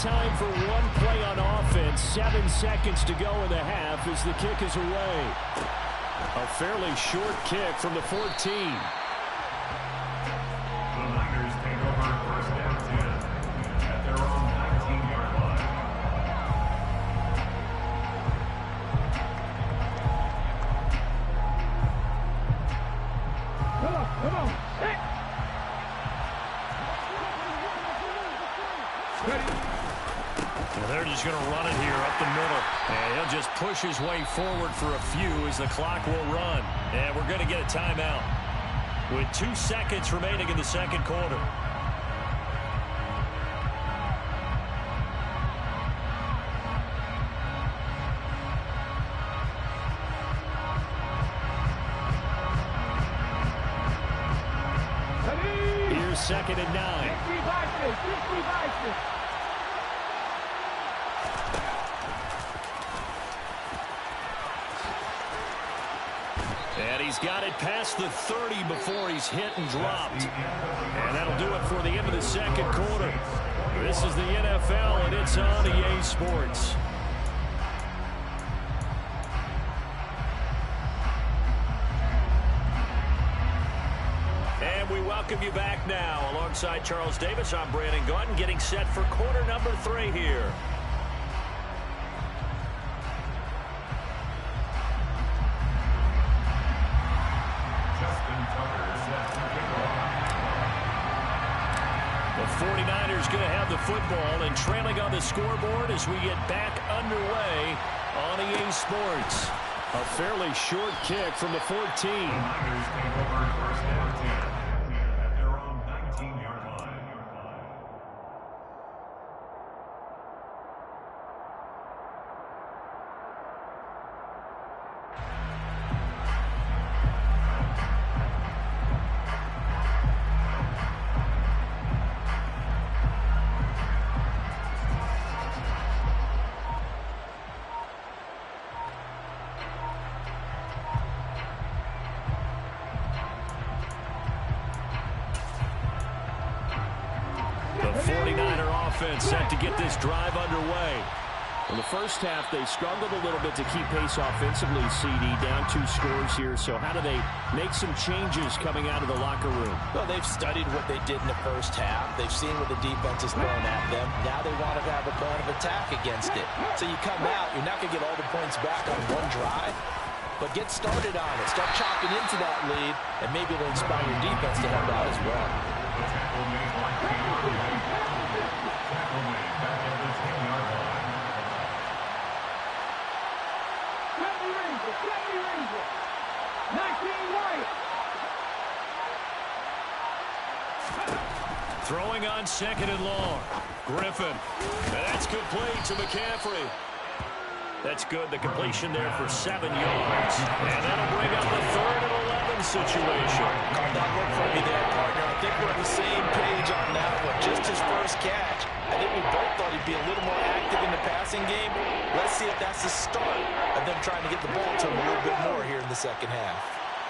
time for one play on offense. 7 seconds to go in the half as the kick is away. A fairly short kick from the 14. They're just going to run it here up the middle. And he'll just push his way forward for a few as the clock will run. And we're going to get a timeout with 2 seconds remaining in the second quarter. Here's 2nd and 9. And he's got it past the 30 before he's hit and dropped. And that'll do it for the end of the second quarter. This is the NFL, and it's on EA Sports. And we welcome you back now. Alongside Charles Davis, I'm Brandon Gaudin, getting set for quarter number 3 here. The 49ers going to have the football and trailing on the scoreboard as we get back underway on EA Sports. A fairly short kick from the 14. The Niners take over first down 10 at their own 19-yard line. The 49er offense set to get this drive underway. In the first half, they struggled a little bit to keep pace offensively, CD, down 2 scores here. So how do they make some changes coming out of the locker room? Well, they've studied what they did in the first half. They've seen what the defense is throwing at them. Now they want to have a plan of attack against it. So you come out, you're not going to get all the points back on one drive, but get started on it. Start chopping into that lead, and maybe it'll inspire your defense to help out as well. Throwing on 2nd and long. Griffin. That's complete to McCaffrey. That's good. The completion there for 7 yards. And that'll bring up the 3rd and 11 situation. Caught that look from me there, partner. I think we're on the same page on that one. Just his first catch. I think we both thought he'd be a little more active in the passing game. Let's see if that's the start of them trying to get the ball to him a little bit more here in the second half.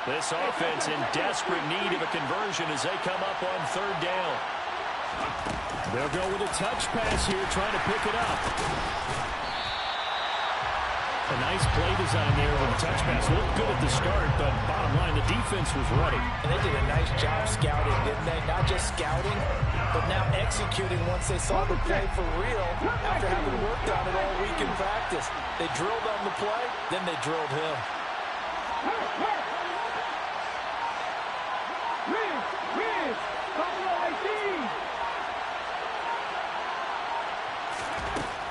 This offense in desperate need of a conversion as they come up on 3rd down. They'll go with a touch pass here, trying to pick it up. A nice play design there with a touch pass. Looked good at the start, but bottom line, the defense was ready. And they did a nice job scouting, didn't they? Not just scouting, but now executing once they saw the play for real after having worked on it all week in practice. They drilled on the play, then they drilled him.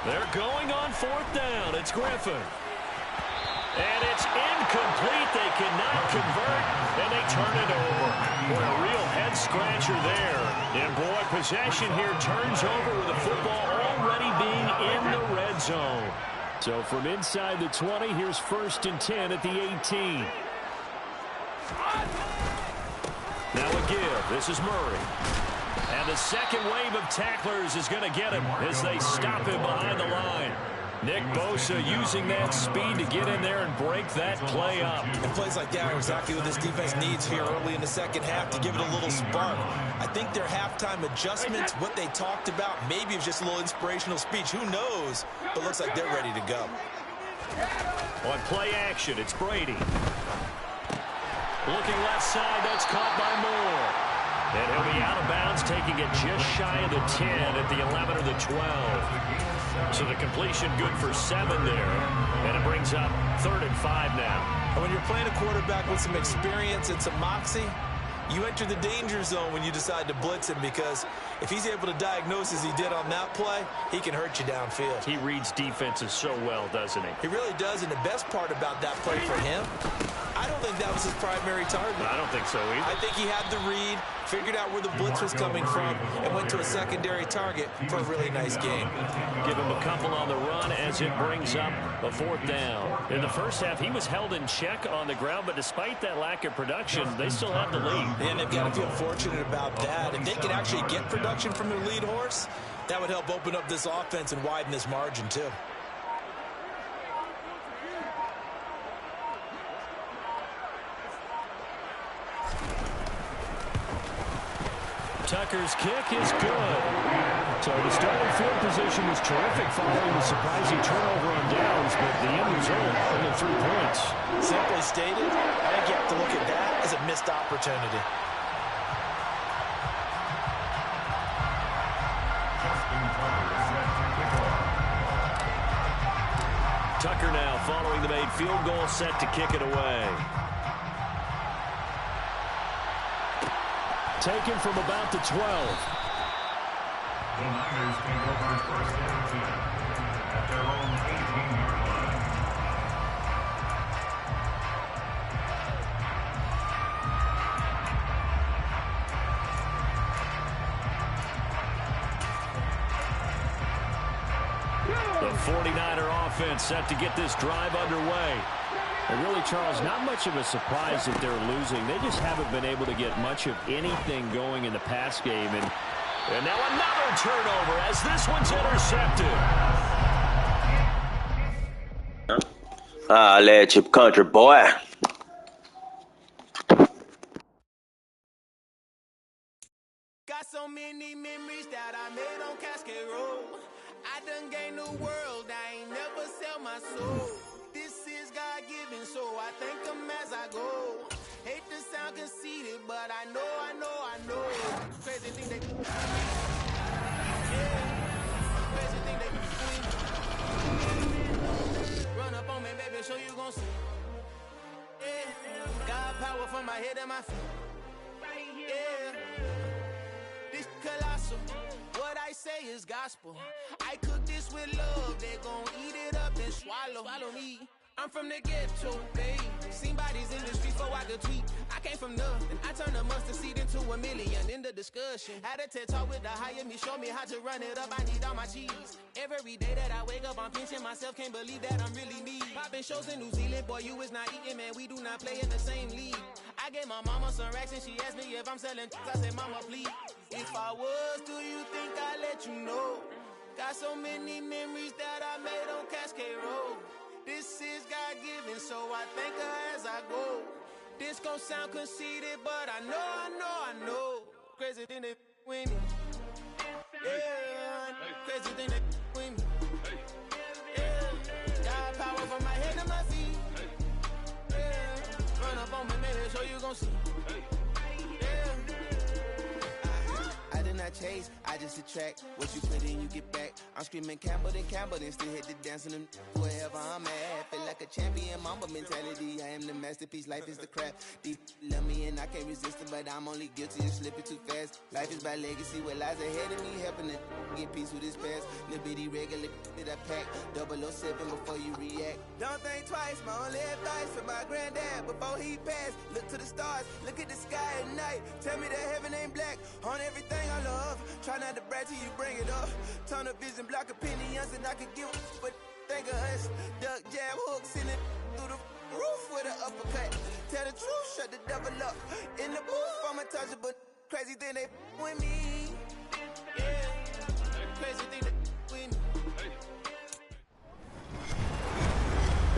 They're going on 4th down. It's Griffin. And it's incomplete. They cannot convert, and they turn it over. Boy, a real head-scratcher there. And, boy, possession here turns over with the football already being in the red zone. So from inside the 20, here's 1st and 10 at the 18. Now a give. This is Murray. And the second wave of tacklers is going to get him as they stop him behind the line. Nick Bosa using that speed to get in there and break that play up. And plays like that are exactly what this defense needs here early in the second half to give it a little spark. I think their halftime adjustments, what they talked about, maybe it's just a little inspirational speech. Who knows? But looks like they're ready to go. On play action, it's Brady. Looking left side, that's caught by Moore. And he'll be out of bounds, taking it just shy of the 10 at the 11 or the 12. So the completion good for 7 there. And it brings up 3rd and 5 now. And when you're playing a quarterback with some experience and some moxie, you enter the danger zone when you decide to blitz him, because if he's able to diagnose as he did on that play, he can hurt you downfield. He reads defenses so well, doesn't he? He really does, and the best part about that play for him, I don't think that was his primary target. I don't think so either. I think he had the read, figured out where the blitz was coming from, and went to a secondary target for a really nice game. Give him a couple on the run as it brings up a 4th down. In the first half, he was held in check on the ground, but despite that lack of production, they still have the lead. And they've got to feel fortunate about that. If they could actually get production from their lead horse, that would help open up this offense and widen this margin too. Tucker's kick is good. So the starting field position was terrific following the surprising turnover on downs, but the end result, only 3 points. Simply stated, I think you have to look at that as a missed opportunity. Tucker now following the made field goal, set to kick it away. Taken from about the 12. The Niners take over first and 10 at their own 18-yard line. The 49er offense set to get this drive underway. And really, Charles, not much of a surprise that they're losing. They just haven't been able to get much of anything going in the pass game. And now another turnover as this one's intercepted. Let chip country boy. Got so many memories that I made on Cascade Road. I done gained the world, I ain't never sell my soul. This is God-given, so I thank him as I go. Hate to sound conceited, but I know. Crazy thing they do. Yeah. Crazy thing they do. Run up on me, baby, show you gon' see. Yeah. God power from my head and my feet. Yeah. This colossal. What I say is gospel. I cook this with love. They gon' eat it up and swallow me. I'm from the ghetto, babe. Seen bodies in the streets before I could tweet. I came from nothing. I turned a mustard seed into a million. In the discussion, had a TED talk with the higher me. Show me how to run it up. I need all my cheese. Every day that I wake up, I'm pinching myself. Can't believe that I'm really me. Popping shows in New Zealand, boy, you is not eating, man. We do not play in the same league. I gave my mama some racks and she asked me if I'm selling. I said, mama, please. If I was, do you think I'd let you know? Got so many memories that I made on Cascade Road. This is God-given, so I thank her as I go. This gon' sound conceited, but I know. Crazy thing they with me. Yeah, crazy thing they with me. Yeah, got power from my head to my feet. Yeah, run up on me, maybe so you gon' see. I did not chase, I just attract. What you put in, you get back. I'm screaming Campbell, then still hit the dance and wherever I'm at. Feel like a champion, mamba mentality. I am the masterpiece, life is the crap. Deep love me and I can't resist it, but I'm only guilty of slipping too fast. Life is by legacy, what lies ahead of me, helping to get peace with this past. Little bitty regular that I pack, 007 before you react. Don't think twice, my only advice for my granddad before he passed. Look to the stars, look at the sky at night. Tell me that heaven ain't black on everything I love. Try not to brag till you bring it up. Turn of vision, block opinions, and I could give but think of us. Duck, jab, hooks in it through the roof with an uppercut. Tell the truth, shut the devil up. In the booth, I'm untouchable. Crazy thing they with me. Yeah, crazy thing they with me.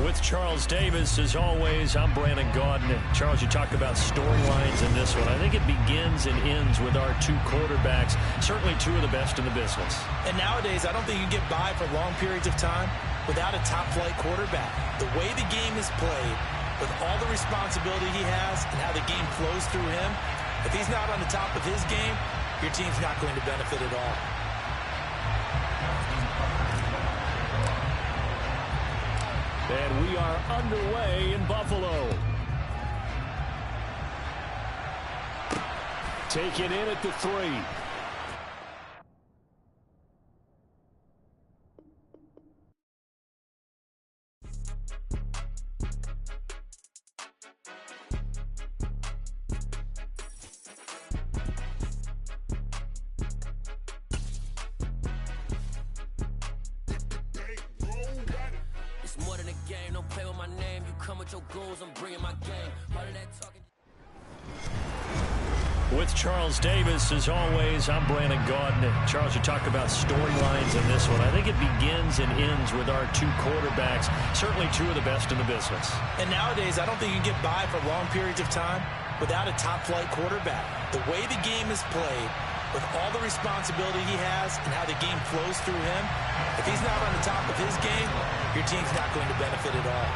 With Charles Davis, as always, I'm Brandon Gaudin. Charles, you talked about storylines in this one. I think it begins and ends with our two quarterbacks, certainly two of the best in the business. And nowadays, I don't think you can get by for long periods of time without a top-flight quarterback. The way the game is played, with all the responsibility he has and how the game flows through him, if he's not on the top of his game, your team's not going to benefit at all. And we are underway in Buffalo. Taken in at the 3. More than a game, don't play with my name. You come with your goals, I'm bringing my game. All of that talking. With Charles Davis, as always, I'm Brandon Gaudin. Charles, you talk about storylines in this one. I think it begins and ends with our two quarterbacks, certainly two of the best in the business. And nowadays, I don't think you can get by for long periods of time without a top-flight quarterback. The way the game is played, with all the responsibility he has and how the game flows through him, if he's not on the top of his game, your team's not going to benefit at all.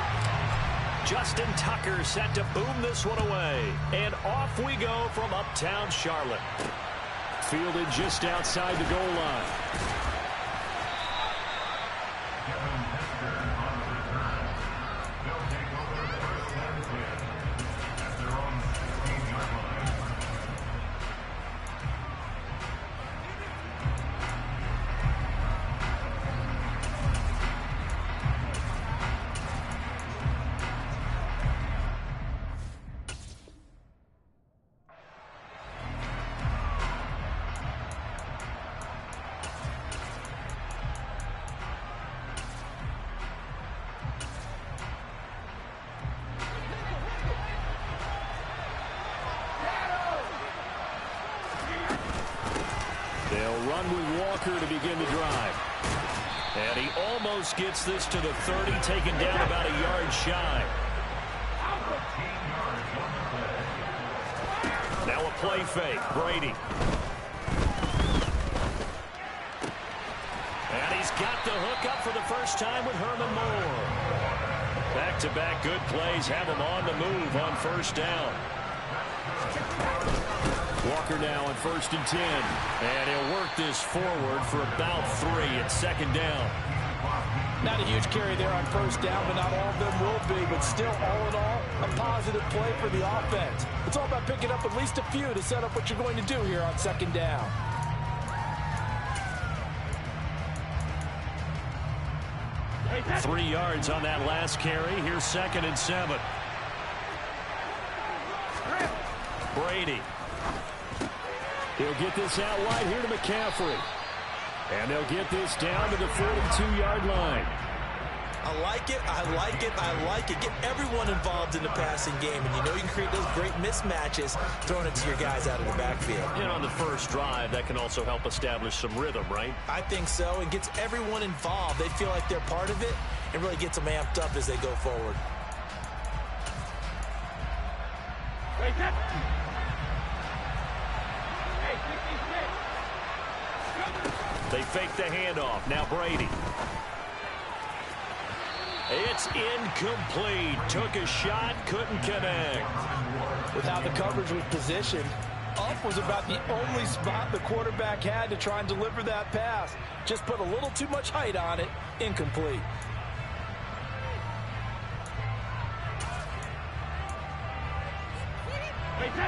Justin Tucker set to boom this one away. And off we go from uptown Charlotte. Fielded just outside the goal line. They'll run with Walker to begin the drive. And he almost gets this to the 30, taken down about a yard shy. Now a play fake. Brady. And he's got the hook up for the first time with Herman Moore. Back-to-back good plays have him on the move on first down. Walker now on 1st and 10. And he'll work this forward for about 3 at second down. Not a huge carry there on first down, but not all of them will be. But still, all in all, a positive play for the offense. It's all about picking up at least a few to set up what you're going to do here on second down. Hey, 3 yards on that last carry. Here's 2nd and 7. Brady. He'll get this out wide here to McCaffrey. And they'll get this down to the 42-yard line. I like it, I like it, I like it. Get everyone involved in the passing game, and you know you can create those great mismatches throwing it to your guys out of the backfield. And on the first drive, that can also help establish some rhythm, right? I think so. It gets everyone involved. They feel like they're part of it and really gets them amped up as they go forward. They fake the handoff. Now Brady. It's incomplete. Took a shot, couldn't connect. With how the coverage was positioned, up was about the only spot the quarterback had to try and deliver that pass. Just put a little too much height on it. Incomplete.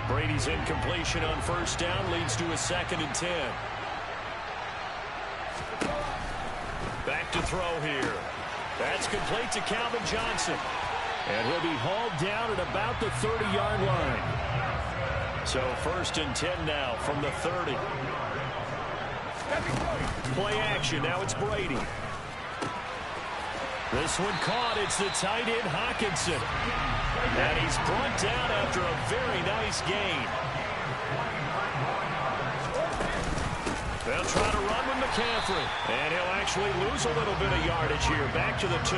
Brady's incompletion on first down leads to a 2nd and 10. Back to throw here. That's complete to Calvin Johnson. And he'll be hauled down at about the 30-yard line. So 1st and 10 now from the 30. Play action. Now it's Brady. This one caught. It's the tight end Hawkinson. And he's brought down after a very nice gain. They'll try to run with McCaffrey. And he'll actually lose a little bit of yardage here. Back to the 2.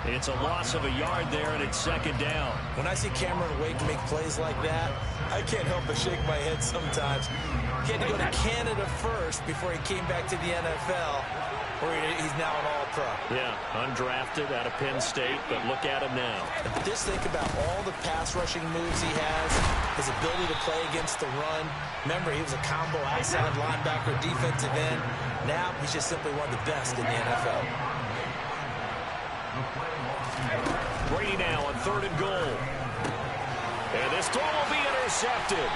It's a loss of a yard there, and it's second down. When I see Cameron Wake make plays like that, I can't help but shake my head sometimes. He had to go to Canada first before he came back to the NFL, where he's now an All-Pro. Yeah, undrafted out of Penn State, but look at him now. Just think about all the pass rushing moves he has, his ability to play against the run. Remember, he was a combo outside linebacker, defensive end. Now he's just simply one of the best in the NFL. Brady now on 3rd and goal. And this throw will be intercepted.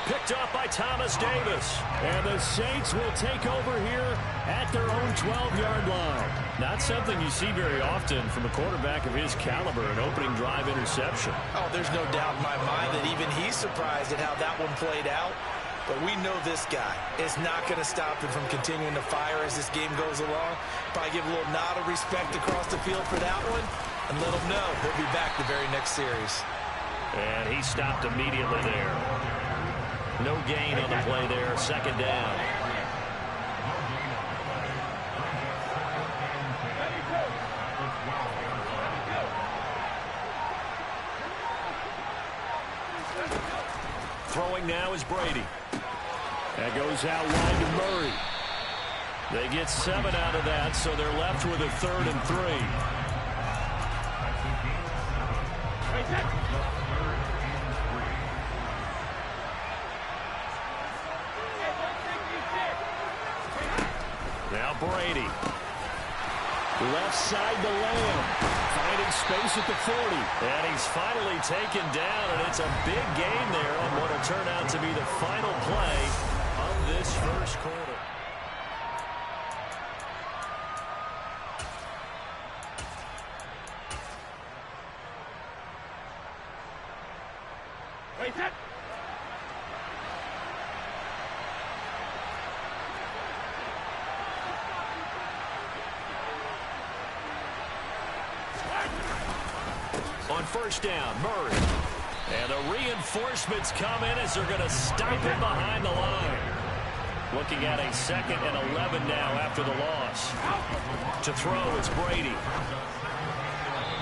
Picked up by Thomas Davis. And the Saints will take over here at their own 12-yard line. Not something you see very often from a quarterback of his caliber, an opening drive interception. Oh, there's no doubt in my mind that even he's surprised at how that one played out. But we know this guy is not going to stop him from continuing to fire as this game goes along. Probably give a little nod of respect across the field for that one and let him know he'll be back the very next series. And he stopped immediately there. No gain on the play there. Second down. Throwing now is Brady. That goes out wide to Murray. They get 7 out of that, so they're left with a 3rd and 3. Now Brady. Left side to Lamb. Finding space at the 40. And he's finally taken down, and it's a big game there on what will turn out to be the final play of this first quarter. On first down, Murray. And the reinforcements come in as they're going to stop him behind the line. Looking at a 2nd and 11 now after the loss. To throw, it's Brady.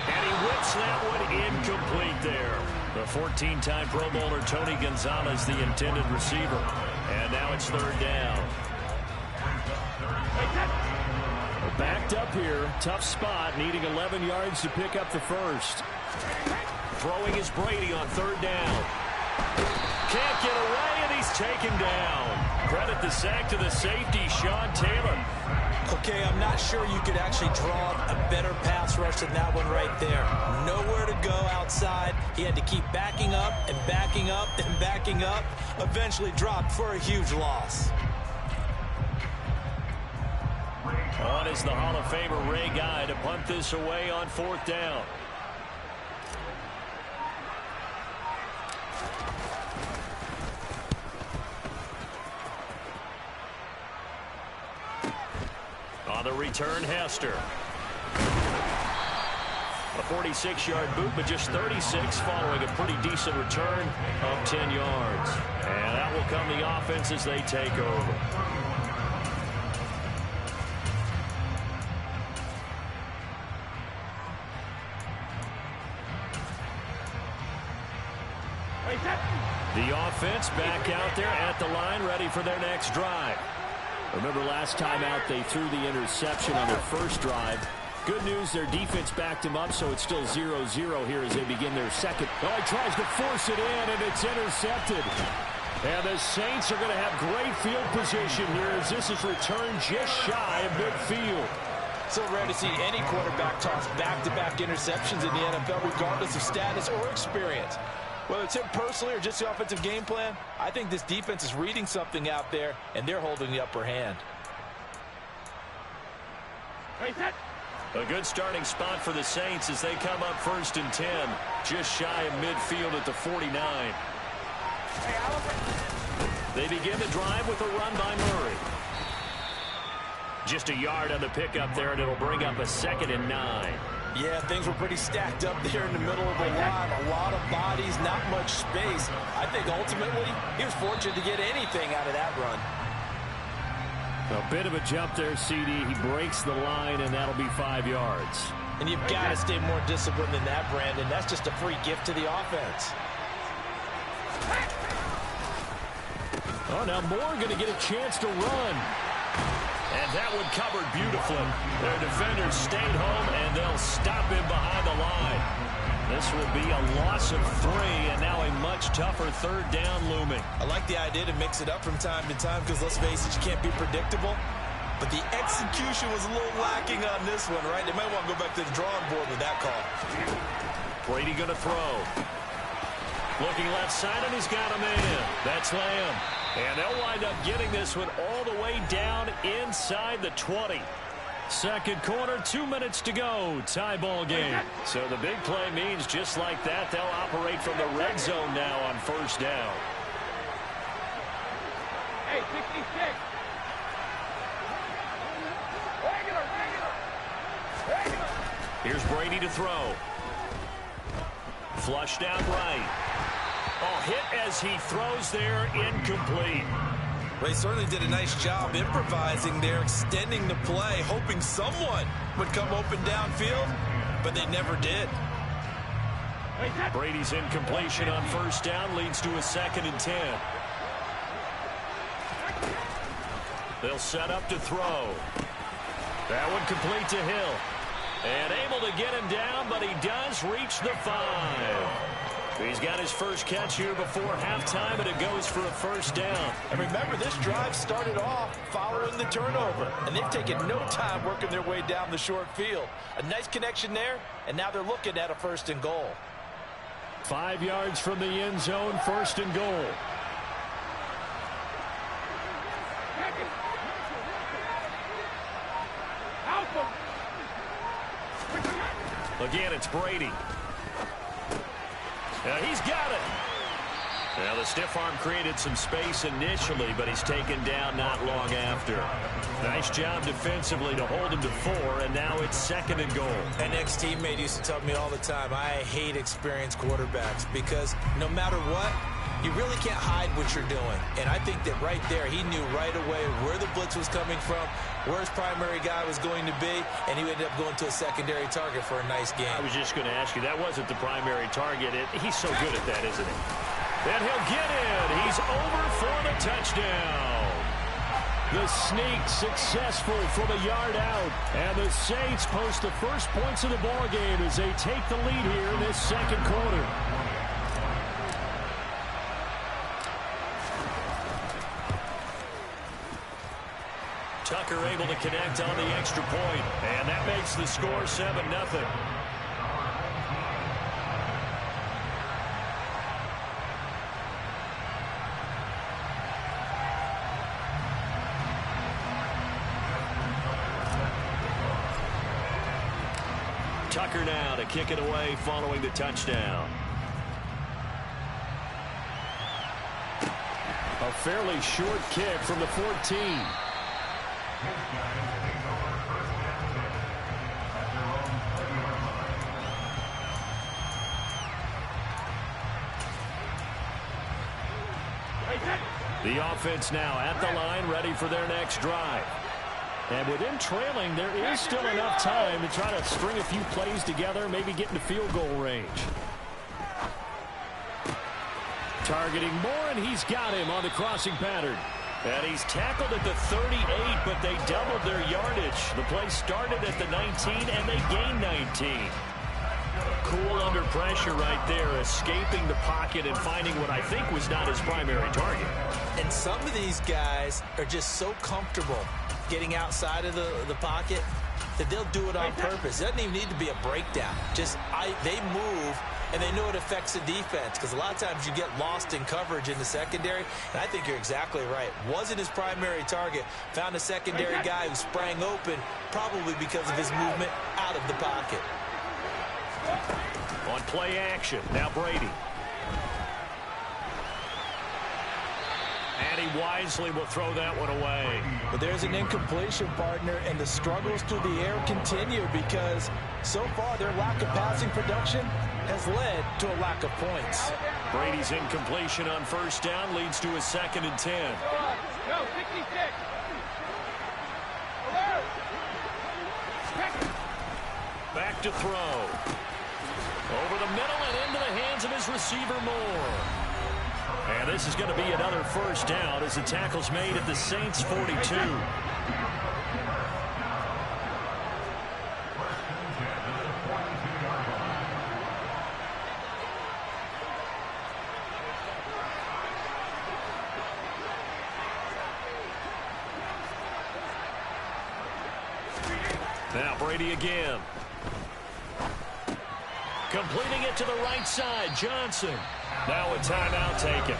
And he whips that one incomplete there. The 14-time Pro Bowler Tony Gonzalez, the intended receiver. And now it's 3rd down. Backed up here. Tough spot. Needing 11 yards to pick up the first. Throwing is Brady on 3rd down. Can't get away, and he's taken down. Credit the sack to the safety, Sean Taylor. Okay, I'm not sure you could actually draw a better pass rush than that one right there. Nowhere to go outside. He had to keep backing up and backing up and backing up. Eventually dropped for a huge loss. On is the Hall of Famer Ray Guy to punt this away on 4th down. On the return, Hester. A 46-yard boot, but just 36 following a pretty decent return of 10 yards. And that will come the offense as they take over. The offense back out there at the line, ready for their next drive. Remember last time out they threw the interception on their first drive. Good news, their defense backed him up, so it's still 0-0 here as they begin their second. Oh, he tries to force it in, and it's intercepted. And the Saints are going to have great field position here as this is returned just shy of midfield. So rare to see any quarterback toss back-to-back interceptions in the NFL, regardless of status or experience. Whether it's him personally or just the offensive game plan, I think this defense is reading something out there, and they're holding the upper hand. A good starting spot for the Saints as they come up 1st and 10, just shy of midfield at the 49. They begin the drive with a run by Murray. Just a yard on the pickup there, and it'll bring up a 2nd and 9. Yeah, things were pretty stacked up there in the middle of the line. A lot of bodies, not much space. I think ultimately he was fortunate to get anything out of that run. A bit of a jump there, CD. He breaks the line, and that'll be 5 yards. And you've got to stay more disciplined than that, Brandon. That's just a free gift to the offense. Oh, now Moore going to get a chance to run. And that one covered beautifully. Their defenders stayed home, and they'll stop him behind the line. This will be a loss of 3, and now a much tougher third down looming. I like the idea to mix it up from time to time because, let's face it, you can't be predictable. But the execution was a little lacking on this one, right? They might want to go back to the drawing board with that call. Brady going to throw. Looking left side, and he's got a man. That's Lamb. And they'll wind up getting this one all the way down inside the 20. Second quarter, 2 minutes to go. Tie ball game. So the big play means just like that, they'll operate from the red zone now on first down. Hey, 66. Here's Brady to throw. Flushed out right. Oh, hit as he throws there, incomplete. Well, he certainly did a nice job improvising there, extending the play, hoping someone would come open downfield, but they never did. Brady's incompletion on first down leads to a 2nd and 10. They'll set up to throw. That one complete to Hill. And able to get him down, but he does reach the 5. He's got his first catch here before halftime, and it goes for a first down. And remember, this drive started off following the turnover, and they've taken no time working their way down the short field. A nice connection there, and now they're looking at a 1st and goal. 5 yards from the end zone, 1st and goal. Again, it's Brady. He's got it. Now, the stiff arm created some space initially, but he's taken down not long after. Nice job defensively to hold him to 4, and now it's 2nd and goal. An ex-teammate used to tell me all the time, I hate experienced quarterbacks because no matter what, you really can't hide what you're doing. And I think that right there, he knew right away where the blitz was coming from, where his primary guy was going to be, and he ended up going to a secondary target for a nice game. I was just going to ask you, that wasn't the primary target. He's so good at that, isn't he? And he'll get it. He's over for the touchdown. The sneak successful from a yard out. And the Saints post the first points of the ball game as they take the lead here in this 2nd quarter. Tucker able to connect on the extra point, and that makes the score 7-0. Tucker now to kick it away following the touchdown. A fairly short kick from the 14. The offense now at the line, ready for their next drive. And with them trailing, there is still enough time to try to string a few plays together, maybe get into field goal range. Targeting Moore, and he's got him on the crossing pattern. And he's tackled at the 38, but they doubled their yardage. The play started at the 19, and they gained 19. Cool under pressure right there, escaping the pocket and finding what I think was not his primary target. And some of these guys are just so comfortable getting outside of the pocket that they'll do it on purpose. It doesn't even need to be a breakdown. Just they move, and they know it affects the defense because a lot of times you get lost in coverage in the secondary, and I think you're exactly right. Wasn't his primary target. Found a secondary guy who sprang open, probably because of his movement out of the pocket. On play action, now Brady. And he wisely will throw that one away. But there's an incompletion, partner, and the struggles through the air continue because so far their lack of passing production has led to a lack of points. Brady's incompletion on first down leads to a 2nd and 10. Go, 66. Back to throw. Over the middle and into the hands of his receiver Moore. And this is going to be another first down as the tackle's made at the Saints 42. Now Brady again. Completing it to the right side, Johnson. Now a timeout taken.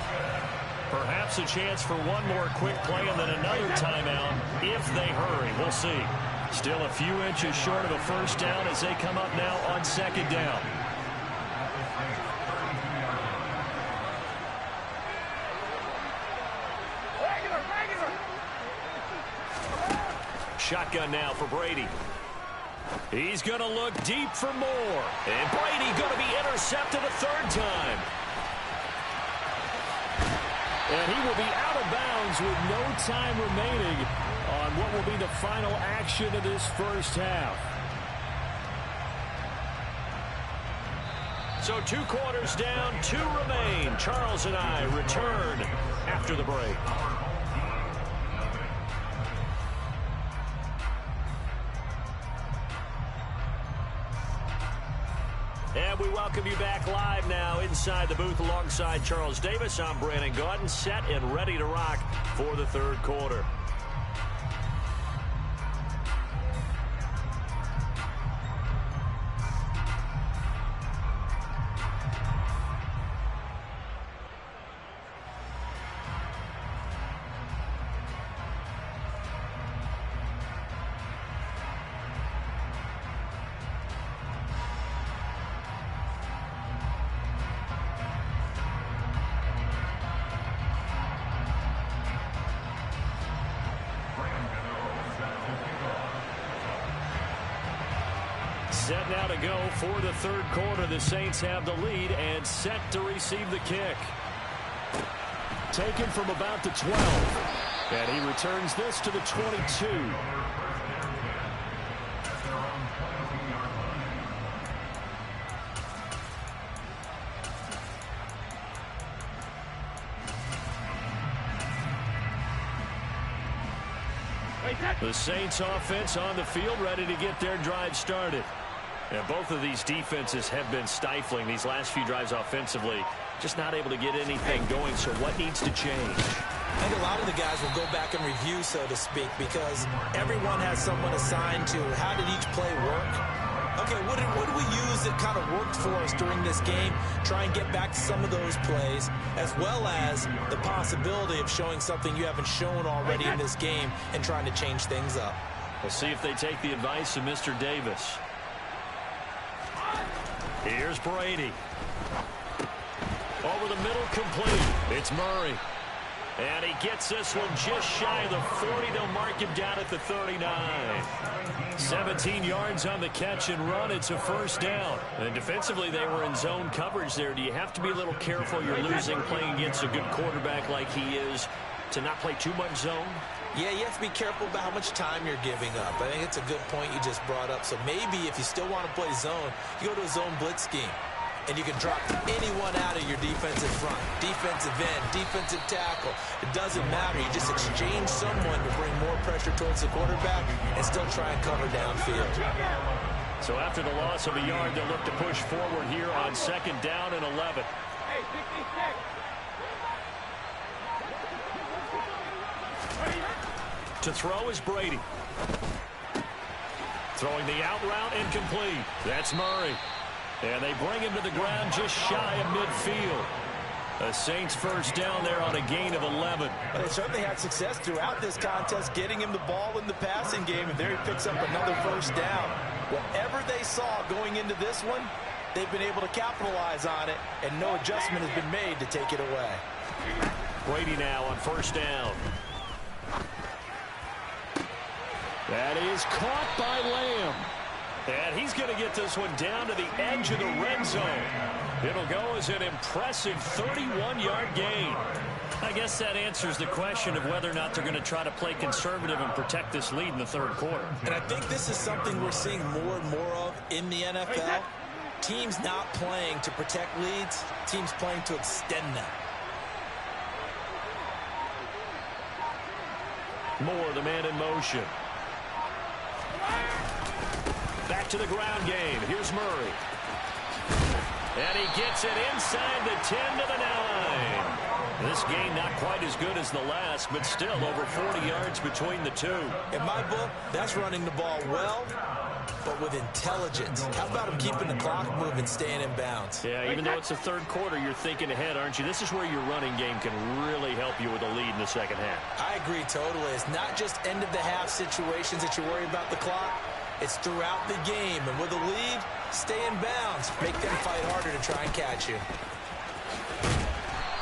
Perhaps a chance for one more quick play and then another timeout if they hurry. We'll see. Still a few inches short of a first down as they come up now on second down. Shotgun now for Brady. He's going to look deep for more. And Brady going to be intercepted a third time. And he will be out of bounds with no time remaining on what will be the final action of this first half. So 2 quarters down, 2 remain. Charles and I return after the break. And we welcome you back live now inside the booth alongside Charles Davis. I'm Brandon Gaudin, set and ready to rock for the third quarter. Set now to go for the third quarter. The Saints have the lead and set to receive the kick. Taken from about the 12. And he returns this to the 22. The Saints offense on the field, ready to get their drive started. And both of these defenses have been stifling these last few drives offensively. Just not able to get anything going, so what needs to change? I think a lot of the guys will go back and review, so to speak, because everyone has someone assigned to how did each play work. Okay, what did we use that kind of worked for us during this game? Try and get back to some of those plays, as well as the possibility of showing something you haven't shown already in this game and trying to change things up. We'll see if they take the advice of Mr. Davis. Here's Brady. Over the middle, complete. It's Murray. And he gets this one just shy of the 40. They'll mark him down at the 39. 17 yards on the catch and run. It's a first down. And defensively, they were in zone coverage there. Do you have to be a little careful? You're losing playing against a good quarterback like he is to not play too much zone? Yeah, you have to be careful about how much time you're giving up. I think it's a good point you just brought up. So maybe if you still want to play zone, you go to a zone blitz scheme. And you can drop anyone out of your defensive front, defensive end, defensive tackle. It doesn't matter. You just exchange someone to bring more pressure towards the quarterback and still try and cover downfield. So after the loss of a yard, they'll look to push forward here on second down and 11. Hey, 66. To throw is Brady. Throwing the out route incomplete. That's Murray. And they bring him to the ground just shy of midfield. The Saints first down there on a gain of 11. But they certainly had success throughout this contest getting him the ball in the passing game, and there he picks up another first down. Whatever they saw going into this one, they've been able to capitalize on it, and no adjustment has been made to take it away. Brady now on first down. That is caught by Lamb. And he's going to get this one down to the edge of the red zone. It'll go as an impressive 31-yard gain. I guess that answers the question of whether or not they're going to try to play conservative and protect this lead in the third quarter. And I think this is something we're seeing more and more of in the NFL. Teams not playing to protect leads, teams playing to extend them. Moore, the man in motion. Back to the ground game. Here's Murray. And he gets it inside the 10 to the 9. This game not quite as good as the last, but still over 40 yards between the two. In my book, that's running the ball well, but with intelligence. How about him keeping the clock moving, staying in bounds? Yeah, even though it's the third quarter, you're thinking ahead, aren't you? This is where your running game can really help you with a lead in the second half. I agree totally. It's not just end-of-the-half situations that you worry about the clock. It's throughout the game. And with a lead, stay in bounds. Make them fight harder to try and catch you.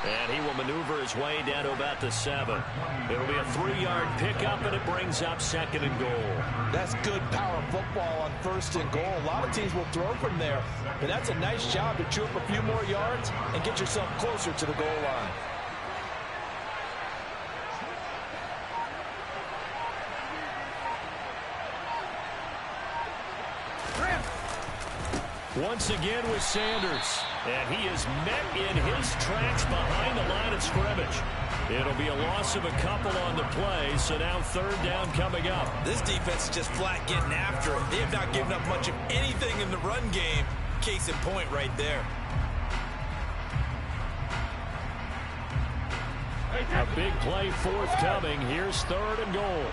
And he will maneuver his way down to about the 7. It'll be a 3-yard pickup, and it brings up 2nd and goal. That's good power football on 1st and goal. A lot of teams will throw from there, but that's a nice job to chew up a few more yards and get yourself closer to the goal line. Once again with Sanders. And he is met in his tracks behind the line of scrimmage. It'll be a loss of a couple on the play, so now 3rd down coming up. This defense is just flat getting after it. They have not given up much of anything in the run game. Case in point right there. A big play forthcoming. Here's 3rd and goal.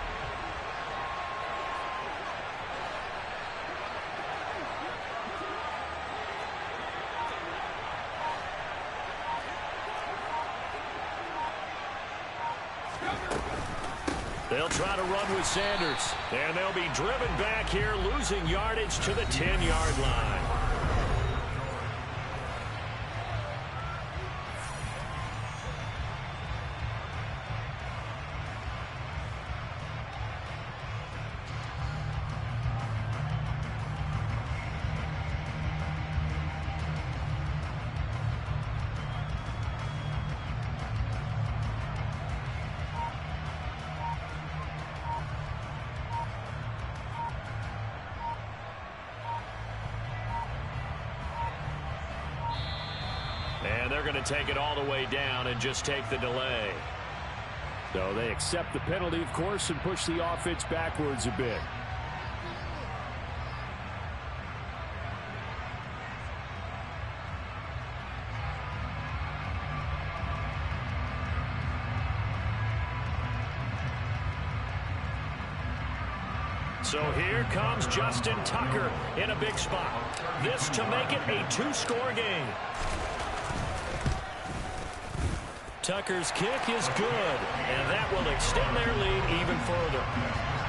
They'll try to run with Sanders. And they'll be driven back here, losing yardage to the 10-yard line. And they're going to take it all the way down and just take the delay. So they accept the penalty, of course, and push the offense backwards a bit. So here comes Justin Tucker in a big spot. This to make it a 2-score game. Tucker's kick is good, and that will extend their lead even further.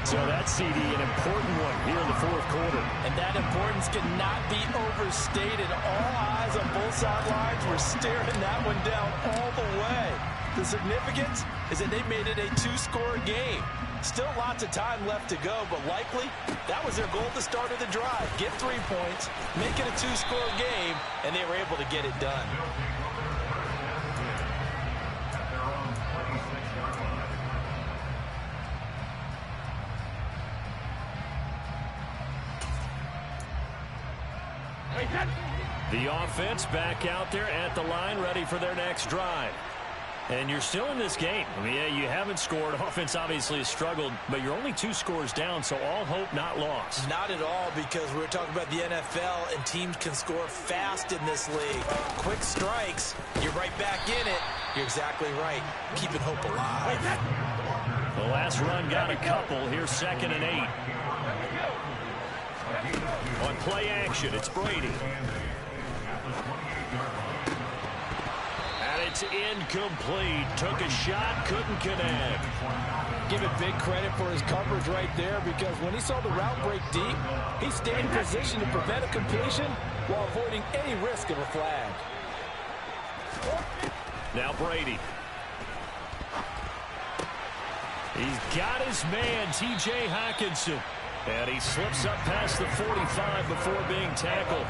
So that's, CD, an important one here in the 4th quarter. And that importance cannot be overstated. All eyes on both sidelines were staring that one down all the way. The significance is that they made it a 2-score game. Still lots of time left to go, but likely that was their goal at the start of the drive. Get 3 points, make it a 2-score game, and they were able to get it done. The offense back out there at the line, ready for their next drive. And you're still in this game. I mean, yeah, you haven't scored. Offense obviously has struggled, but you're only 2 scores down, so all hope not lost. Not at all, because we're talking about the NFL, and teams can score fast in this league. Quick strikes, you're right back in it. You're exactly right. Keeping hope alive. The last run got a couple. Here's 2nd and 8. On play action, it's Brady. And it's incomplete. Took a shot, couldn't connect. Give it big credit for his coverage right there, because when he saw the route break deep, he stayed in position to prevent a completion while avoiding any risk of a flag. Now Brady. He's got his man, T.J. Hockenson. And he slips up past the 45 before being tackled.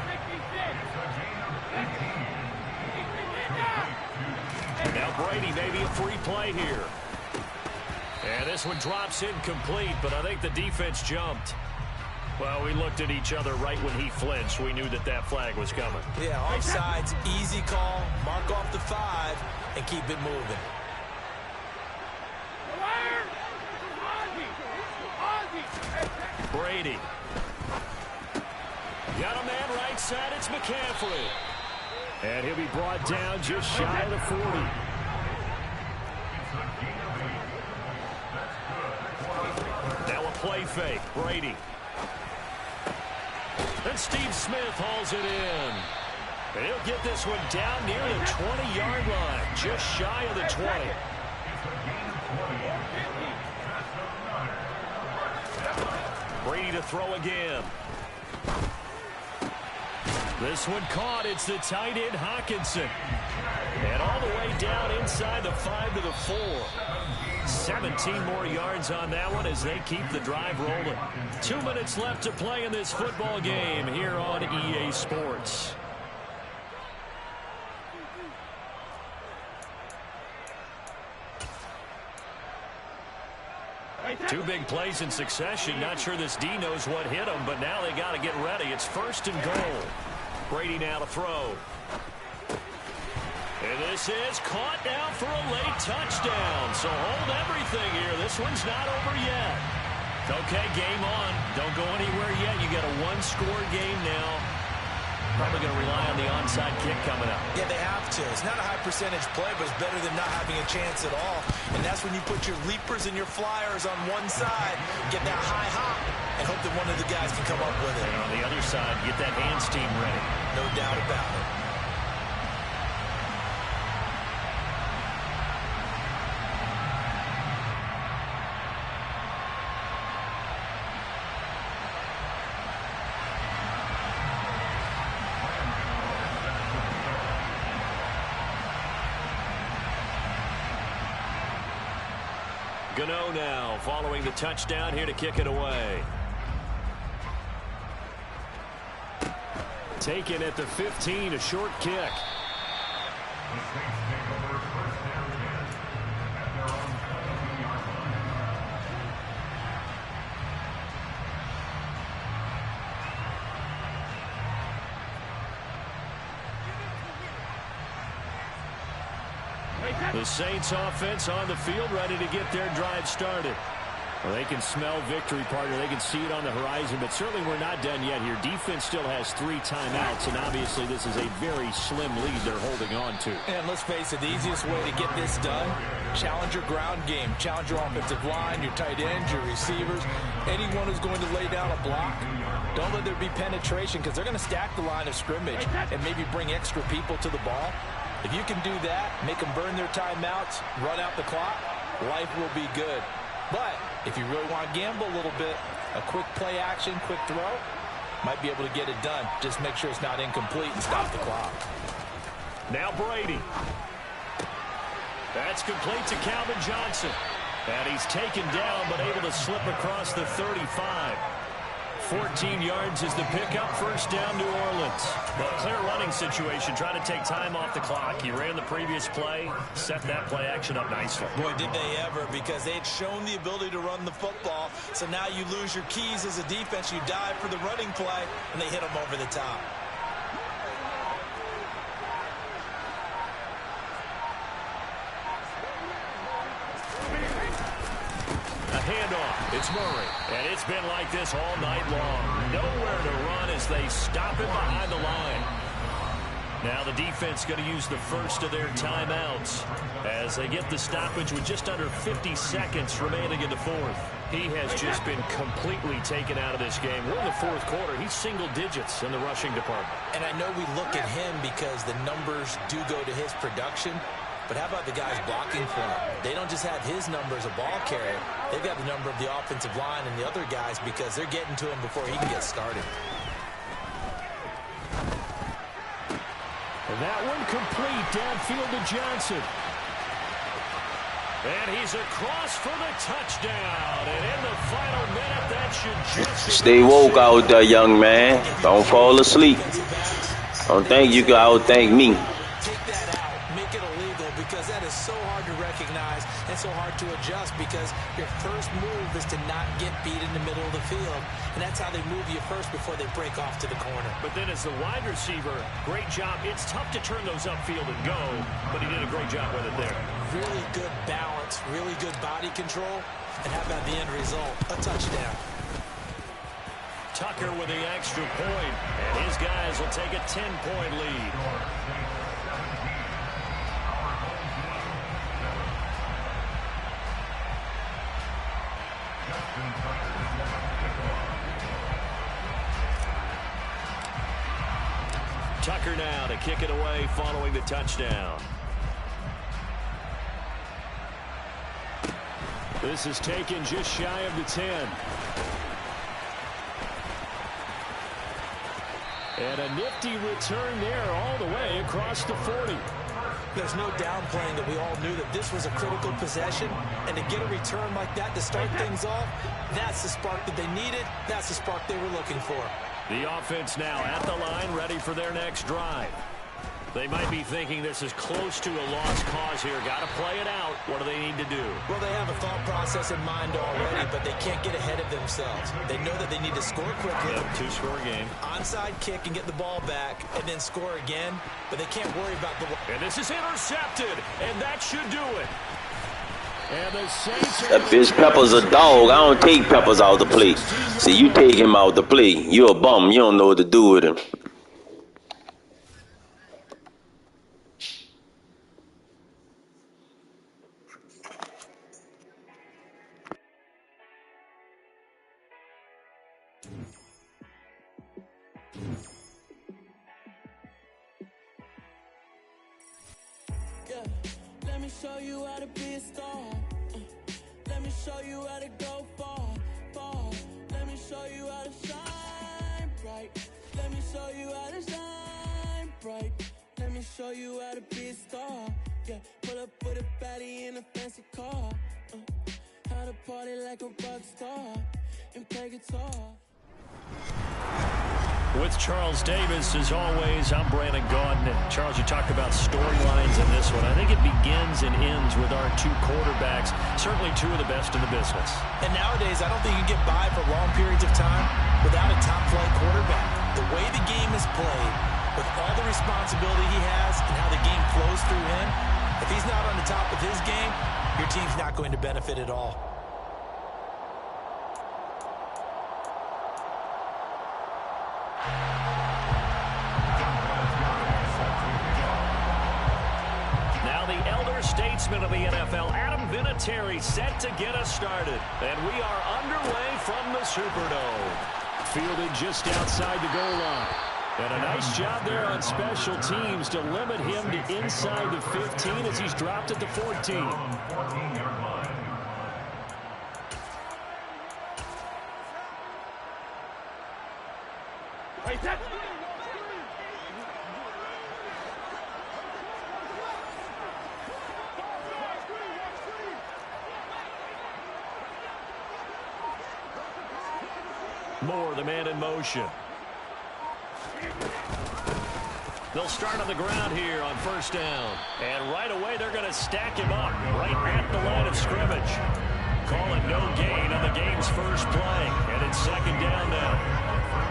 Now Brady maybe free play here. And this one drops incomplete, but I think the defense jumped. Well, we looked at each other right when he flinched. We knew that that flag was coming. Yeah, offsides, easy call. Mark off the 5 and keep it moving. Brady. Got a man right side. It's McCaffrey. And he'll be brought down just shy of the 40. Now a play fake. Brady. And Steve Smith hauls it in. And he'll get this one down near the 20-yard line, just shy of the 20. Brady to throw again. This one caught. It's the tight end, Hawkinson. And all the way down inside the 5 to the 4. 17 more yards on that one as they keep the drive rolling. 2 minutes left to play in this football game here on EA Sports. Two big plays in succession. Not sure this D knows what hit him, but now they got to get ready. It's 1st and goal. Brady now to throw. And this is caught now for a late touchdown. So hold everything here. This one's not over yet. Okay, game on. Don't go anywhere yet. You got a one-score game now. Probably going to rely on the onside kick coming up. Yeah, they have to. It's not a high percentage play, but it's better than not having a chance at all. And that's when you put your leapers and your flyers on one side, get that high hop, and hope that one of the guys can come up with it. And on the other side, get that hands team ready. No doubt about it. Gano now following the touchdown here to kick it away. Taken at the 15, a short kick. The Saints offense on the field, ready to get their drive started. Well, they can smell victory, partner. They can see it on the horizon, but certainly we're not done yet here. Defense still has 3 timeouts, and obviously this is a very slim lead they're holding on to. And let's face it, the easiest way to get this done, challenge your ground game, challenge your offensive line, your tight ends, your receivers, anyone who's going to lay down a block. Don't let there be penetration because they're going to stack the line of scrimmage and maybe bring extra people to the ball. If you can do that, make them burn their timeouts, run out the clock, life will be good. But if you really want to gamble a little bit, a quick play action, quick throw, might be able to get it done. Just make sure it's not incomplete and stop the clock. Now Brady. That's complete to Calvin Johnson. And he's taken down but able to slip across the 35. 14 yards is the pickup, 1st down, New Orleans. Well, clear running situation, trying to take time off the clock. He ran the previous play, set that play action up nicely. Boy, did they ever, because they had shown the ability to run the football. So now you lose your keys as a defense. You dive for the running play, and they hit them over the top. Handoff. It's Murray. And it's been like this all night long. Nowhere to run as they stop him behind the line. Now the defense going to use the first of their timeouts as they get the stoppage with just under 50 seconds remaining in the 4th. He has just been completely taken out of this game. We're in the 4th quarter. He's single digits in the rushing department. And I know we look at him because the numbers do go to his production. But how about the guys blocking for him? They don't just have his number as a ball carrier. They've got the number of the offensive line and the other guys because they're getting to him before he can get started. And that one complete downfield to Johnson. And he's across for the touchdown. And in the final minute, that should just... Stay woke out there, young man. Don't fall asleep. Don't think you can outthank me. Take that out. Make it illegal because that is so hard to recognize. because your first move is to not get beat in the middle of the field. And that's how they move you first before they break off to the corner. But then as the wide receiver, great job. It's tough to turn those upfield and go, but he did a great job with it there. Really good balance, really good body control. And how about the end result? A touchdown. Tucker with the extra point, and his guys will take a 10-point lead. Tucker now to kick it away following the touchdown. This is taken just shy of the 10. And a nifty return there all the way across the 40. There's no downplaying that we all knew that this was a critical possession. And to get a return like that to start things off, that's the spark that they needed. That's the spark they were looking for. The offense now at the line, ready for their next drive. They might be thinking this is close to a lost cause here. Got to play it out. What do they need to do? Well, they have a thought process in mind already, but they can't get ahead of themselves. They know that they need to score quickly. Yep, two-score game. Onside kick and get the ball back, and then score again. But they can't worry about the... And this is intercepted, and that should do it. And the Saints That bitch Pepper's a dog. I don't take Peppers out the play. See, you take him out the play. You're a bum. You don't know what to do with him. Let me show you how to be a star. Let me show you how to go far, far. Let me show you how to shine bright. Let me show you how to shine bright. Let me show you how to be a star. Yeah, pull up with a baddie in a fancy car. How to party like a rock star and play guitar. With Charles Davis, as always, I'm Brandon Gaudin. And Charles, you talked about storylines in this one. I think it begins and ends with our two quarterbacks, certainly two of the best in the business. And nowadays, I don't think you can get by for long periods of time without a top-flight quarterback. The way the game is played, with all the responsibility he has and how the game flows through him, if he's not on the top of his game, your team's not going to benefit at all. Statesman of the NFL, Adam Vinatieri, set to get us started. And we are underway from the Superdome. Fielded just outside the goal line. And a nice job there on special teams to limit him to inside the 15 as he's dropped at the 14. Moore, the man in motion. They'll start on the ground here on first down. And right away, they're going to stack him up right at the line of scrimmage. Call it no gain on the game's first play. And it's second down now.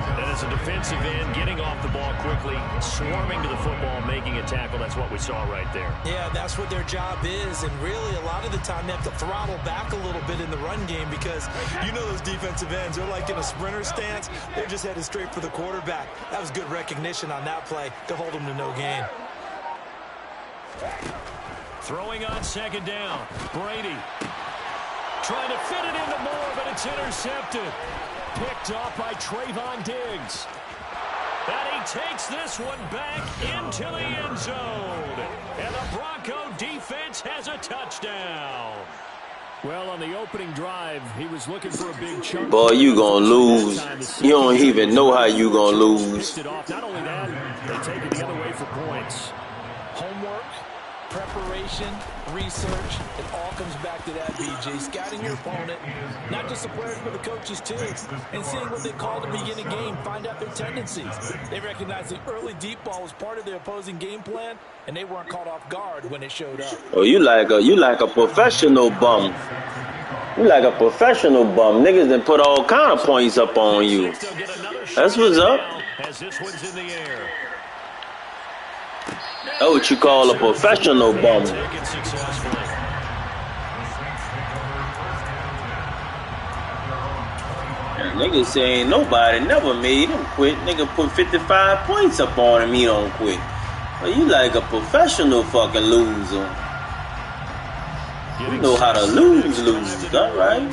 And as a defensive end, getting off the ball quickly, swarming to the football, making a tackle. That's what we saw right there. Yeah, that's what their job is. And really, a lot of the time, they have to throttle back a little bit in the run game because you know those defensive ends, they're like in a sprinter stance. They're just headed straight for the quarterback. That was good recognition on that play to hold them to no gain. Throwing on second down. Brady trying to fit it into Moore, but it's intercepted. Picked off by Trayvon Diggs. And he takes this one back into the end zone. And the Bronco defense has a touchdown. Well, on the opening drive, he was looking for a big chunk. Boy, you gonna lose. You don't even know how you gonna lose. Not only that, they take it the other way for points. Homework, preparation, research, it all comes back to that, BG. Scouting your opponent, not just the players, but the coaches too, and seeing what they call to begin a game, find out their tendencies. They recognize the early deep ball was part of their opposing game plan, and they weren't caught off guard when it showed up. Oh, you like a professional bum. You like a professional bum. Niggas that put all kind of points up on you. That's what's up. As this one's in the air. That's what you call a professional bum. Taken successfully. Niggas say ain't nobody never made him quit. Nigga put 55 points up on him, he don't quit. Well, you like a professional fucking loser. You know how to lose, all right?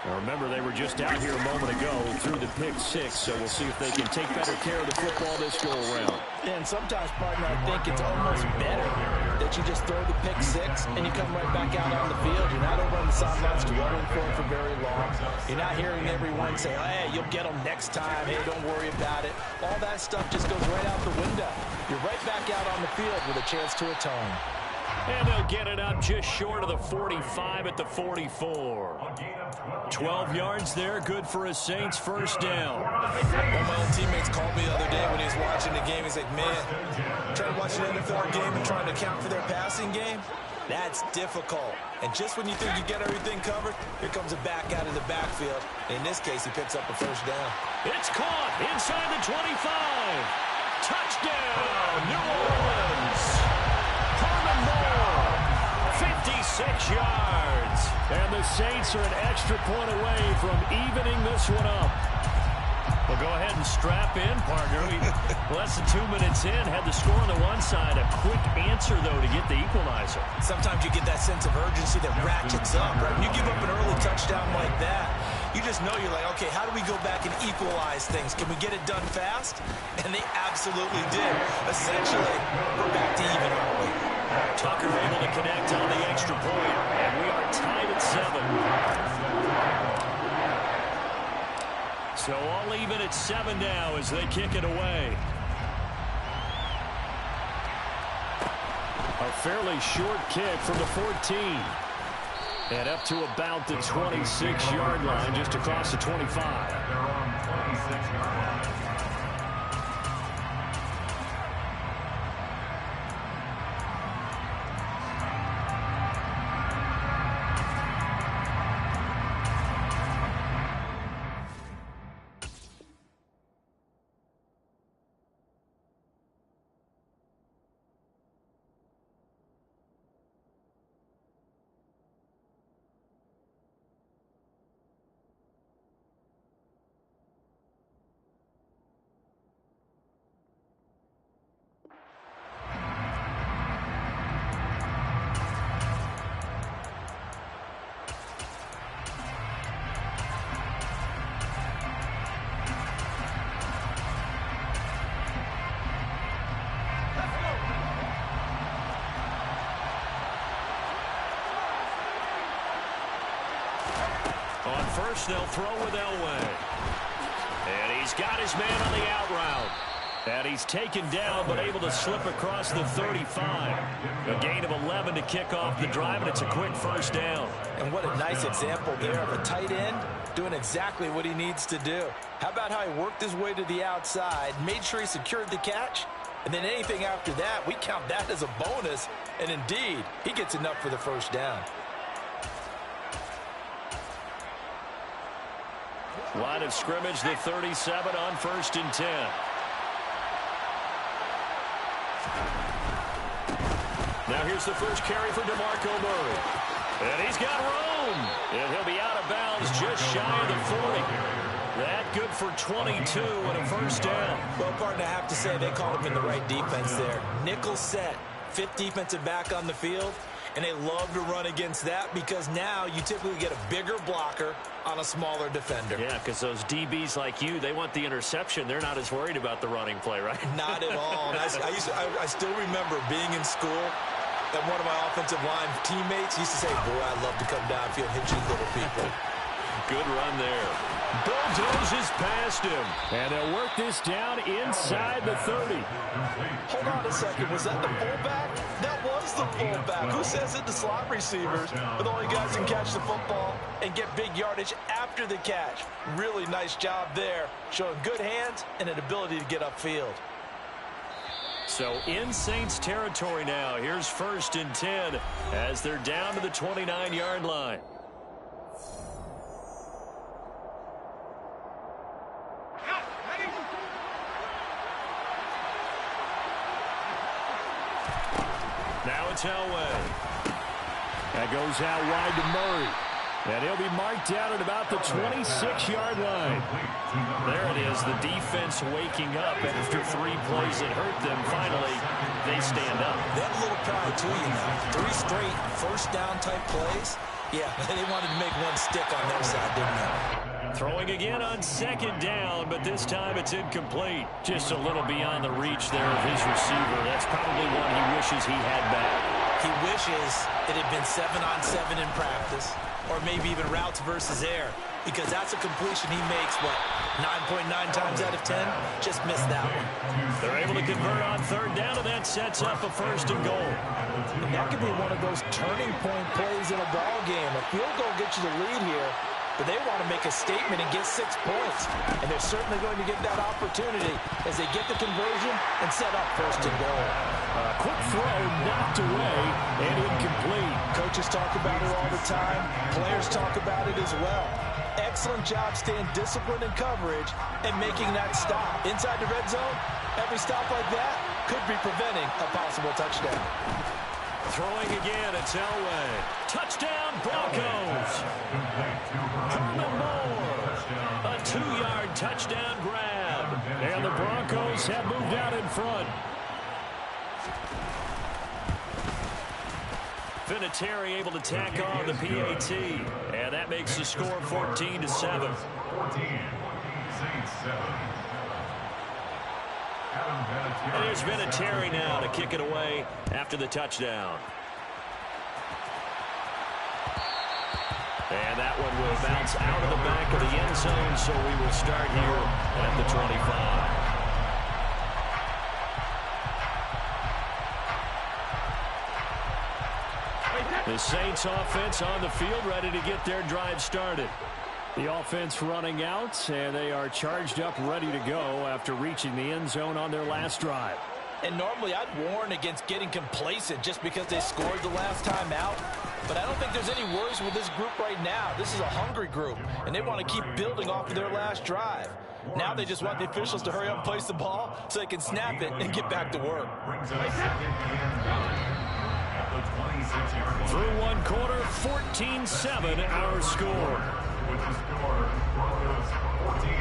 Now remember, they were just out here a moment ago through the pick six, so we'll see if they can take better care of the football this go-around. And sometimes, partner, I think it's almost better that you just throw the pick six and you come right back out on the field. You're not over on the sidelines dwelling for very long. You're not hearing everyone say, hey, you'll get them next time. Hey, don't worry about it. All that stuff just goes right out the window. You're right back out on the field with a chance to atone. And they'll get it up just short of the 45 at the 44. 12 yards there, good for a Saints first down. One of my own teammates called me the other day when he was watching the game. He's like, man, trying to watch an NFL game and trying to account for their passing game, that's difficult. And just when you think you get everything covered, here comes a back out of the backfield. In this case, he picks up a first down. It's caught inside the 25. Touchdown, New Orleans. 56 yards. And the Saints are an extra point away from evening this one up. Well, go ahead and strap in, partner. Less than 2 minutes in, had the score on the one side. A quick answer, though, to get the equalizer. Sometimes you get that sense of urgency that ratchets up, right? When you give up an early touchdown like that, you just know you're like, okay, how do we go back and equalize things? Can we get it done fast? And they absolutely did. Essentially, we're back to even, aren't we? Tucker able to connect on the extra point, and we are tied at 7. So all even at 7 now as they kick it away. A fairly short kick from the 14. And up to about the 26-yard line, just across the 25. They're on 26-yard line. On first, they'll throw with Elway. And he's got his man on the out route. And he's taken down, but able to slip across the 35. A gain of 11 to kick off the drive, and it's a quick first down. And what a nice example there of a tight end doing exactly what he needs to do. How about how he worked his way to the outside, made sure he secured the catch, and then anything after that, we count that as a bonus. And indeed, he gets enough for the first down. Line of scrimmage, the 37 on 1st and 10. Now here's the first carry for DeMarco Murray. And he's got room. And he'll be out of bounds just shy of the 40. That good for 22 and a first down. Well, partner, I have to say they called him in the right defense there. Nickel set, 5th defensive back on the field. And they love to run against that because now you typically get a bigger blocker on a smaller defender. Yeah, because those DBs like you, they want the interception. They're not as worried about the running play, right? Not at all. And I still remember being in school and one of my offensive line teammates used to say, boy, I'd love to come downfield and hit you little people. Good run there. Bulldozes past him. And they'll work this down inside the 30. Hold on a second. Was that the fullback? That was the fullback. Who says it? The slot receivers are the only guys who can catch the football and get big yardage after the catch. Really nice job there, showing good hands and an ability to get upfield. So in Saints territory now. Here's 1st and 10 as they're down to the 29-yard line. it's Elway. That goes out wide to Murray. And he'll be marked down at about the 26-yard line. There it is, the defense waking up after 3 plays that hurt them. Finally, they stand up. They have a little pride too, you know. 3 straight first down type plays. Yeah, they wanted to make one stick on their side, didn't they? Throwing again on 2nd down, but this time it's incomplete. Just a little beyond the reach there of his receiver. That's probably one he wishes he had back. He wishes it had been 7-on-7 in practice, or maybe even routes versus air, because that's a completion he makes, what, 9.9 times out of 10? Just missed that one. They're able to convert on 3rd down, and that sets up a 1st and goal. And that could be one of those turning point plays in a ball game. A field goal gets you the lead here, but they want to make a statement and get 6 points. And they're certainly going to get that opportunity as they get the conversion and set up 1st and goal. Quick throw knocked away and incomplete. Coaches talk about it all the time. Players talk about it as well. Excellent job staying disciplined in coverage and making that stop. Inside the red zone, every stop like that could be preventing a possible touchdown. Throwing again, it's Elway. Touchdown, Broncos. Herman Moore. A 2-yard touchdown grab. And the Broncos have moved out in front. Vinatieri able to tack on the PAT. And that makes the score 14-7. 14, Saints 7. And there's Vinatieri now to kick it away after the touchdown. And that one will bounce out of the back of the end zone, so we will start here at the 25. The Saints offense on the field, ready to get their drive started. The offense running out, and they are charged up, ready to go after reaching the end zone on their last drive. And normally I'd warn against getting complacent just because they scored the last time out. But I don't think there's any worries with this group right now. This is a hungry group, and they want to keep building off of their last drive. Now they just want the officials to hurry up and place the ball so they can snap it and get back to work. Through 1 quarter, 14-7 our score. With the score, Broncos 14,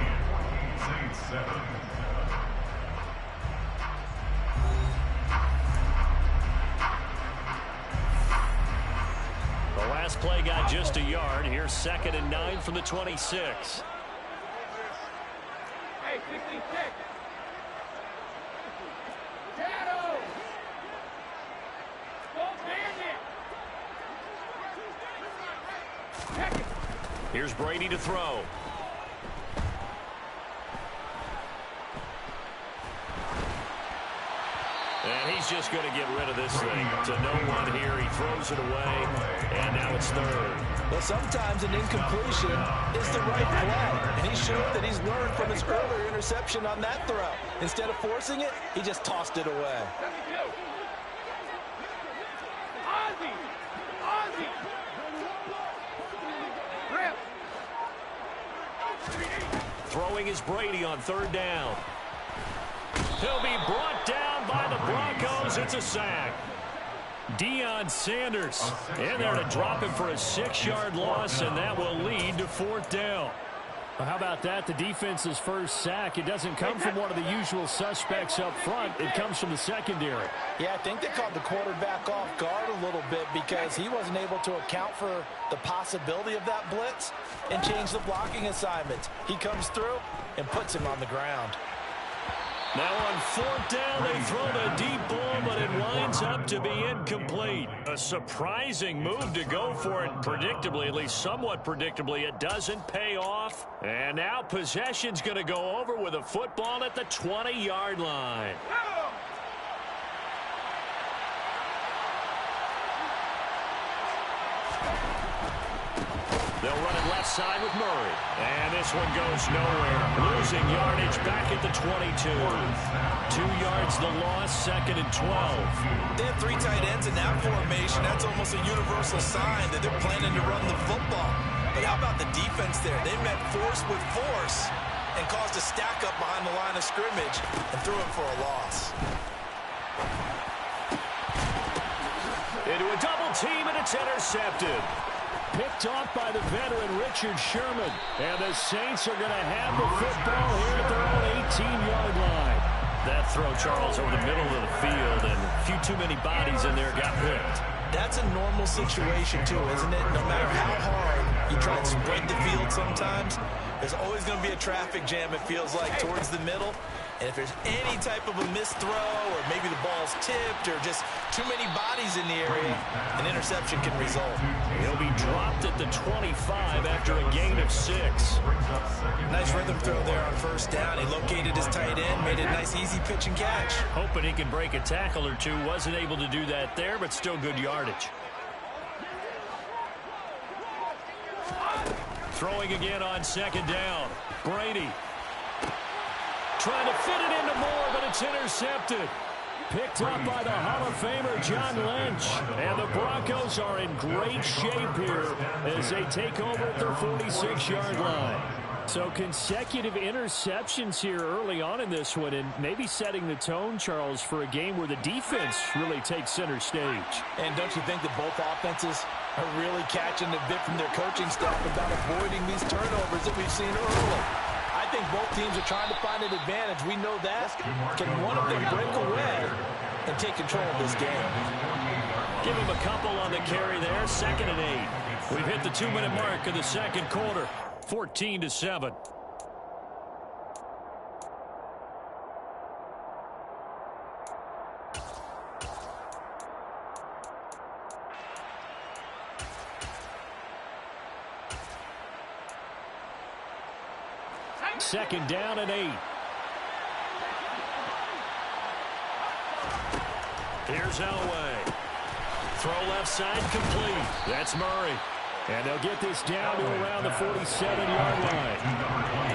Saints 7. The last play got just a yard. Here's 2nd and 9 from the 26. Hey, 66. Shadow. Don't stand it. Here's Brady to throw. And he's just going to get rid of this thing. To no one here. He throws it away. And now it's 3rd. Well, sometimes an incompletion is the right play. And he showed that he's learned from his earlier interception on that throw. Instead of forcing it, he just tossed it away. Ozzy. Ozzy. Rip. Throwing is Brady on 3rd down. He'll be brought down by the Broncos. It's a sack. Deion Sanders in there to drop him for a 6-yard loss, and that will lead to 4th down. Well, how about that? The defense's first sack. It doesn't come from one of the usual suspects up front. It comes from the secondary. Yeah, I think they caught the quarterback off guard a little bit because he wasn't able to account for the possibility of that blitz and change the blocking assignments. He comes through and puts him on the ground. Now on 4th down, they throw the deep ball, but it winds up to be incomplete. A surprising move to go for it predictably, at least somewhat predictably. It doesn't pay off. And now possession's going to go over with a football at the 20-yard line. They'll run it left side with Murray. And this one goes nowhere. Losing yardage back at the 22. 2 yards the loss, 2nd and 12. They have 3 tight ends in that formation. That's almost a universal sign that they're planning to run the football. But how about the defense there? They met force with force and caused a stack up behind the line of scrimmage and threw it for a loss. into a double team, and it's intercepted. Picked off by the veteran Richard Sherman. And the Saints are going to have the football here at their own 18-yard line. That throw, Charles, over the middle of the field, and a few too many bodies in there got picked. That's a normal situation, too, isn't it? No matter how hard you try and spread the field sometimes, there's always going to be a traffic jam, it feels like, towards the middle. And if there's any type of a missed throw, or maybe the ball's tipped, or just too many bodies in the area, an interception can result. He'll be dropped at the 25 after a gain of 6. Nice rhythm throw there on first down. He located his tight end, made a nice easy pitch and catch. Hoping he can break a tackle or two. Wasn't able to do that there, but still good yardage. Throwing again on second down. Brady trying to fit it into Moore, but it's intercepted. Picked up by the Hall of Famer John Lynch. And the Broncos are in great shape here as they take over at their 46-yard line. So consecutive interceptions here early on in this one, and maybe setting the tone, Charles, for a game where the defense really takes center stage. And don't you think that both offenses are really catching a bit from their coaching staff about avoiding these turnovers that we've seen early? I think both teams are trying to find an advantage. We know that. Can one of them break away and take control of this game? Give him a couple on the carry there. 2nd and 8. We've hit the 2-minute mark of the second quarter. 14-7. Second down and 8. Here's Elway. Throw left side complete. That's Murray. And they'll get this down to around the 47-yard line.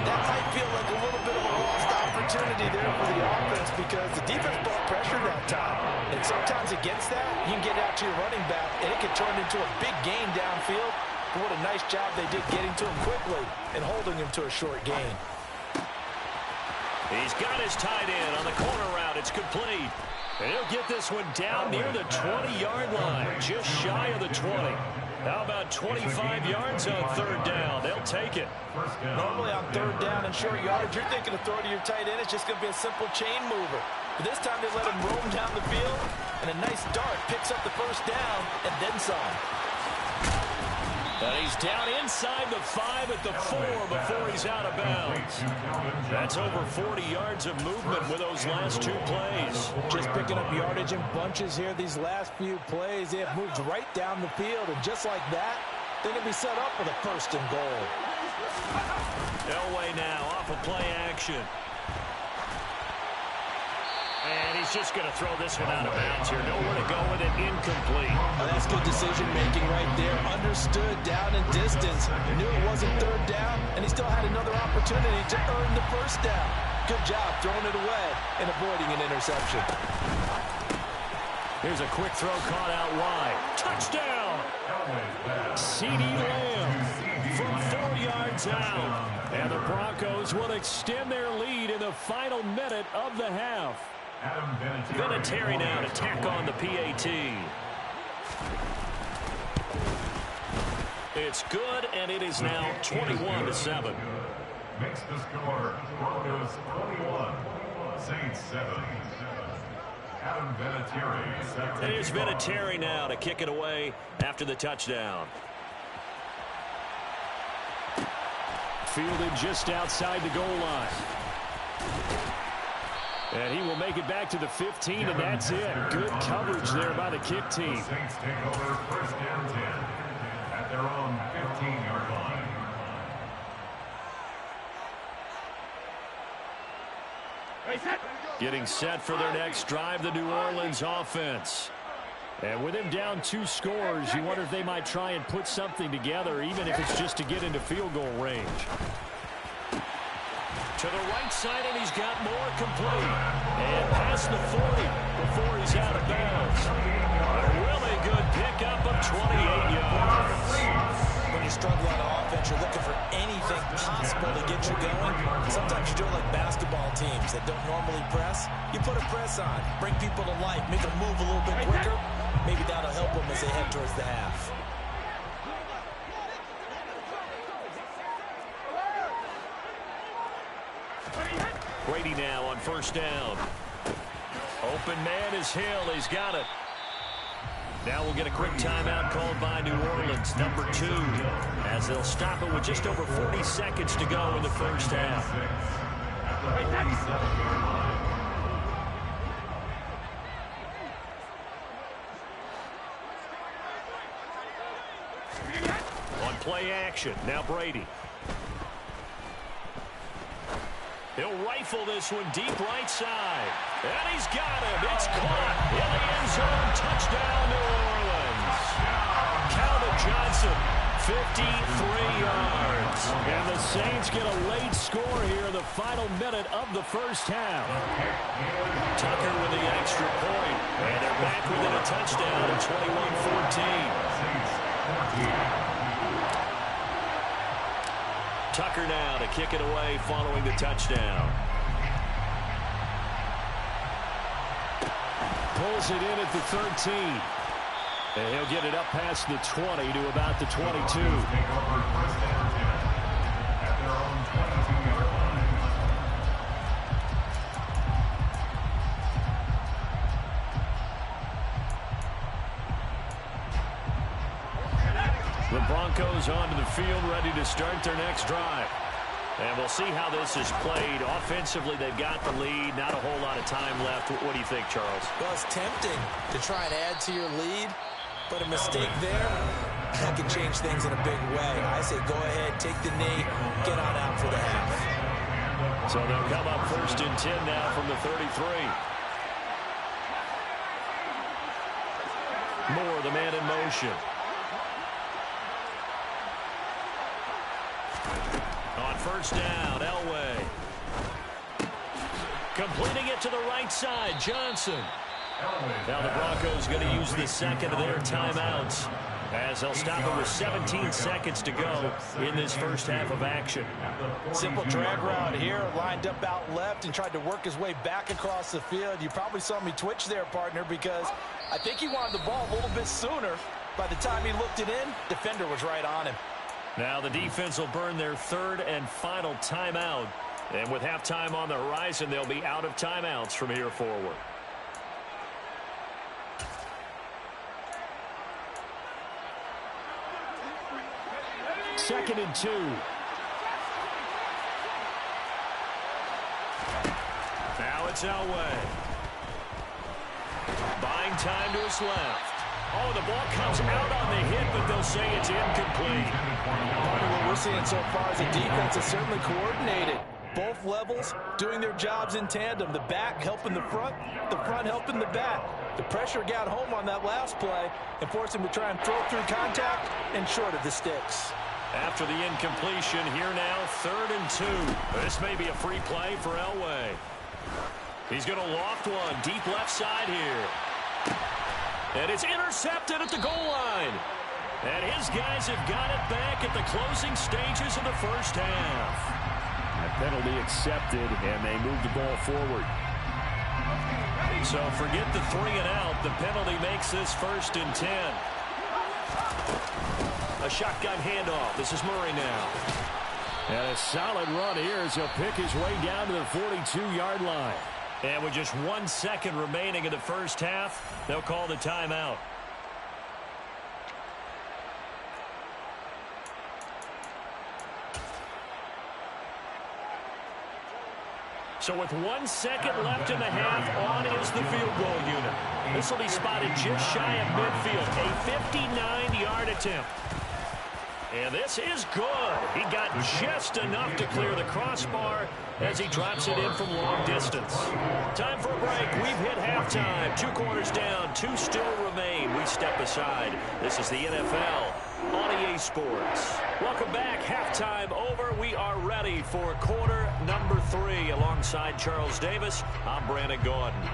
That might feel like a little bit of a lost opportunity there for the offense because the defense brought pressure that time. And sometimes against that, you can get out to your running back, and it can turn into a big gain downfield. But what a nice job they did getting to him quickly and holding him to a short gain. He's got his tight end on the corner route. It's complete. And he'll get this one down near the 20-yard line, just shy of the 20. How about 25 yards on third down? They'll take it. Normally on third down and short yards, you're thinking of throwing to your tight end. It's just going to be a simple chain mover. But this time they let him roam down the field, and a nice dart picks up the first down and then some. And he's down inside the 5 at the 4 before he's out of bounds. That's over 40 yards of movement with those last 2 plays. Just picking up yardage in bunches here. These last few plays, they have moved right down the field. And just like that, they're going to be set up with a 1st and goal. Elway now off of play action. And he's just going to throw this one out of bounds here. Nowhere to go with it. Incomplete. Well, that's good decision-making right there. Understood down and distance. Knew it wasn't third down, and he still had another opportunity to earn the first down. Good job throwing it away and avoiding an interception. Here's a quick throw caught out wide. Touchdown! CeeDee Lamb from 4 yards out. And the Broncos will extend their lead in the final minute of the half. Vinatieri now to tack on the PAT. It's good, and it is now 21-7. Makes the score Broncos 21, Saints 7. Adam Vinatieri. And here's Vinatieri now to kick it away after the touchdown. Fielded just outside the goal line. And he will make it back to the 15, and that's it. Good coverage there by the kick team. The Saints take over 1st and 10 at their own 15-yard line. Getting set for their next drive, the New Orleans offense. And with him down 2 scores, you wonder if they might try and put something together, even if it's just to get into field goal range. To the right side, and he's got more complete. And past the 40 before he's out of bounds. A really good pickup of 28 yards. When you struggle on offense, you're looking for anything possible to get you going. Sometimes you do it like basketball teams that don't normally press. You put a press on, bring people to life, make them move a little bit quicker. Maybe that'll help them as they head towards the half. Brady now on first down. Open man is Hill. He's got it. Now we'll get a quick timeout called by New Orleans, number 2, as they'll stop it with just over 40 seconds to go in the first half. On play action, now Brady. He'll rifle this one deep right side. And he's got him. It's caught in the end zone. Touchdown, New Orleans. Calvin Johnson, 53 yards. And the Saints get a late score here in the final minute of the first half. Tucker with the extra point. And they're back within a touchdown at 21-14. Tucker now to kick it away following the touchdown. Pulls it in at the 13. And he'll get it up past the 20 to about the 22. Take over first down 10 at their own 22-yard line. The Broncos onto the field, ready to start their next drive. And we'll see how this is played. Offensively, they've got the lead. Not a whole lot of time left. What do you think, Charles? Well, it's tempting to try and add to your lead, but a mistake there, that can change things in a big way. I say go ahead, take the knee, get on out for the half. So they'll come up first and 10 now from the 33. Moore, the man in motion. On first down, Elway. Completing it to the right side, Johnson. Now the Broncos going to use the second of their timeouts as they'll stop it with 17 seconds to go in this first half of action. Simple drag route here, lined up out left and tried to work his way back across the field. You probably saw me twitch there, partner, because I think he wanted the ball a little bit sooner. By the time he looked it in, defender was right on him. Now the defense will burn their third and final timeout. And with halftime on the horizon, they'll be out of timeouts from here forward. Second and 2. Now it's Elway. Buying time to his left. Oh, the ball comes out on the hit, but they'll say it's incomplete. What we're seeing so far is the defense is certainly coordinated. Both levels doing their jobs in tandem. The back helping the front helping the back. The pressure got home on that last play and forced him to try and throw through contact and short of the sticks. After the incompletion, here now, 3rd and 2. This may be a free play for Elway. He's going to loft one deep left side here. And it's intercepted at the goal line. And his guys have got it back at the closing stages of the first half. The penalty accepted, and they move the ball forward. So forget the 3 and out. The penalty makes this 1st and 10. A shotgun handoff. This is Murray now. And a solid run here as he'll pick his way down to the 42-yard line. And with just 1 second remaining in the first half, they'll call the timeout. So with 1 second left in the half, on is the field goal unit. This will be spotted just shy of midfield. A 59-yard attempt. And this is good. He got just enough to clear the crossbar as he drops it in from long distance. Time for a break. We've hit halftime. 2 quarters down. 2 still remain. We step aside. This is the NFL on EA Sports. Welcome back. Halftime over. We are ready for quarter number 3. Alongside Charles Davis, I'm Brandon Gordon.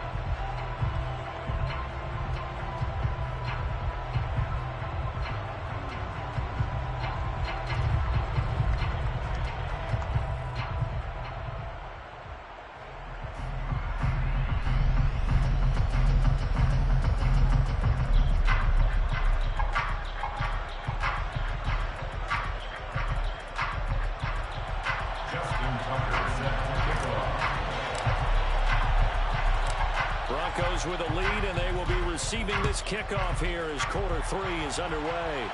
Broncos with a lead, and they will be receiving this kickoff here as quarter 3 is underway.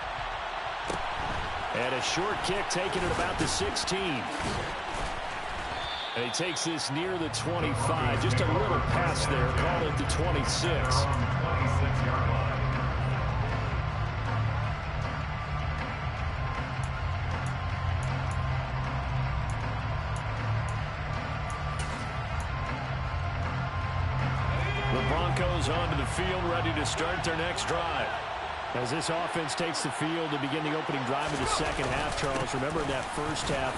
And a short kick taken at about the 16. And he takes this near the 25. Just a little pass there. Call it the 26. The Broncos onto the field, ready to start their next drive. As this offense takes the field to begin the opening drive of the second half, Charles, remember that first half,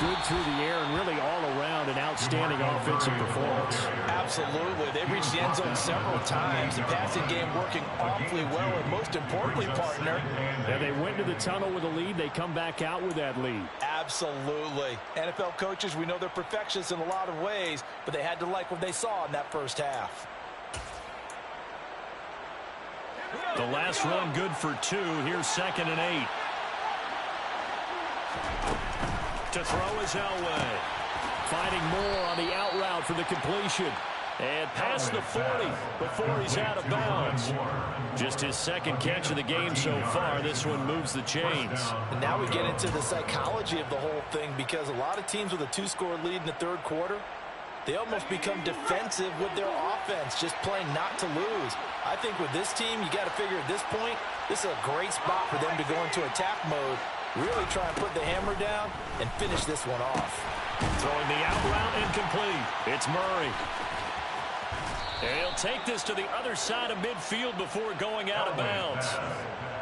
good through the air and really all around an outstanding offensive performance. Absolutely. They reached the end zone several times. The passing game working awfully well, and most importantly, partner. And they went to the tunnel with a lead. They come back out with that lead. Absolutely. NFL coaches, we know they're perfectionists in a lot of ways, but they had to like what they saw in that first half. The last run good for 2. Here's 2nd and 8. To throw is Elway. Finding more on the out route for the completion. And past the 40 before he's out of bounds. Just his 2nd catch of the game so far. This one moves the chains. And now we get into the psychology of the whole thing, because a lot of teams with a 2-score lead in the third quarter, they almost become defensive with their offense, just playing not to lose. I think with this team, you got to figure at this point, this is a great spot for them to go into attack mode, really try and put the hammer down and finish this one off. Throwing the out route incomplete. It's Murray. And he'll take this to the other side of midfield before going out of bounds.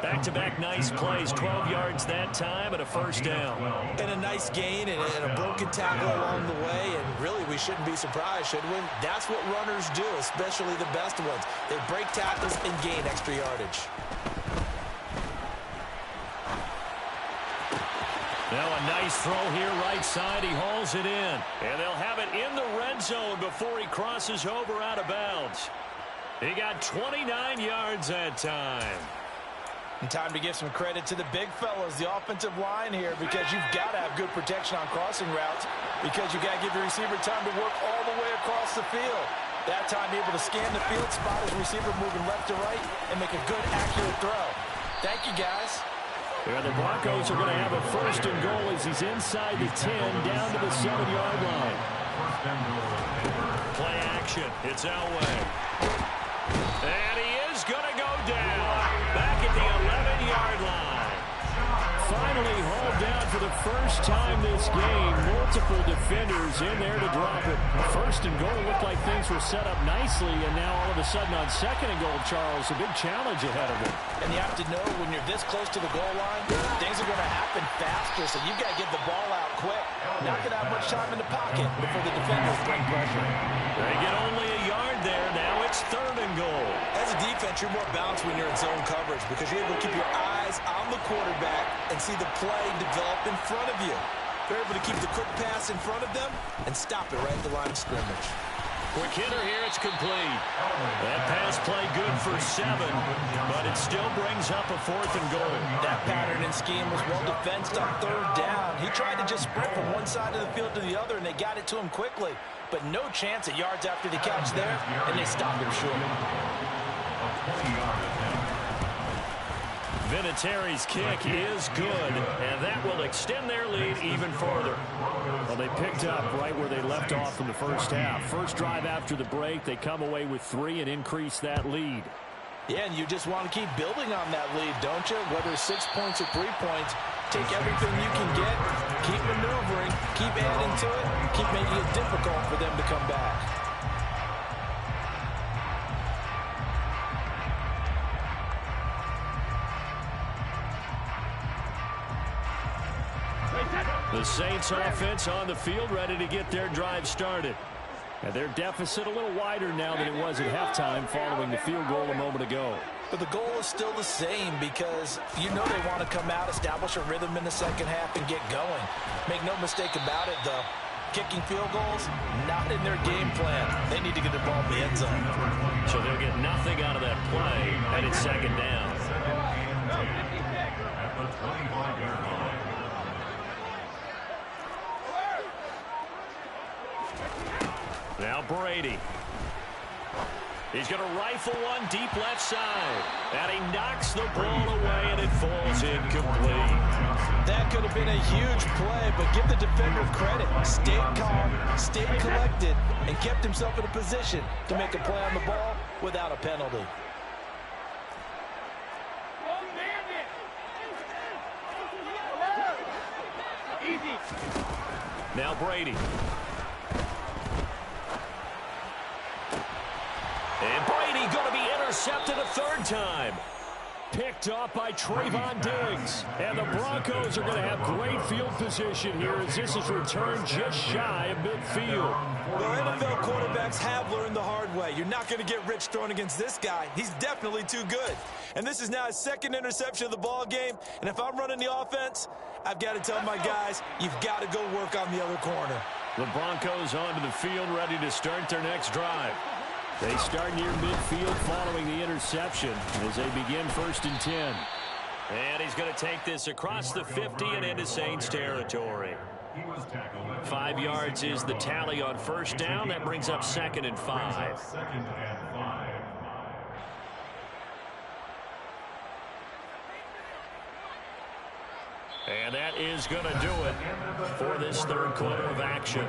Back-to-back nice plays, 12 yards that time and a first down. And a nice gain and a broken tackle along the way, and really we shouldn't be surprised, should we? That's what runners do, especially the best ones. They break tackles and gain extra yardage. Now a nice throw here right side. He hauls it in. And they'll have it in the red zone before he crosses over out of bounds. He got 29 yards that time. And time to give some credit to the big fellas, the offensive line here, because you've got to have good protection on crossing routes, because you've got to give your receiver time to work all the way across the field. That time able to scan the field, spot his receiver moving left to right, and make a good, accurate throw. Thank you, guys. Yeah, the Broncos are going to have a 1st and goal as he's inside the 10, down to the 7-yard line. Play action. It's Elway. And he is going to go down. Back at the 11-yard line. Finally hauled down for the first time this game. Multiple defenders in there to drop it. 1st and goal looked like things were set up nicely, and now all of a sudden on 2nd and goal, Charles, a big challenge ahead of him. And you have to know when you're this close to the goal line, things are going to happen faster, so you've got to get the ball out quick. Not going to have much time in the pocket before the defenders bring pressure. They get only a yard there. Now it's 3rd and goal. As a defense, you're more balanced when you're in zone coverage, because you're able to keep your eyes on the quarterback and see the play develop in front of you. They're able to keep the quick pass in front of them and stop it right at the line of scrimmage. Quick hitter here, it's complete. That pass play good for 7, but it still brings up a 4th and goal. That pattern and scheme was well defensed on 3rd down. He tried to just sprint from one side of the field to the other, and they got it to him quickly. But no chance at yards after the catch there, and they stopped him short. Vinatieri's kick is good, and that will extend their lead even further. Well, they picked up right where they left off in the first half. First drive after the break, they come away with 3 and increase that lead. Yeah, and you just want to keep building on that lead, don't you? Whether it's 6 points or 3 points, take everything you can get, keep maneuvering, keep adding to it, keep making it difficult for them to come back. The Saints offense on the field, ready to get their drive started. And their deficit a little wider now than it was at halftime following the field goal a moment ago. But the goal is still the same, because you know they want to come out, establish a rhythm in the second half, and get going. Make no mistake about it, though. Kicking field goals, not in their game plan. They need to get the ball in the end zone. So they'll get nothing out of that play, and it's 2nd down. Now Brady. He's going to rifle one deep left side. And he knocks the ball away, and it falls incomplete. That could have been a huge play, but give the defender credit. Stayed calm, stayed collected, and kept himself in a position to make a play on the ball without a penalty. Easy. Now Brady. And Brady going to be intercepted a third time. Picked off by Trayvon Diggs. And the Broncos are going to have great field position here as this is returned just shy of midfield. Well, NFL quarterbacks have learned the hard way. You're not going to get rich throwing against this guy. He's definitely too good. And this is now his second interception of the ball game. And if I'm running the offense, I've got to tell my guys, you've got to go work on the other corner. The Broncos onto the field, ready to start their next drive. They start near midfield following the interception as they begin 1st and 10. And he's going to take this across the 50 and into Saints territory. 5 yards is the tally on 1st down. That brings up 2nd and 5. And that is going to do it for this 3rd quarter of action.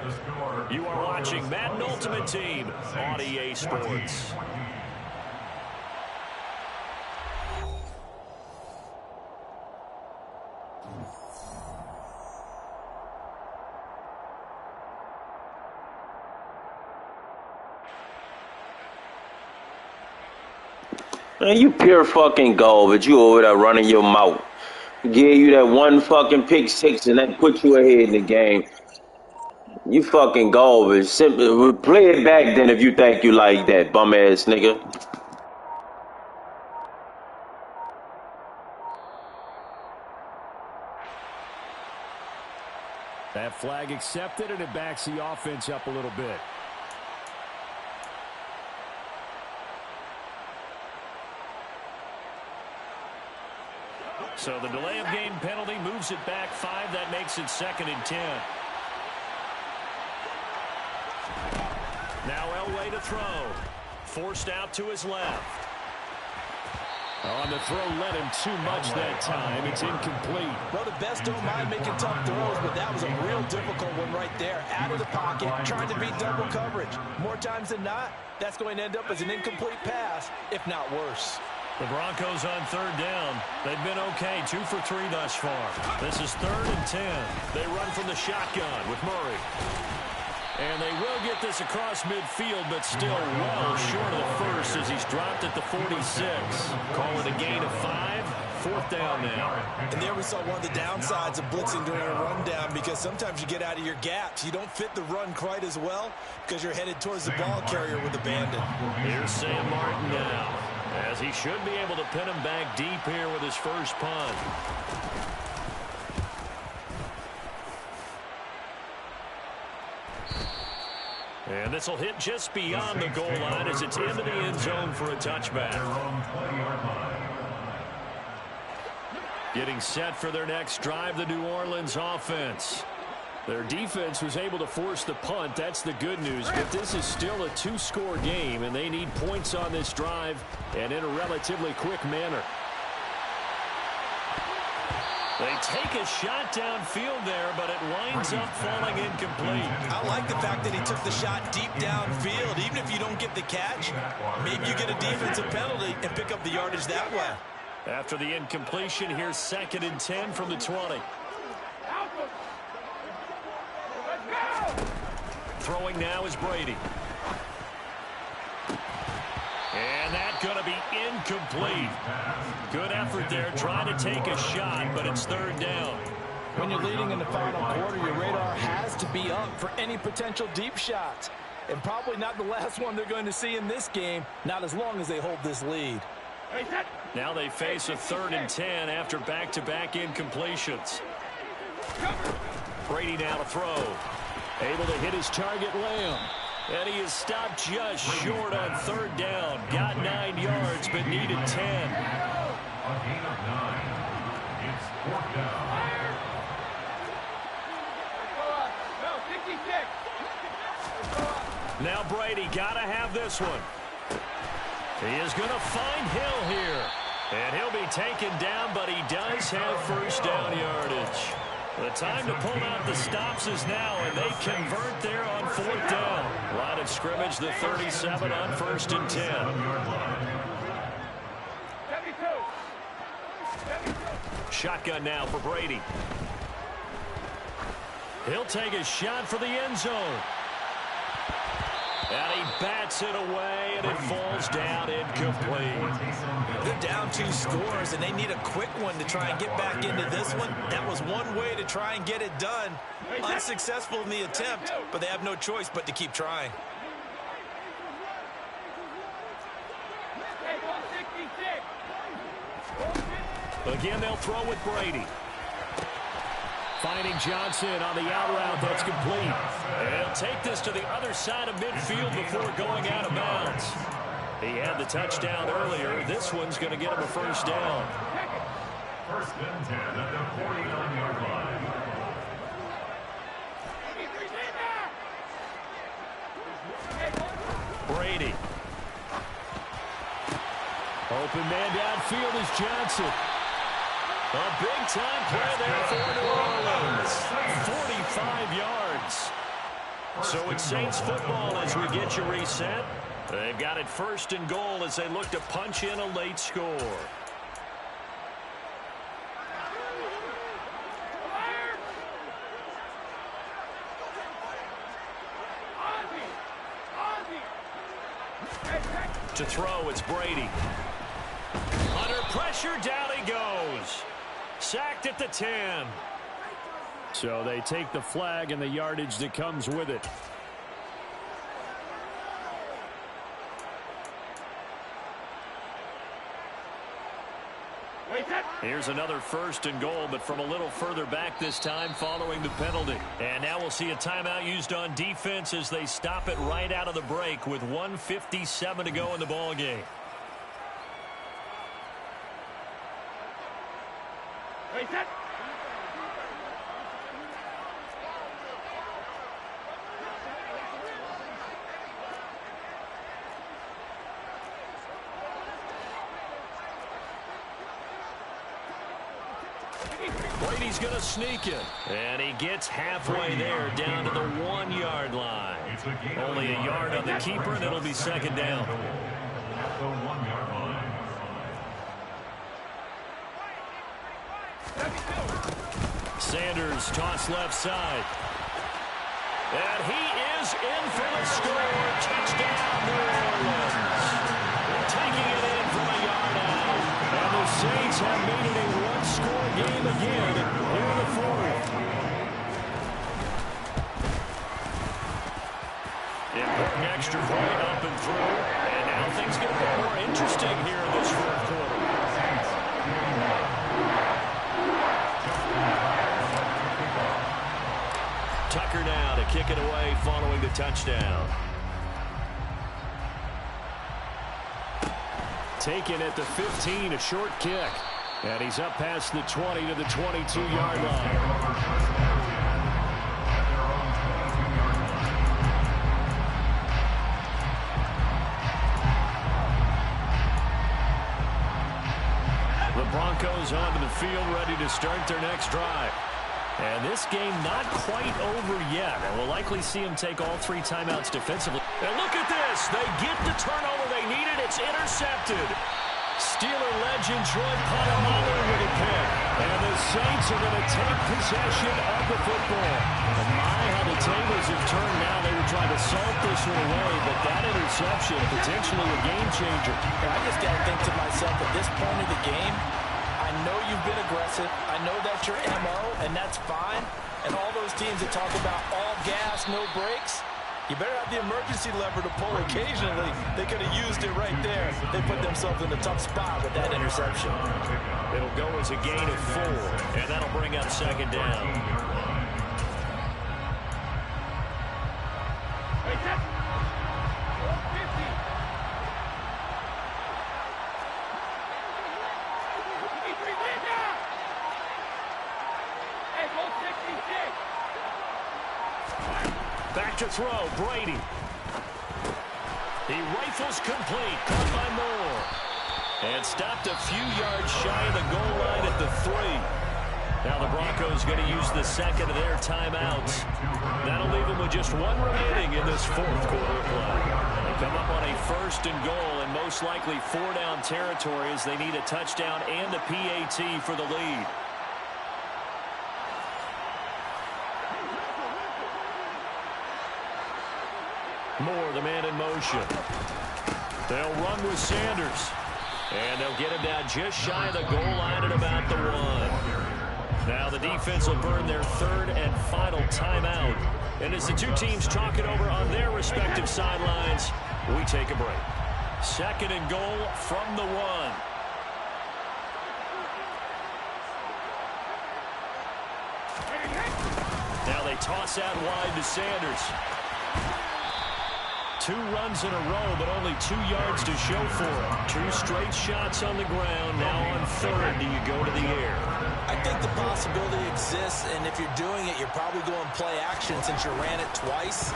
You are watching Madden Ultimate Team on EA Sports. Man, you pure fucking garbage. You over there running your mouth. Gave you that one fucking pick six and that put you ahead in the game. You fucking garbage. Simply play it back then if you think you like that, bum ass nigga. That flag accepted, and it backs the offense up a little bit. So the delay of game penalty moves it back 5. That makes it 2nd and 10. Now Elway to throw. Forced out to his left. On the throw, let him too much that time. It's incomplete. Well, the best don't mind making tough throws, but that was a real difficult one right there. Out of the pocket, trying to beat double coverage. More times than not, that's going to end up as an incomplete pass, if not worse. The Broncos on 3rd down. They've been okay, 2 for 3 thus far. This is 3rd and 10. They run from the shotgun with Murray. And they will get this across midfield, but still well short of the first as he's dropped at the 46. Call it a gain of 5. 4th down now. And there we saw one of the downsides of blitzing during a rundown, because sometimes you get out of your gaps. You don't fit the run quite as well because you're headed towards the ball carrier with abandon. Here's Sam Martin now, as he should be able to pin him back deep here with his first punt. And this will hit just beyond the goal line as it's into the end zone for a touchback. Getting set for their next drive, the New Orleans offense. Their defense was able to force the punt. That's the good news. But this is still a 2-score game, and they need points on this drive and in a relatively quick manner. They take a shot downfield there, but it winds up falling incomplete. I like the fact that he took the shot deep downfield. Even if you don't get the catch, maybe you get a defensive penalty and pick up the yardage that way. After the incompletion, here's 2nd and 10 from the 20. Throwing now is Brady. And that's going to be incomplete. Good effort there, trying to take a shot, but it's 3rd down. When you're leading in the final quarter, your radar has to be up for any potential deep shots. And probably not the last one they're going to see in this game, not as long as they hold this lead. Now they face a 3rd and 10 after back-to-back incompletions. Brady now to throw. Able to hit his target, Lamb. And he is stopped just short on 3rd down. Got 9 yards, but needed 10. A gain of 9. It's 4th down. Now Brady got to have this one. He is going to find Hill here. And he'll be taken down, but he does have first down yardage. The time to pull out the stops is now, and they convert there on fourth down. Line of scrimmage, the 37 on 1st and 10. Shotgun now for Brady. He'll take a shot for the end zone. And he bats it away, and it falls down incomplete. They're down 2 scores, and they need a quick one to try and get back into this one. That was one way to try and get it done. Unsuccessful in the attempt, but they have no choice but to keep trying. Again, they'll throw with Brady. Finding Johnson on the out route. That's complete. And he'll take this to the other side of midfield before going out of bounds. He had the touchdown earlier. This one's going to get him a first down. 1st and 10 at the 49-yard line. Brady. Open man downfield is Johnson. A big-time play there for New Orleans. 45 yards. So it's Saints football as we get you reset. They've got it 1st and goal as they look to punch in a late score. To throw, it's Brady. Under pressure, down he goes. Sacked at the 10. So they take the flag and the yardage that comes with it. Here's another 1st and goal, but from a little further back this time following the penalty. And now we'll see a timeout used on defense as they stop it right out of the break with 1:57 to go in the ball game. Brady's going to sneak it. And he gets halfway there down to the 1-yard line. Only a yard on the keeper, and it'll be 2nd down. At the 1-yard line. Sanders toss left side. And he is in for the score. Touchdown, New Orleans. Taking it in from a yard out. And the Saints have made it a one-score game again here in the 4th. Important extra point up and through. And now things get a bit more interesting here in this 4th quarter. Tucker now to kick it away following the touchdown. Taken at the 15, a short kick. And he's up past the 20 to the 22-yard line. The Broncos onto the field, ready to start their next drive. And this game not quite over yet. And we'll likely see him take all 3 timeouts defensively. And look at this. They get the turnover they needed. It's intercepted. Steeler legend Troy Polamalu with a pick. And the Saints are going to take possession of the football. And my, how the tables have turned now. They were trying to salt this one away, but that interception potentially a game changer. I just got to think to myself at this point of the game, I know you've been aggressive. I know that's your MO, and that's fine. And all those teams that talk about all gas, no brakes, you better have the emergency lever to pull occasionally. They could have used it right there. They put themselves in a tough spot with that interception. It'll go as a gain of 4, and that'll bring up 2nd down. Back to throw, Brady. He rifles complete, caught by Moore. And stopped a few yards shy of the goal line at the 3. Now the Broncos going to use the second of their timeouts. That'll leave them with just one remaining in this fourth quarter of play. They come up on a 1st and goal and most likely 4-down territory as they need a touchdown and a PAT for the lead. Moore, the man in motion. They'll run with Sanders. And they'll get him down just shy of the goal line at about the 1. Now the defense will burn their 3rd and final timeout. And as the two teams talk it over on their respective sidelines, we take a break. 2nd and goal from the 1. Now they toss out wide to Sanders. 2 runs in a row, but only 2 yards to show for him. 2 straight shots on the ground. Now on 3rd, do you go to the air? I think the possibility exists, and if you're doing it, you're probably going play action since you ran it twice.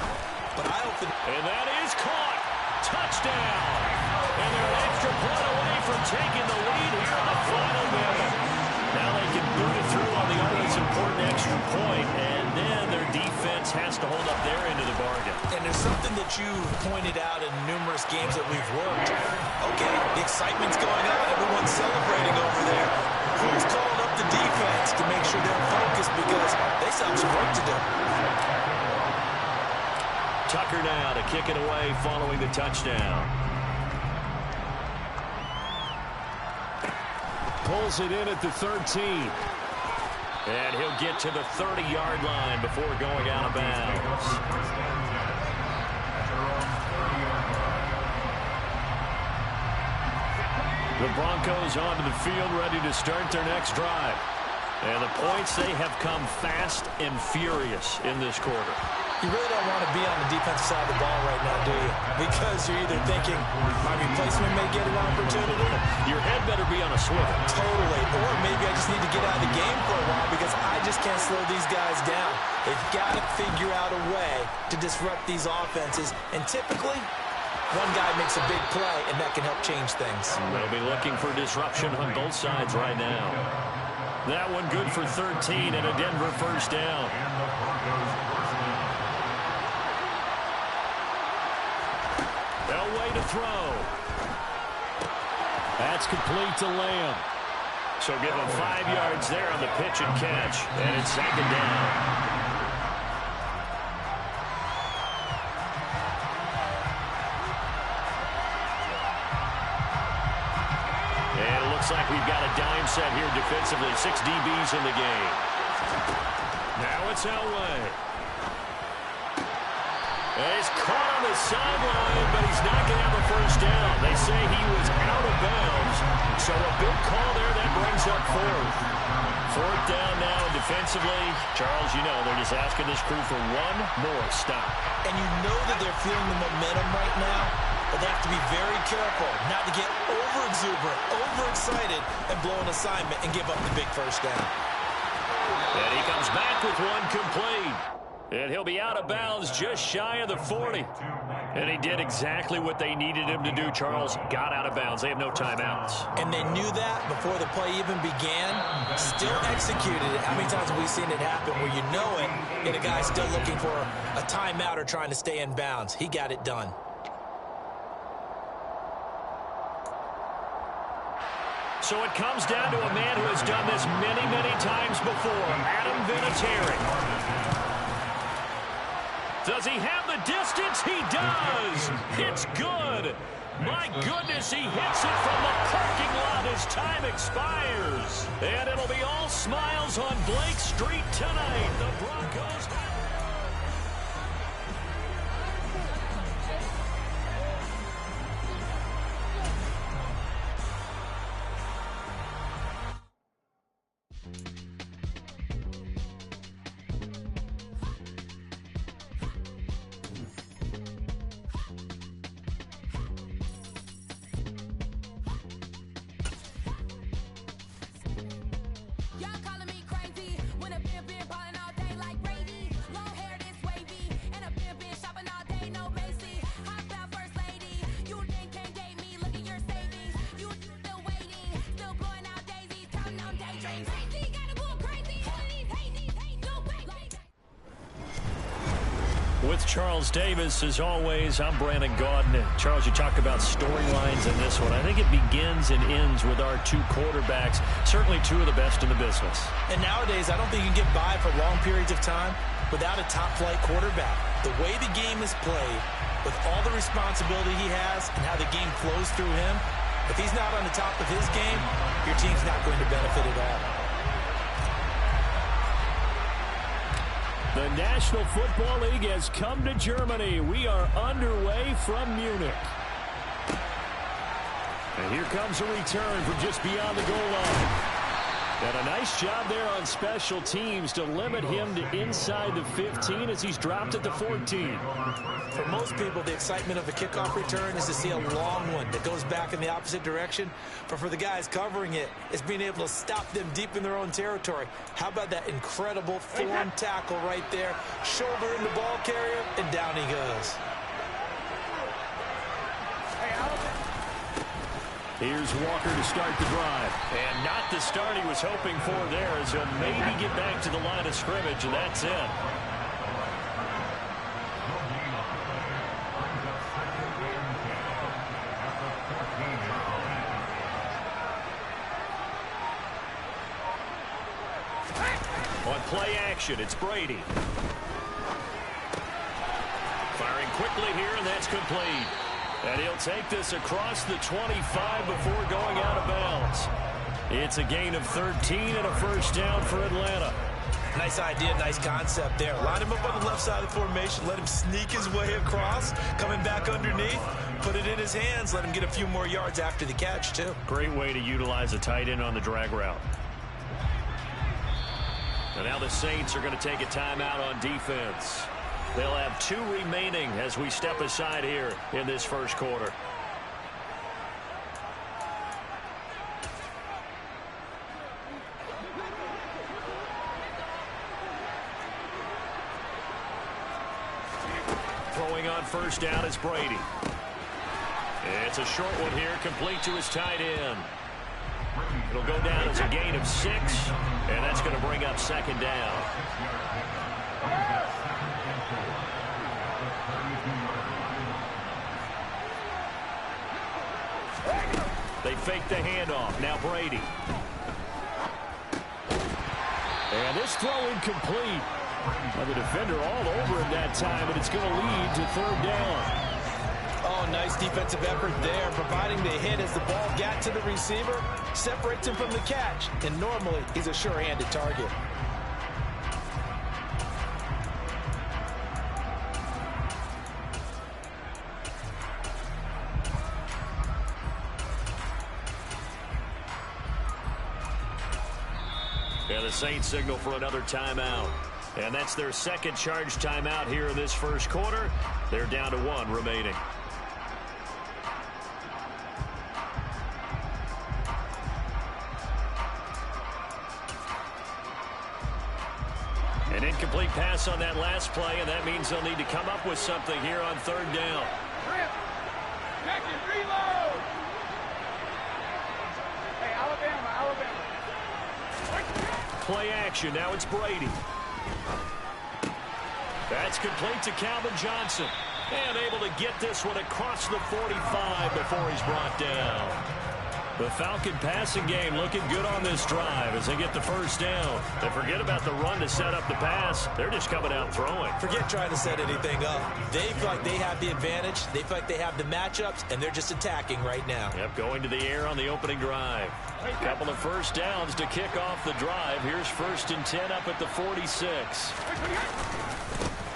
But I don't think... And that is caught. Touchdown. And they're an extra point away from taking the lead here in the final minute. Now they can boot it through on the always important extra point, and then their defense has to hold up their end of the bargain. And there's something that you pointed out in numerous games that we've worked. Okay, the excitement's going on. Everyone's celebrating over there. Who's calling up the defense to make sure they're focused because they still have some work to do? Tucker now to kick it away following the touchdown. Pulls it in at the 13. And he'll get to the 30-yard line before going out of bounds. The Broncos onto the field ready to start their next drive. And the points, they have come fast and furious in this quarter. You really don't want to be on the defensive side of the ball right now, do you? Because you're either thinking, my replacement may get an opportunity. Your head better be on a swivel. Totally. Or maybe I just need to get out of the game for a while because I just can't slow these guys down. They've got to figure out a way to disrupt these offenses. And typically, one guy makes a big play, and that can help change things. They'll be looking for disruption on both sides right now. That one good for 13 and a Denver first down. Elway to throw. That's complete to Lamb. So give him 5 yards there on the pitch and catch. And it's 2nd down. And it looks like we've got a dime set here defensively. 6 DBs in the game. Now it's Elway. And he's caught on the sideline, but he's not going to have a first down. They say he was out of bounds. So a big call there that brings up 4th. 4th down now defensively. Charles, you know, they're just asking this crew for one more stop. And you know that they're feeling the momentum right now, but they have to be very careful not to get over-exuberant, overexcited, and blow an assignment and give up the big first down. And he comes back with one complete. And he'll be out of bounds just shy of the 40. And he did exactly what they needed him to do, Charles. Got out of bounds. They have no timeouts. And they knew that before the play even began. Still executed it. How many times have we seen it happen where you know it, and a guy's still looking for a timeout or trying to stay in bounds? He got it done. So it comes down to a man who has done this many, many times before, Adam Vinatieri. Does he have the distance? He does. It's good. My goodness, he hits it from the parking lot as time expires. And it'll be all smiles on Blake Street tonight. The Broncos... Y'all calling me crazy when a been ballin' all day. With Charles Davis, as always, I'm Brandon Gaudin. Charles, you talk about storylines in this one. I think it begins and ends with our two quarterbacks, certainly two of the best in the business. And nowadays, I don't think you can get by for long periods of time without a top-flight quarterback. The way the game is played, with all the responsibility he has and how the game flows through him, if he's not on the top of his game, your team's not going to benefit at all. The National Football League has come to Germany. We are underway from Munich. And here comes a return from just beyond the goal line. And a nice job there on special teams to limit him to inside the 15 as he's dropped at the 14. For most people, the excitement of a kickoff return is to see a long one that goes back in the opposite direction. But for the guys covering it, it's being able to stop them deep in their own territory. How about that incredible form tackle right there? Shoulder in the ball carrier, and down he goes. Here's Walker to start the drive. And not the start he was hoping for there, as he'll maybe get back to the line of scrimmage, and that's it. On play action, it's Brady. Firing quickly here, and that's complete. And he'll take this across the 25 before going out of bounds. It's a gain of 13 and a first down for Atlanta. Nice idea, nice concept there. Line him up on the left side of the formation. Let him sneak his way across. Coming back underneath. Put it in his hands. Let him get a few more yards after the catch, too. Great way to utilize a tight end on the drag route. And now the Saints are going to take a timeout on defense. They'll have 2 remaining as we step aside here in this first quarter. Throwing on first down is Brady. It's a short one here, complete to his tight end. It'll go down as a gain of 6, and that's going to bring up second down. They fake the handoff. Now Brady. And this throw incomplete. Well, the defender all over him that time, and it's going to lead to third down. Oh, nice defensive effort there, providing the hit as the ball got to the receiver, separates him from the catch, and normally he's a sure-handed target. And the Saints signal for another timeout. And that's their second charge timeout here in this first quarter. They're down to 1 remaining. An incomplete pass on that last play, and that means they'll need to come up with something here on third down. Rip. Check it, reload. Hey, Alabama. Play action. Now it's Brady. That's complete to Calvin Johnson. And able to get this one across the 45 before he's brought down. The Falcon passing game looking good on this drive as they get the first down. And forget about the run to set up the pass. They're just coming out throwing. Forget trying to set anything up. They feel like they have the advantage. They feel like they have the matchups, and they're just attacking right now. Yep, going to the air on the opening drive. A couple of first downs to kick off the drive. Here's 1st and 10 up at the 46.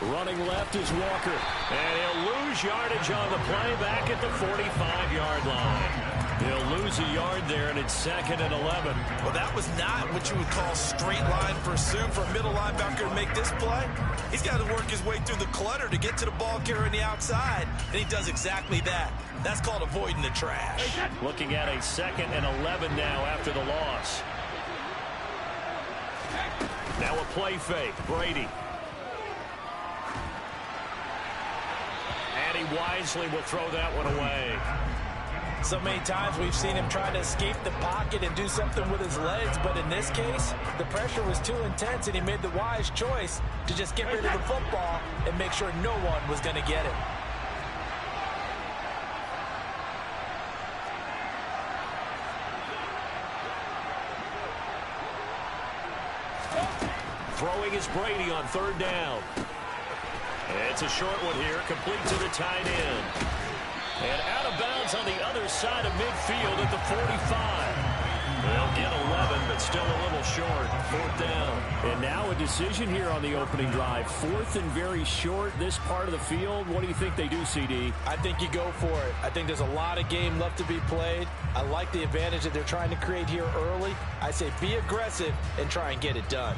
Running left is Walker. And he'll lose yardage on the play back at the 45-yard line. He'll lose a yard there, and it's 2nd and 11. Well, that was not what you would call straight line pursuit for a middle linebacker to make this play. He's got to work his way through the clutter to get to the ball carrier on the outside, and he does exactly that. That's called avoiding the trash. Looking at a 2nd and 11 now after the loss. Now a play fake. Brady. And he wisely will throw that one away. So many times we've seen him try to escape the pocket and do something with his legs, but in this case, the pressure was too intense and he made the wise choice to just get rid of the football and make sure no one was going to get it. Throwing is Brady on third down. It's a short one here, complete to the tight end. And out of bounds on the other side of midfield at the 45. They'll get 11, but still a little short. Fourth down. And now a decision here on the opening drive. Fourth and very short, this part of the field. What do you think they do, CD? I think you go for it. I think there's a lot of game left to be played. I like the advantage that they're trying to create here early. I say be aggressive and try and get it done.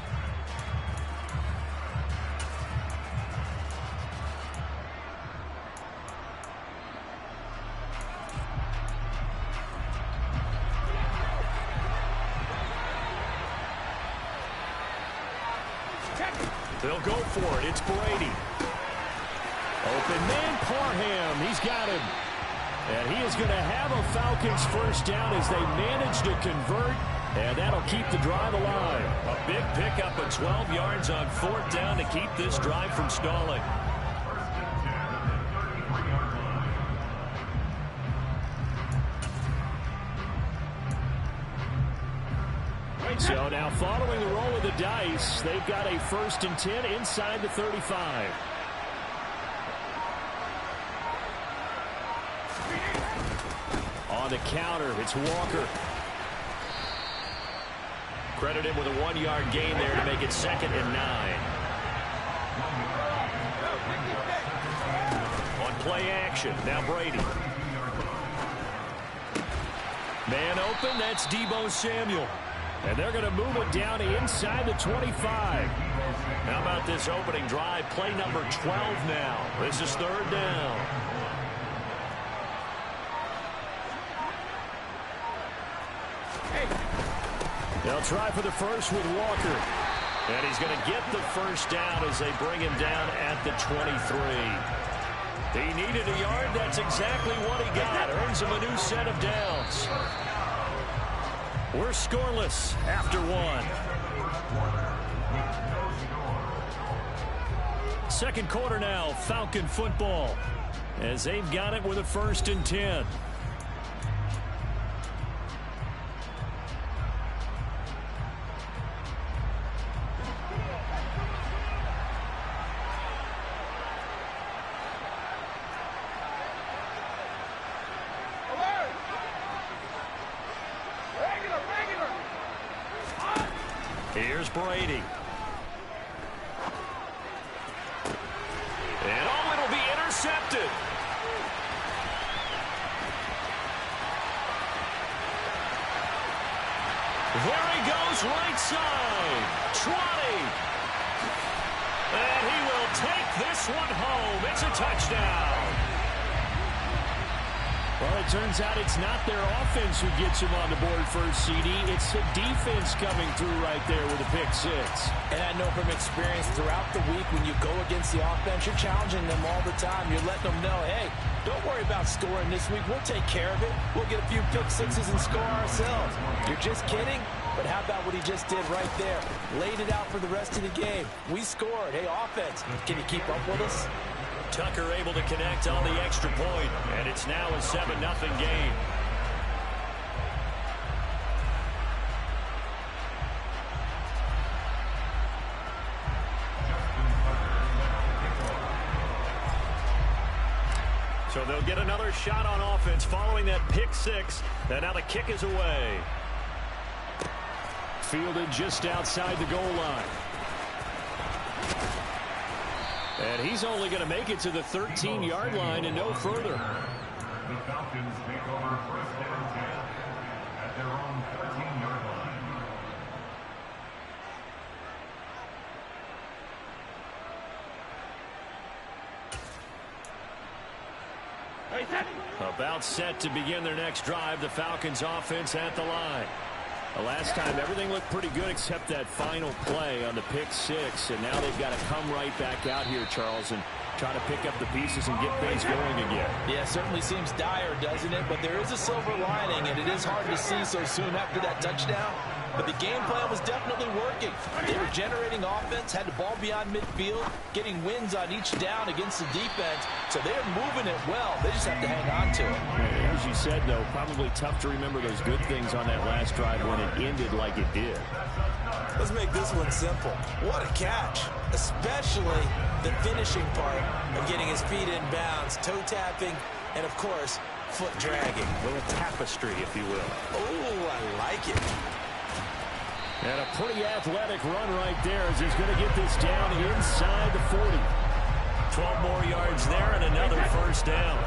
They'll go for it. It's Brady. Open man, Parham. He's got him. And he is going to have a Falcons first down as they manage to convert. And that'll keep the drive alive. A big pickup of 12 yards on fourth down to keep this drive from stalling. So now following the roll of the dice, they've got a 1st and 10 inside the 35. On the counter, it's Walker. Credit him with a 1-yard gain there to make it 2nd and 9. On play action, now Brady. Man open, that's Deebo Samuel. And they're going to move it down to inside the 25. How about this opening drive? Play number 12 now. This is third down. They'll try for the first with Walker. And he's going to get the first down as they bring him down at the 23. He needed a yard. That's exactly what he got. Earns him a new set of downs. We're scoreless after one. Second quarter now, Falcon football, as they've got it with a 1st and 10. Here's Brady. And oh, it'll be intercepted. There he goes, right side. 20. And he will take this one home. It's a touchdown. Well, it turns out it's not their offense who gets him on the board first, CD. It's the defense coming through right there with a pick 6. And I know from experience throughout the week when you go against the offense, you're challenging them all the time. You're letting them know, hey, don't worry about scoring this week. We'll take care of it. We'll get a few pick 6s and score ourselves. You're just kidding? But how about what he just did right there? Laid it out for the rest of the game. We scored. Hey, offense, can you keep up with us? Tucker able to connect on the extra point, and it's now a 7-0 game. So they'll get another shot on offense following that pick 6, and now the kick is away. Fielded just outside the goal line. And he's only going to make it to the 13-yard line and no further. The Falcons take over 1st and 10 at their own 13-yard line. About set to begin their next drive, the Falcons offense at the line. The last time, everything looked pretty good except that final play on the pick 6, and now they've got to come right back out here, Charles, and try to pick up the pieces and get things going again. Yeah, it certainly seems dire, doesn't it? But there is a silver lining, and it is hard to see so soon after that touchdown. But the game plan was definitely working. They were generating offense, had the ball beyond midfield, getting wins on each down against the defense. So they're moving it well. They just have to hang on to it. As you said, though, probably tough to remember those good things on that last drive when it ended like it did. Let's make this one simple. What a catch, especially the finishing part of getting his feet in bounds, toe tapping, and, of course, foot dragging. A little tapestry, if you will. Oh, I like it. And a pretty athletic run right there as he's going to get this down inside the 40. 12 more yards there and another first down.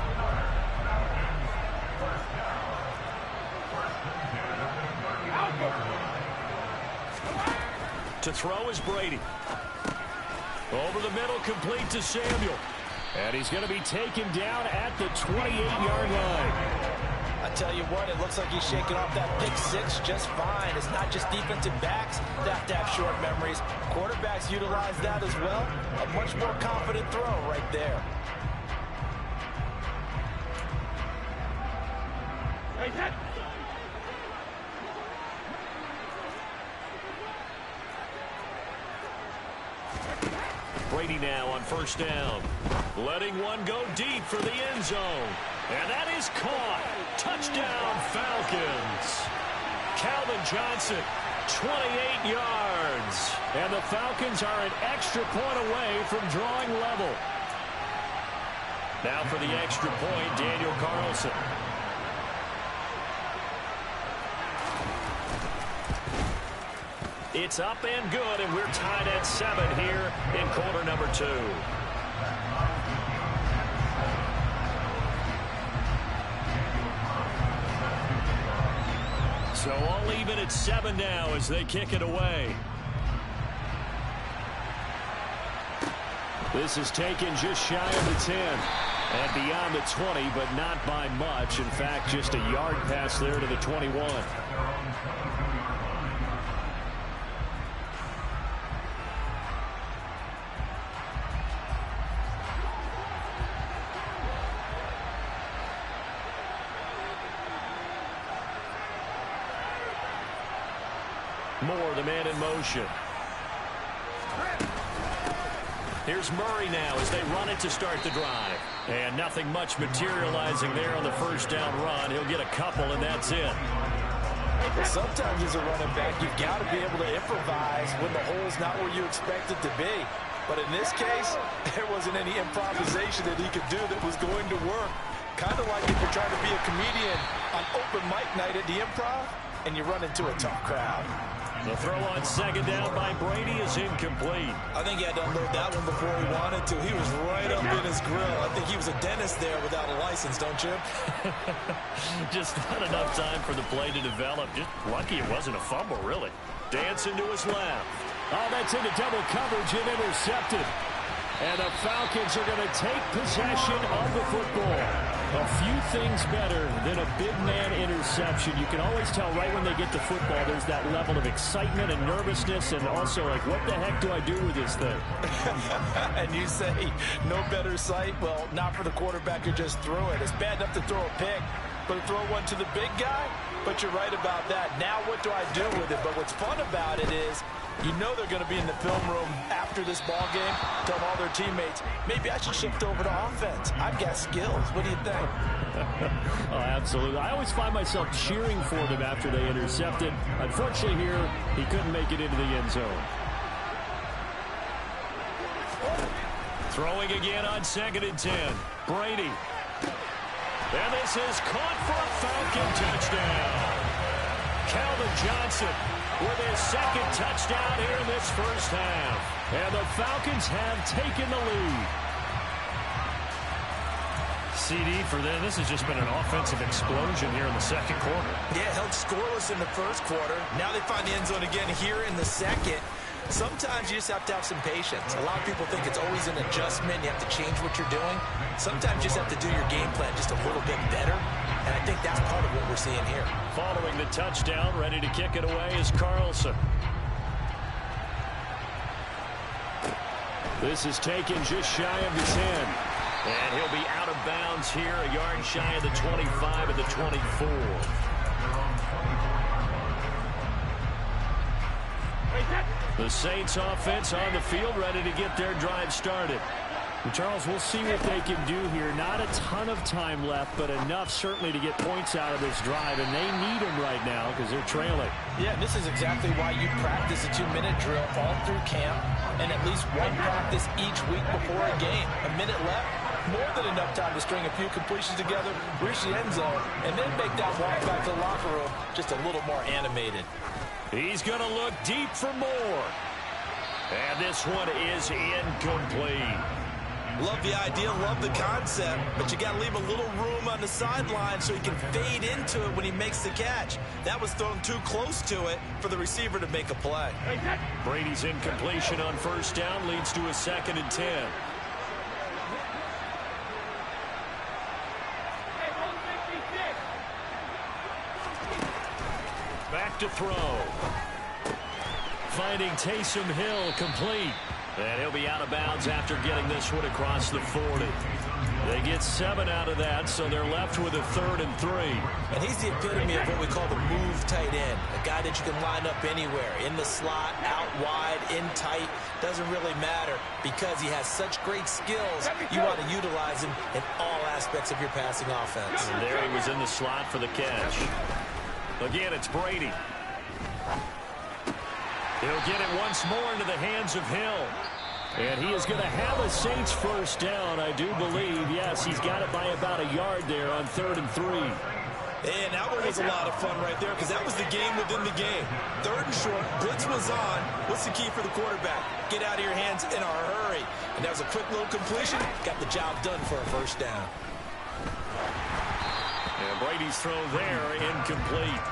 To throw is Brady. Over the middle, complete to Samuel. And he's going to be taken down at the 28-yard line. I tell you what, it looks like he's shaking off that pick six just fine. It's not just defensive backs that have to have short memories. Quarterbacks utilize that as well. A much more confident throw right there. Brady now on first down. Letting one go deep for the end zone. And that is caught. Touchdown, Falcons. Calvin Johnson, 28 yards. And the Falcons are an extra point away from drawing level. Now for the extra point, Daniel Carlson. It's up and good, and we're tied at 7 here in quarter number 2. So all even at 7 now as they kick it away. This is taken just shy of the 10 and beyond the 20, but not by much. In fact, just a yard pass there to the 21. Moore, the man in motion. Here's Murray now as they run it to start the drive. And nothing much materializing there on the first down run. He'll get a couple, and that's it. Well, sometimes as a running back, you've got to be able to improvise when the hole's not where you expect it to be. But in this case, there wasn't any improvisation that he could do that was going to work. Kind of like if you're trying to be a comedian on open mic night at the Improv, and you run into a tough crowd. The throw on second down by Brady is incomplete. I think he had to unload that one before he wanted to. He was right up in his grill. I think he was a dentist there without a license, don't you? Just not enough time for the play to develop. Just lucky it wasn't a fumble, really. Dancing to his left. Oh, that's into double coverage and intercepted. And the Falcons are going to take possession of the football. A few things better than a big man interception. You can always tell right when they get the football, there's that level of excitement and nervousness, and also like, what the heck do I do with this thing? And you say, no better sight? Well, not for the quarterback who just threw it. It's bad enough to throw a pick, but to throw one to the big guy? But you're right about that. Now what do I do with it? But what's fun about it is, you know they're going to be in the film room after this ball game, telling all their teammates, maybe I should shift over to offense. I've got skills. What do you think? Oh, absolutely. I always find myself cheering for them after they intercepted. Unfortunately here, he couldn't make it into the end zone. Throwing again on 2nd and 10. Brady. And this is caught for a Falcon touchdown. Calvin Johnson with his second touchdown here in this first half. And the Falcons have taken the lead. CD for them. This has just been an offensive explosion here in the second quarter. Yeah, held scoreless in the first quarter. Now they find the end zone again here in the second. Sometimes you just have to have some patience. A lot of people think it's always an adjustment. You have to change what you're doing. Sometimes you just have to do your game plan just a little bit better. And I think that's part of what we're seeing here. Following the touchdown, ready to kick it away is Carlson. This is taken just shy of the 10. And he'll be out of bounds here, a yard shy of the 25 of the 24. The Saints offense on the field, ready to get their drive started. And Charles, we'll see what they can do here. Not a ton of time left, but enough certainly to get points out of this drive, and they need them right now because they're trailing. Yeah, this is exactly why you practice a 2-minute drill all through camp and at least one practice each week before a game. A minute left, more than enough time to string a few completions together, reach the end zone, and then make that walk back to the locker room just a little more animated. He's going to look deep for more. And this one is incomplete. Love the idea, love the concept, but you got to leave a little room on the sideline so he can fade into it when he makes the catch. That was thrown too close to it for the receiver to make a play. Brady's incompletion on first down leads to a 2nd and 10. Back to throw. Finding Taysom Hill complete. And he'll be out of bounds after getting this one across the 40. They get 7 out of that, so they're left with a 3rd and 3. And he's the epitome of what we call the move tight end. A guy that you can line up anywhere. In the slot, out wide, in tight. Doesn't really matter because he has such great skills. You want to utilize him in all aspects of your passing offense. And there he was in the slot for the catch. Again, it's Brady. He'll get it once more into the hands of Hill. And he is going to have a Saints first down, I do believe. Yes, he's got it by about a yard there on 3rd and 3. And that one was a lot of fun right there because that was the game within the game. 3rd and short, blitz was on. What's the key for the quarterback? Get out of your hands in a hurry. And that was a quick little completion. Got the job done for a first down. And Brady's throw there, incomplete.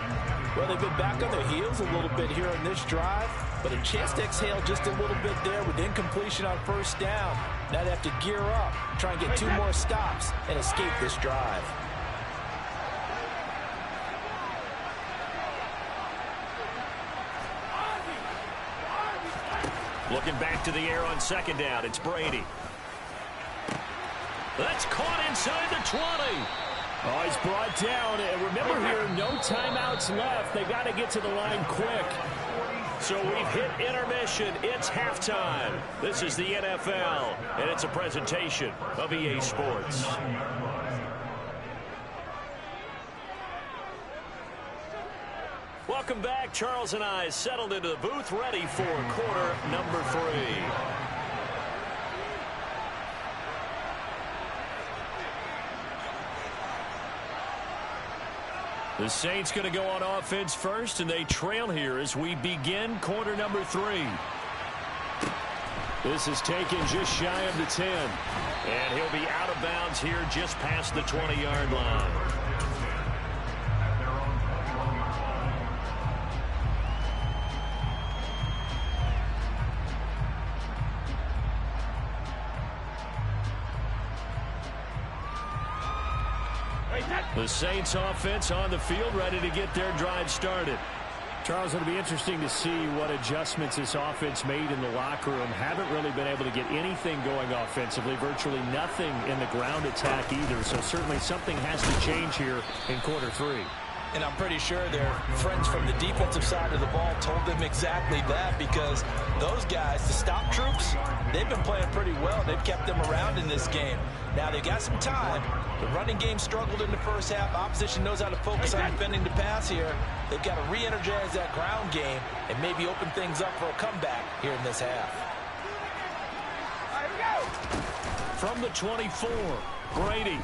Well, they've been back on their heels a little bit here on this drive, but a chance to exhale just a little bit there with incompletion on first down. Now they have to gear up, try and get 2 more stops, and escape this drive. Looking back to the air on 2nd down, it's Brady. That's caught inside the 20. Oh, he's brought down. And remember here, no timeouts left. They got to get to the line quick. So we've hit intermission. It's halftime. This is the NFL, and it's a presentation of EA Sports. Welcome back. Charles and I settled into the booth, ready for quarter number 3. The Saints going to go on offense first, and they trail here as we begin quarter number 3. This is taken just shy of the 10. And he'll be out of bounds here just past the 20-yard line. The Saints offense on the field, ready to get their drive started. Charles, it'll be interesting to see what adjustments this offense made in the locker room. Haven't really been able to get anything going offensively, virtually nothing in the ground attack either. So certainly something has to change here in quarter 3. And I'm pretty sure their friends from the defensive side of the ball told them exactly that, because those guys, the stop troops, they've been playing pretty well. They've kept them around in this game. Now they've got some time. The running game struggled in the first half. Opposition knows how to focus on defending the pass here. They've got to re-energize that ground game and maybe open things up for a comeback here in this half. From the 24, Brady.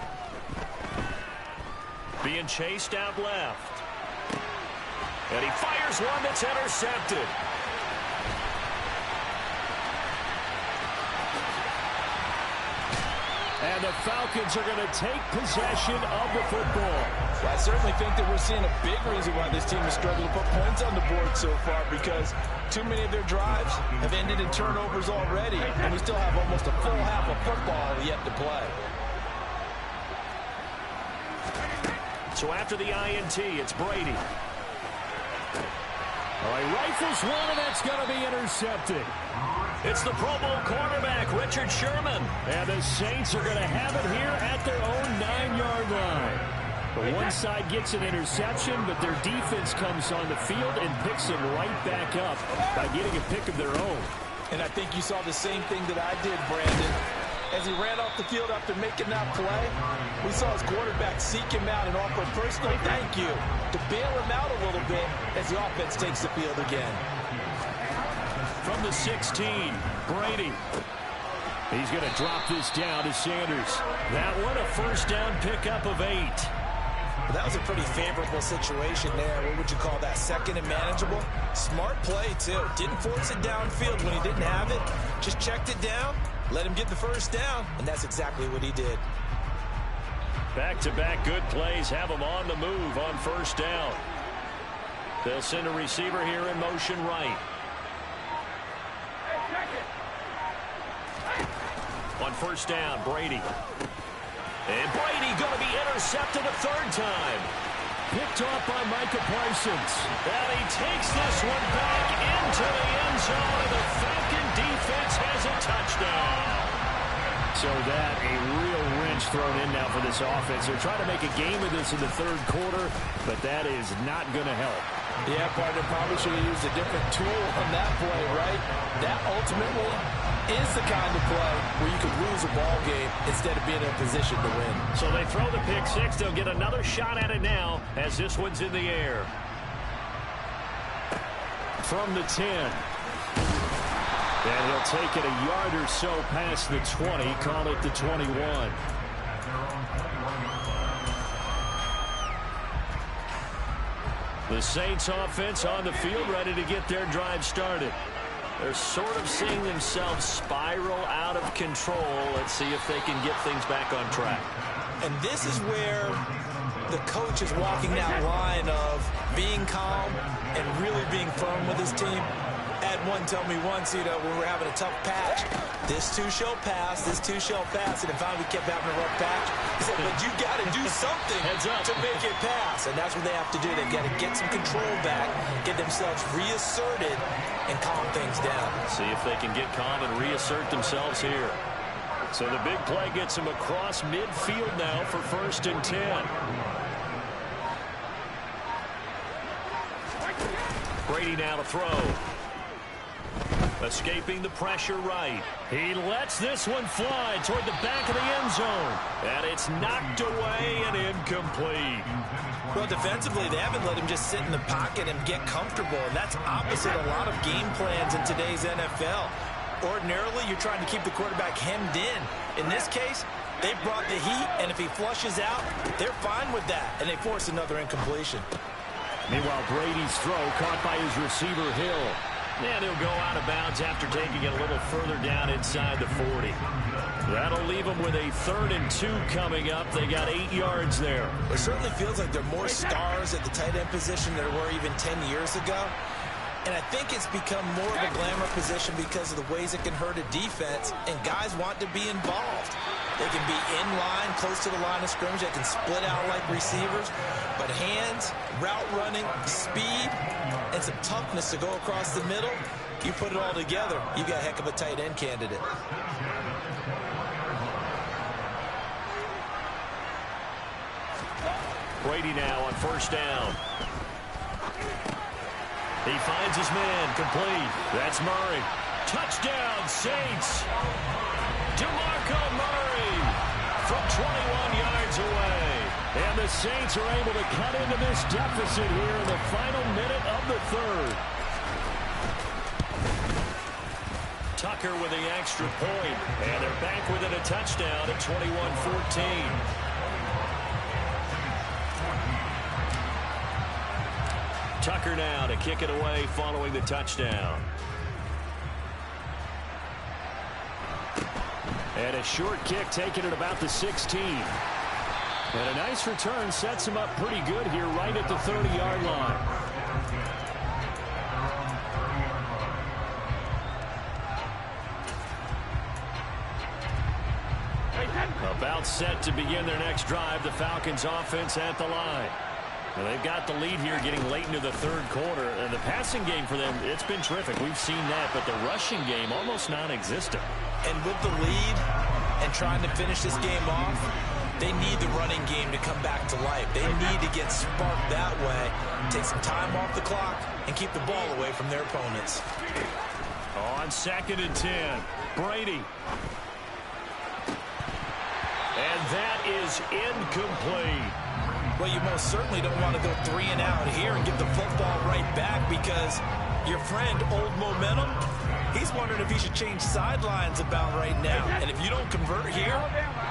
Being chased out left. And he fires one that's intercepted. And the Falcons are going to take possession of the football. I certainly think that we're seeing a big reason why this team has struggled to put points on the board so far, because too many of their drives have ended in turnovers already, and we still have almost a full half of football yet to play. So after the INT, it's Brady. All right, rifles one, and that's going to be intercepted. It's the Pro Bowl quarterback, Richard Sherman. And the Saints are going to have it here at their own 9-yard line. The one side gets an interception, but their defense comes on the field and picks them right back up by getting a pick of their own. And I think you saw the same thing that I did, Brandon. As he ran off the field after making that play, we saw his quarterback seek him out and offer a personal thank you to bail him out a little bit as the offense takes the field again. From the 16, Brady. He's going to drop this down to Sanders. That one a first down pickup of 8. Well, that was a pretty favorable situation there. What would you call that? Second and manageable? Smart play, too. Didn't force it downfield when he didn't have it. Just checked it down, let him get the first down, and that's exactly what he did. Back-to-back good plays have him on the move on first down. They'll send a receiver here in motion right. On first down, Brady. And Brady going to be intercepted a third time. Picked off by Micah Parsons. And he takes this one back into the end zone, and the Falcon defense has a touchdown. So that a real wrench thrown in now for this offense. They're trying to make a game of this in the third quarter, but that is not going to help. Yeah, partner, probably should have used a different tool on that play, right? That ultimately is the kind of play where you could lose a ball game instead of being in a position to win. So they throw the pick six. They'll get another shot at it now as this one's in the air. From the 10. And he'll take it a yard or so past the 20, call it the 21. The Saints offense on the field ready to get their drive started. They're sort of seeing themselves spiral out of control. Let's see if they can get things back on track. And this is where the coach is walking that line of being calm and really being firm with his team. Had one tell me once, when we're having a tough patch, this too shall pass, this too shall pass. And if we kept having a rough patch, he said, but you got to do something to make it pass. And that's what they have to do. They've got to get some control back, get themselves reasserted, and calm things down. See if they can get calm and reassert themselves here. So the big play gets them across midfield now for 1st and 10. Brady now to throw. Escaping the pressure right. He lets this one fly toward the back of the end zone. And it's knocked away and incomplete. Well, defensively, they haven't let him just sit in the pocket and get comfortable. And that's opposite a lot of game plans in today's NFL. Ordinarily, you're trying to keep the quarterback hemmed in. In this case, they brought the heat, and if he flushes out, they're fine with that. And they force another incompletion. Meanwhile, Brady's throw caught by his receiver, Hill. And he'll go out of bounds after taking it a little further down inside the 40. That'll leave them with a 3rd and 2 coming up. They got 8 yards there. It certainly feels like there are more stars at the tight end position than there were even 10 years ago. And I think it's become more of a glamour position because of the ways it can hurt a defense, and guys want to be involved. They can be in line, close to the line of scrimmage. They can split out like receivers. But hands, route running, speed, and some toughness to go across the middle, you put it all together, you got a heck of a tight end candidate. Brady now on 1st down. He finds his man, complete. That's Murray. Touchdown, Saints. DeMarco Murray from 21 yards away. And the Saints are able to cut into this deficit here in the final minute of the 3rd. Tucker with the extra point. And they're back within a touchdown at 21-14. Tucker now to kick it away following the touchdown. And a short kick taken at about the 16. And a nice return sets him up pretty good here right at the 30-yard line. About set to begin their next drive. The Falcons offense at the line. And they've got the lead here getting late into the third quarter. And the passing game for them, it's been terrific. We've seen that, but the rushing game almost non-existent. And with the lead and trying to finish this game off, they need the running game to come back to life. They need to get sparked that way, take some time off the clock, and keep the ball away from their opponents. On 2nd and 10, Brady. And that is incomplete. Well, you most certainly don't want to go 3 and out here and get the football right back, because your friend, Old Momentum, he's wondering if he should change sidelines about right now. And if you don't convert here,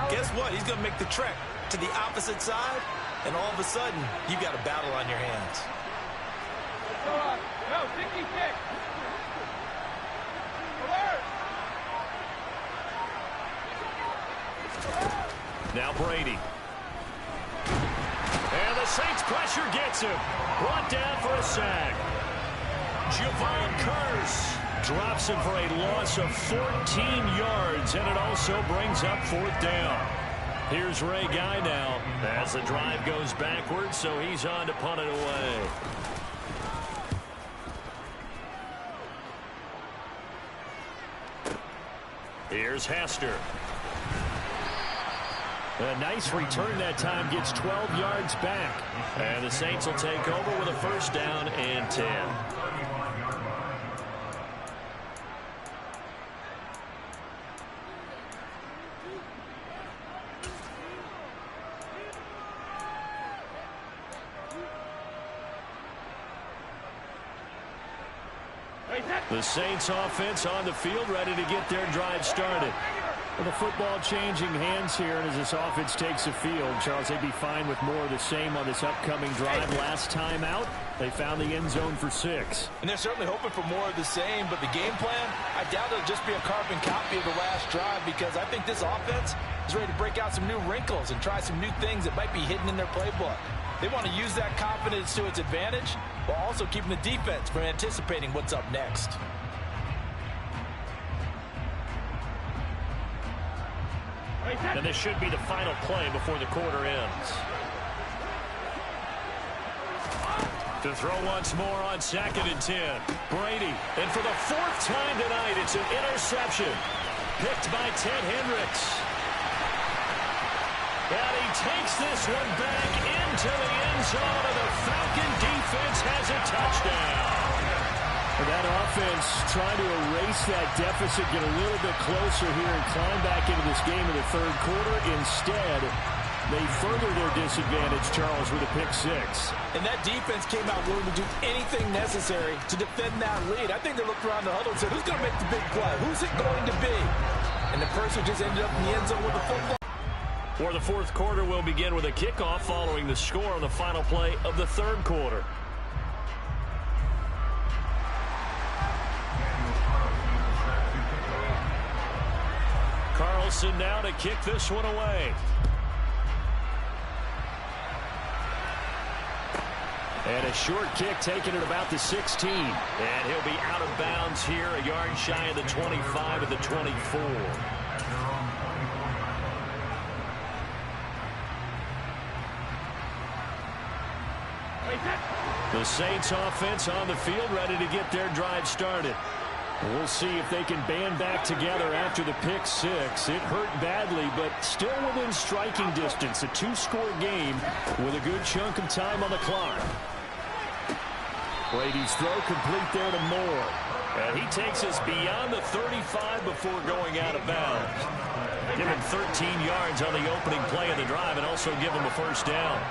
guess what? He's going to make the trek to the opposite side, and all of a sudden, you've got a battle on your hands. No, sticky kick. Now Brady. And the Saints pressure gets him. Brought down for a sack. Javon Curse drops him for a loss of 14 yards, and it also brings up 4th down. Here's Ray Guy now as the drive goes backwards, so he's on to punt it away. Here's Hester. A nice return that time, gets 12 yards back. And the Saints will take over with a 1st down and 10. The Saints offense on the field, ready to get their drive started. Well, the football changing hands here, and as this offense takes the field, Charles, they'd be fine with more of the same on this upcoming drive. Last time out, they found the end zone for 6. And they're certainly hoping for more of the same, but the game plan, I doubt it'll just be a carbon copy of the last drive, because I think this offense is ready to break out some new wrinkles and try some new things that might be hidden in their playbook. They want to use that confidence to its advantage, while also keeping the defense from anticipating what's up next. And this should be the final play before the quarter ends. To throw once more on 2nd and 10. Brady. And for the 4th time tonight, it's an interception. Picked by Ted Hendricks. And he takes this one back into the end zone, and the Falcon defense has a touchdown. That offense trying to erase that deficit, get a little bit closer here and climb back into this game in the third quarter. Instead, they further their disadvantage, Charles, with a pick 6. And that defense came out willing to do anything necessary to defend that lead. I think they looked around the huddle and said, who's going to make the big play? Who's it going to be? And the person just ended up in the end zone with the football. For the fourth quarter, will begin with a kickoff following the score on the final play of the third quarter. Carlson now to kick this one away. And a short kick taken at about the 16. And he'll be out of bounds here, a yard shy of the 25 of the 24. The Saints offense on the field, ready to get their drive started. We'll see if they can band back together after the pick 6. It hurt badly, but still within striking distance. A 2-score game with a good chunk of time on the clock. Brady's throw complete there to Moore. And he takes us beyond the 35 before going out of bounds. Give him 13 yards on the opening play of the drive and also give him a first down.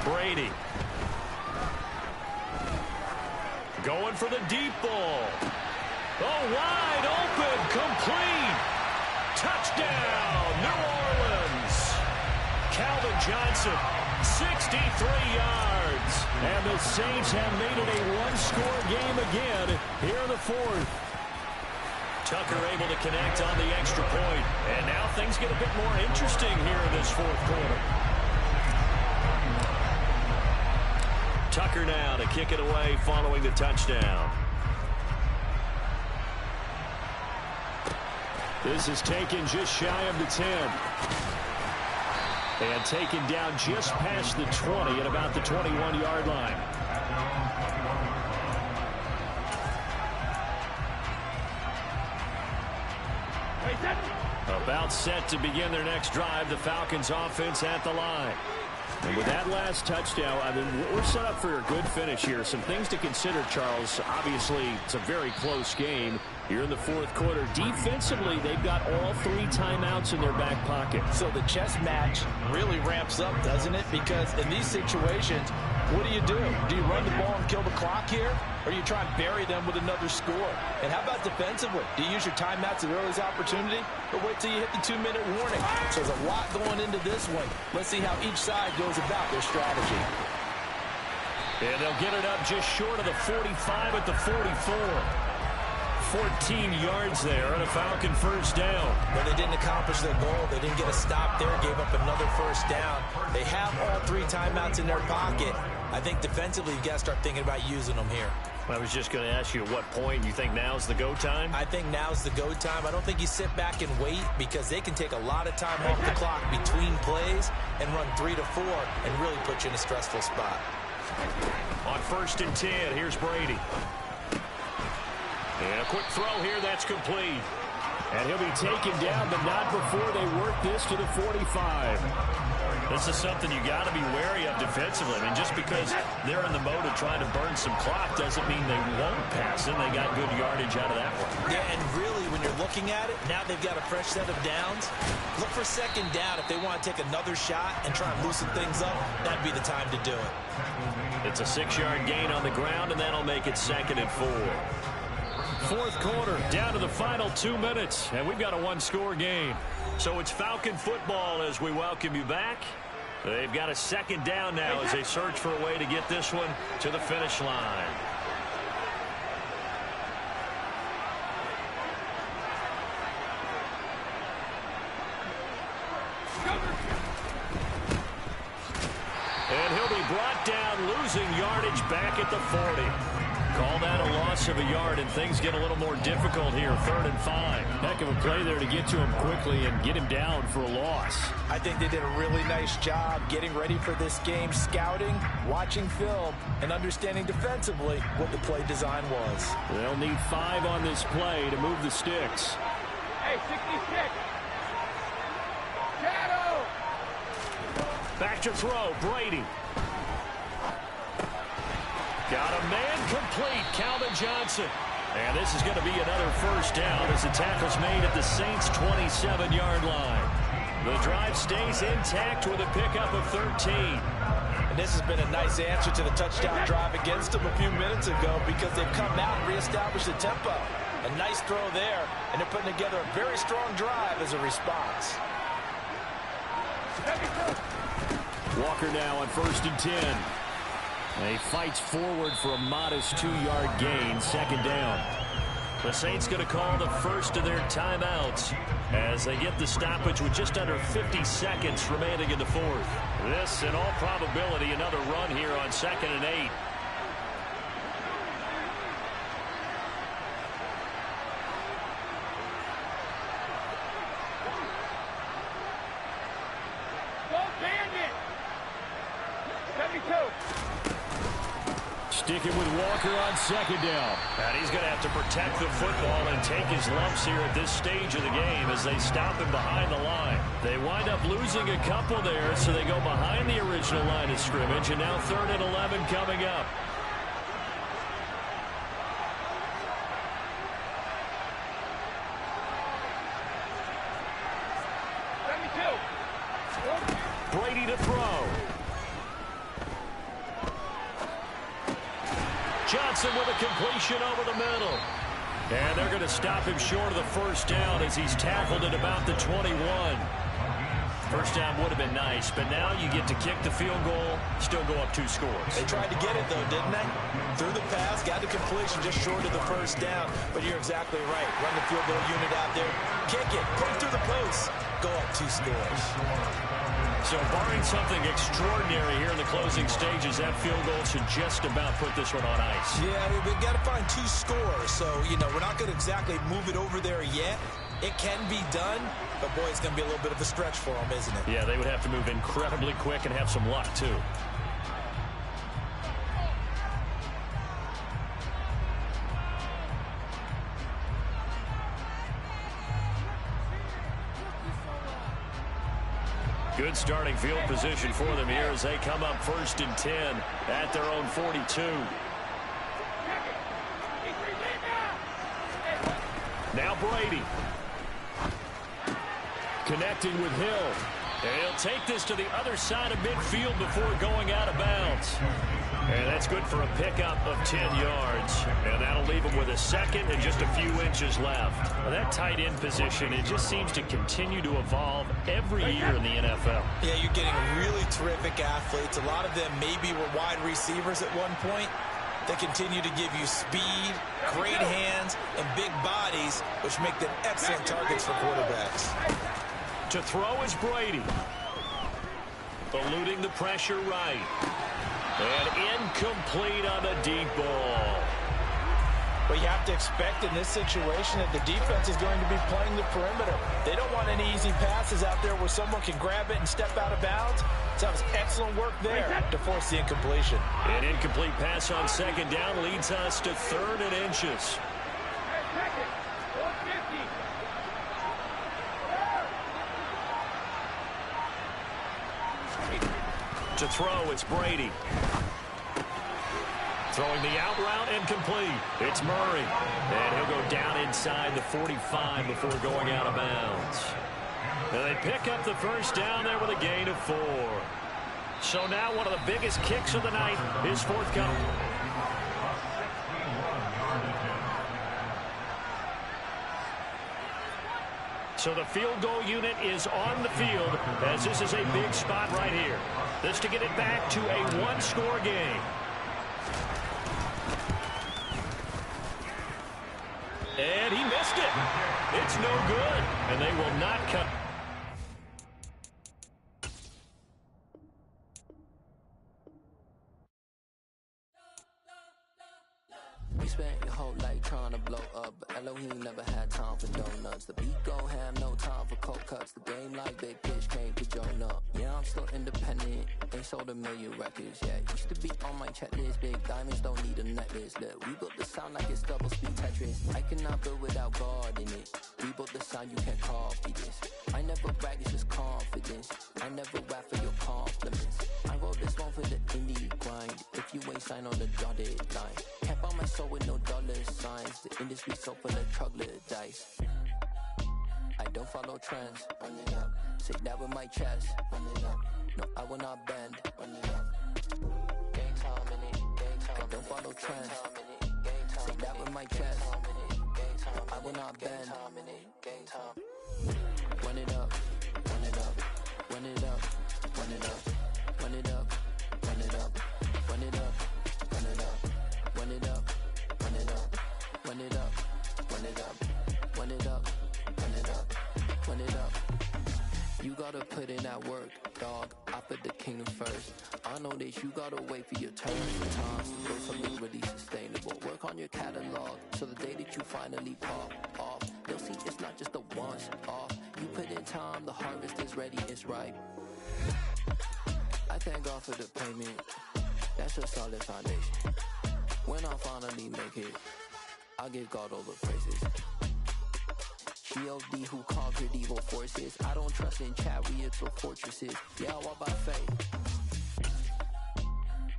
Brady. Going for the deep ball. Oh, wide open, complete. Touchdown, New Orleans. Calvin Johnson, 63 yards. And the Saints have made it a one-score game again here in the fourth. Tucker able to connect on the extra point. And now things get a bit more interesting here in this fourth quarter. Tucker now to kick it away following the touchdown. This is taken just shy of the 10. And taken down just past the 20 at about the 21-yard line. About set to begin their next drive. The Falcons offense at the line. And with that last touchdown, I mean, we're set up for a good finish here. Some things to consider, Charles. Obviously, it's a very close game here in the fourth quarter. Defensively, they've got all 3 timeouts in their back pocket. So the chess match really ramps up, doesn't it? Because in these situations, what do? Do you run the ball and kill the clock here? Or you try and bury them with another score? And how about defensively? Do you use your timeouts at earliest opportunity? Or wait till you hit the 2-minute warning? So there's a lot going into this one. Let's see how each side goes about their strategy. And they'll get it up just short of the 45 at the 44. 14 yards there and a Falcon first down. But they didn't accomplish their goal. They didn't get a stop there, gave up another first down. They have all 3 timeouts in their pocket. I think defensively, you've got to start thinking about using them here. I was just going to ask you at what point you think now's the go time? I think now's the go time. I don't think you sit back and wait because they can take a lot of time off the clock between plays and run 3 to 4 and really put you in a stressful spot. On 1st and 10, here's Brady. And a quick throw here, that's complete. And he'll be taken down, but not before they work this to the 45. This is something you got to be wary of defensively. I mean, just because they're in the mode of trying to burn some clock doesn't mean they won't pass it. They got good yardage out of that one. Yeah, and really, when you're looking at it, now they've got a fresh set of downs. Look for 2nd down. If they want to take another shot and try and loosen things up, that'd be the time to do it. It's a 6-yard gain on the ground, and that'll make it 2nd and 4. Fourth quarter, down to the final 2 minutes, and we've got a 1-score game. So it's Falcon football as we welcome you back. They've got a 2nd down now as they search for a way to get this one to the finish line. And he'll be brought down, losing yardage back at the 40. Call that a loss of a yard, and things get a little more difficult here. 3rd and 5. Heck of a play there to get to him quickly and get him down for a loss. I think they did a really nice job getting ready for this game, scouting, watching film, and understanding defensively what the play design was. They'll need 5 on this play to move the sticks. Hey, 66. Shadow. Back to throw, Brady. Got a man complete, Calvin Johnson. And this is going to be another first down as the tackle's made at the Saints' 27-yard line. The drive stays intact with a pickup of 13. And this has been a nice answer to the touchdown drive against them a few minutes ago because they've come out and reestablished the tempo. A nice throw there, and they're putting together a very strong drive as a response. Walker now on 1st and 10. And he fights forward for a modest 2-yard gain, 2nd down. The Saints going to call the first of their timeouts as they get the stoppage with just under 50 seconds remaining in the 4th. This, in all probability, another run here on 2nd and 8. Sticking with Walker on 2nd down. And he's going to have to protect the football and take his lumps here at this stage of the game as they stop him behind the line. They wind up losing a couple there, so they go behind the original line of scrimmage, and now 3rd and 11 coming up. Brady to throw. Johnson with a completion over the middle. And they're going to stop him short of the first down as he's tackled at about the 21. First down would have been nice, but now you get to kick the field goal, still go up 2 scores. They tried to get it, though, didn't they? Through the pass, got the completion just short of the first down. But you're exactly right. Run the field goal unit out there, kick it, put it through the post, go up 2 scores. So barring something extraordinary here in the closing stages, that field goal should just about put this one on ice. Yeah, we've got to find 2 scores. So, you know, we're not going to exactly move it over there yet. It can be done, but boy, it's going to be a little bit of a stretch for them, isn't it? Yeah, they would have to move incredibly quick and have some luck, too. Good starting field position for them here as they come up 1st and 10 at their own 42. Now Brady. Connecting with Hill. And he'll take this to the other side of midfield before going out of bounds. And that's good for a pickup of 10 yards. And that'll leave him with a second and just a few inches left. Well, that tight end position, it just seems to continue to evolve every year in the NFL. Yeah, you're getting really terrific athletes. A lot of them maybe were wide receivers at one point. They continue to give you speed, great hands, and big bodies, which make them excellent targets for quarterbacks. To throw is Brady. Eluding the pressure right. And incomplete on the deep ball. But you have to expect in this situation that the defense is going to be playing the perimeter. They don't want any easy passes out there where someone can grab it and step out of bounds. So that was excellent work there to force the incompletion. An incomplete pass on 2nd down leads us to 3rd and inches. To throw, it's Brady. Throwing the out route and complete. It's Murray. And he'll go down inside the 45 before going out of bounds. And they pick up the 1st down there with a gain of 4. So now one of the biggest kicks of the night is forthcoming. So the field goal unit is on the field as this is a big spot right here. This to get it back to a 1-score game. And he missed it. It's no good. And they will not cut. We spent your whole life trying to blow up, but Elohim never had time for donuts. The beat gon' have no time for cold cuts. The game like big pitch came to join up. Yeah, I'm still independent, ain't sold a million records yet. Used to be on my checklist, big diamonds don't need a necklace. Look, we built the sound like it's double speed Tetris. I cannot build without God in it. We built the sound, you can't copy this. I never brag, it's just confidence. I never rap for your compliments. I wrote this one for the indie grind. If you ain't signed on the dotted line, can't buy my soul with no dollar signs. The industry so full of troglodytes. I don't follow trends. Run it up. Say that with my chest. Run it up. No, I will not bend. Run it up. Game time in it. Game time. I don't follow trends. Say that with my chest. I will not bend. Game time. Run it up. Run it up. Run it up. Run it up. Run it up. Run it up. Run it up. Run it up. Run it up. Run it up. Run it up. Run it up. Run it up. Run it up. Run it up. You gotta put in that work, dog. I put the kingdom first. I know that you gotta wait for your turn. Sometimes to build something really sustainable. Work on your catalog, so the day that you finally pop off, they'll see it's not just a once off. You put in time, the harvest is ready, it's ripe. I thank God for the payment. That's a solid foundation. When I finally make it, I'll give God all the praises. G.O.D. who conquered evil forces. I don't trust in chariots or fortresses. Yeah, I walk by faith.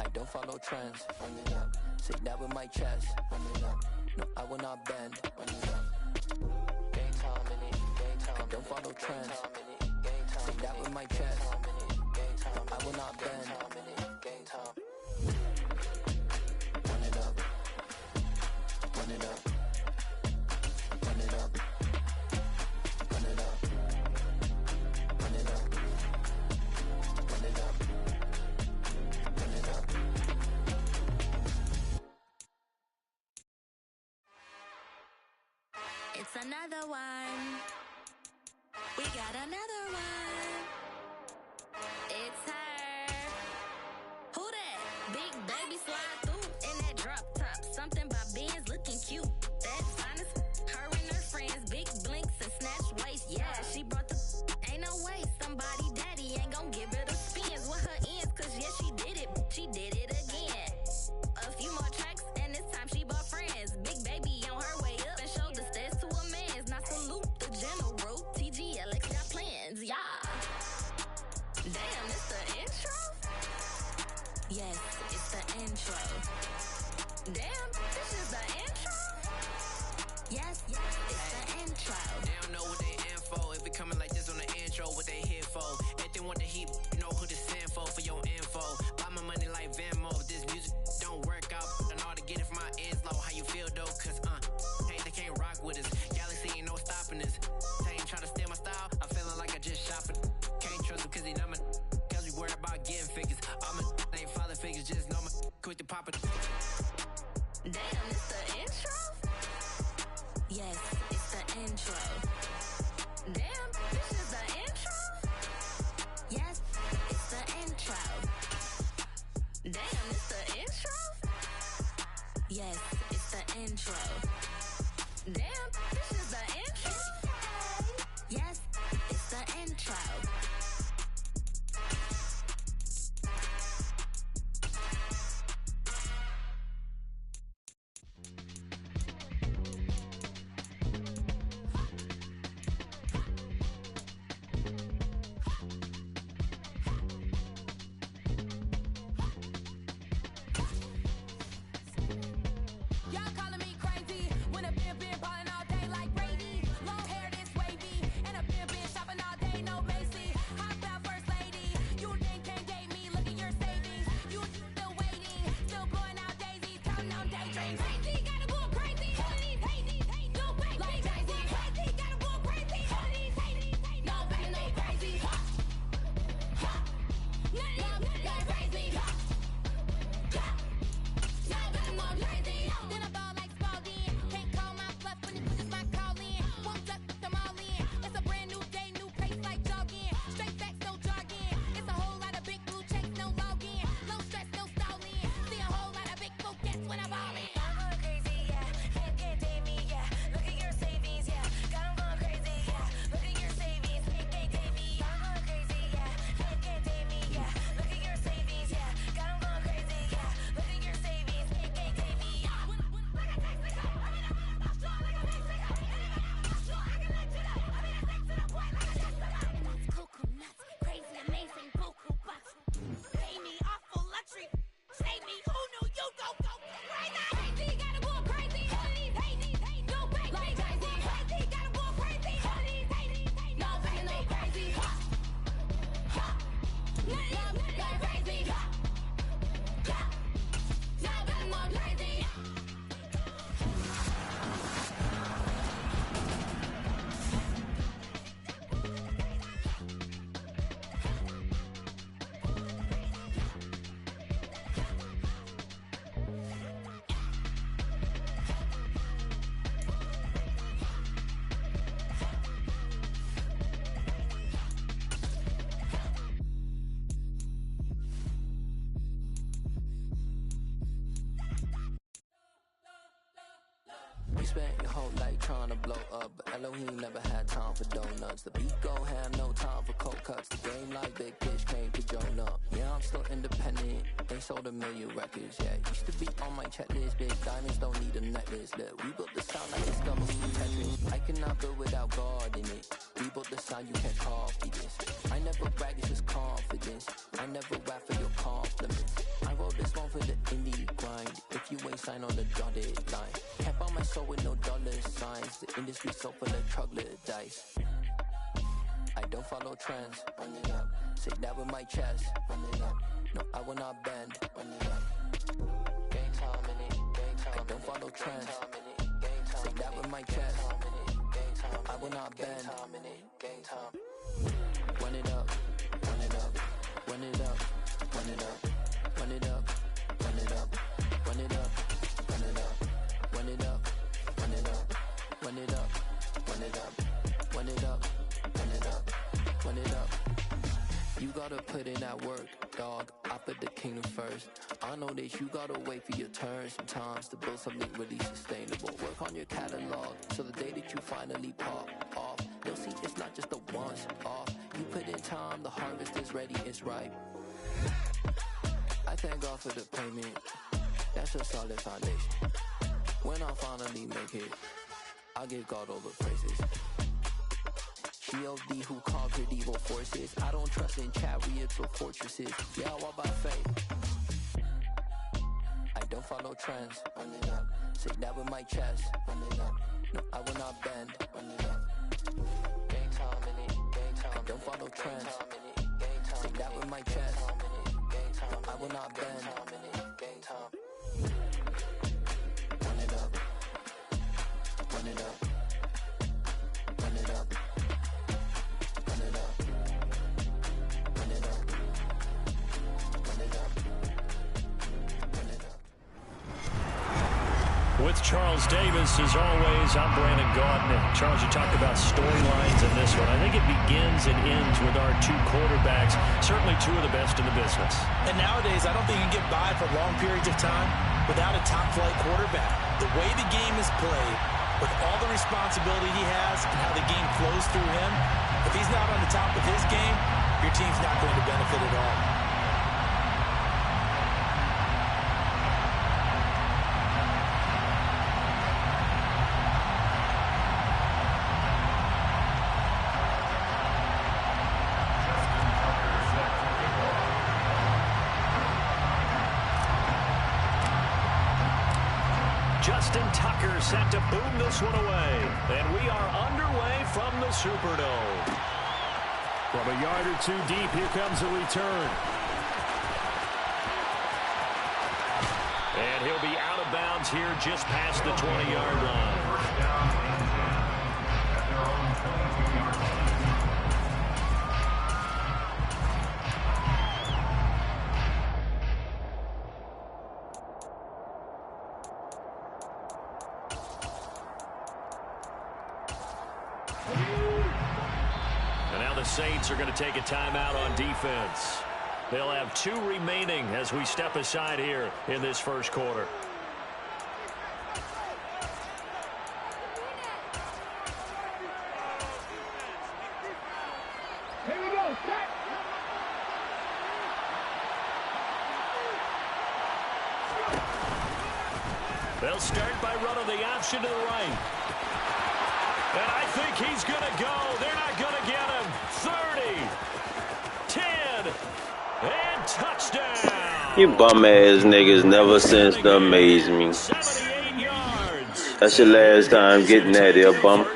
I don't follow trends. Run it up. Say that with my chest. Run it up. No, I will not bend. Run it up. Game time in it. Game time. I don't follow trends. Say that with my chest. I will not bend. Game time. Run it up. Run it up. Run it up. Run it up. Run it up. Run it up. Run it up. It's another one. We got another one. It's her. Who that? Big baby slide through in that drop top. Something by Benz looking cute. That's honest. Her and her friends, big blinks and snatch You spent your whole life trying to blow up, but Elohim never had time for donuts. The beat go ham, no time for cold cuts. The game like big bitch came to Jonah. Yeah, I'm still independent. They sold 1 million records, yeah. Used to be on my checklist. Big diamonds don't need a necklace. Look, we built the sound like it's double C Tetris. I cannot build without God in it. We built the sound, you can't copy this. I never brag, it's just confidence. I never rap for your compliments. I wrote this one for the indie grind. If you ain't signed on the dotted line, can't buy my soul with no dollar signs. The industry so full of troglodytes. I don't follow trends. Run it up. Say that with my chest. Run it up. No, I will not bend. Run it up. Game time in it. Game time. I don't follow trends. Say that with my chest. I will not bend. Game time. Run it up. Run it up. Run it up. Run it up. Run it up. Run it up. Run it up. Run it up. Run it up. Run it up. Run it up. Run it up. Run it up. Run it up. Run it up. You gotta put in that work, dog. I put the kingdom first. I know that you gotta wait for your turn sometimes to build something really sustainable. Work on your catalog, so the day that you finally pop off, you'll see it's not just a once off. You put in time, the harvest is ready, it's ripe. I thank God for the payment. That's a solid foundation. When I finally make it, I'll give God all the praises. G.O.D. who conquered evil forces. I don't trust in chariots or fortresses. Yeah, I walk by faith. I don't follow trends. Run it up. Say that with my chest. Run it up. No, I will not bend. Run it up. Game time in it. Game time. I don't follow trends. Say that with my chest. No, I will not bend. Game time. Run it up. Run it up. Run it up. Run it up. Run it up. Run it up. Run it up. With Charles Davis, as always, I'm Brandon Gaudin. Charles, you talked about storylines in this one. I think it begins and ends with our two quarterbacks, certainly two of the best in the business. And nowadays, I don't think you can get by for long periods of time without a top-flight quarterback. The way the game is played, with all the responsibility he has and how the game flows through him, if he's not on the top of his game, your team's not going to benefit at all. Justin Tucker set to boom this one away. And we are underway from the Superdome. From a yard or two deep, here comes a return. And he'll be out of bounds here just past the 20-yard line. Saints are going to take a timeout on defense. They'll have 2 remaining as we step aside here in this first quarter. Here we go, set. They'll start by running the option to the right. And I think he's going to go. They're not going to get him. 30, 10, and touchdown. You bum-ass niggas never since to amaze me. 78 yards. That's your last time getting that there, bum.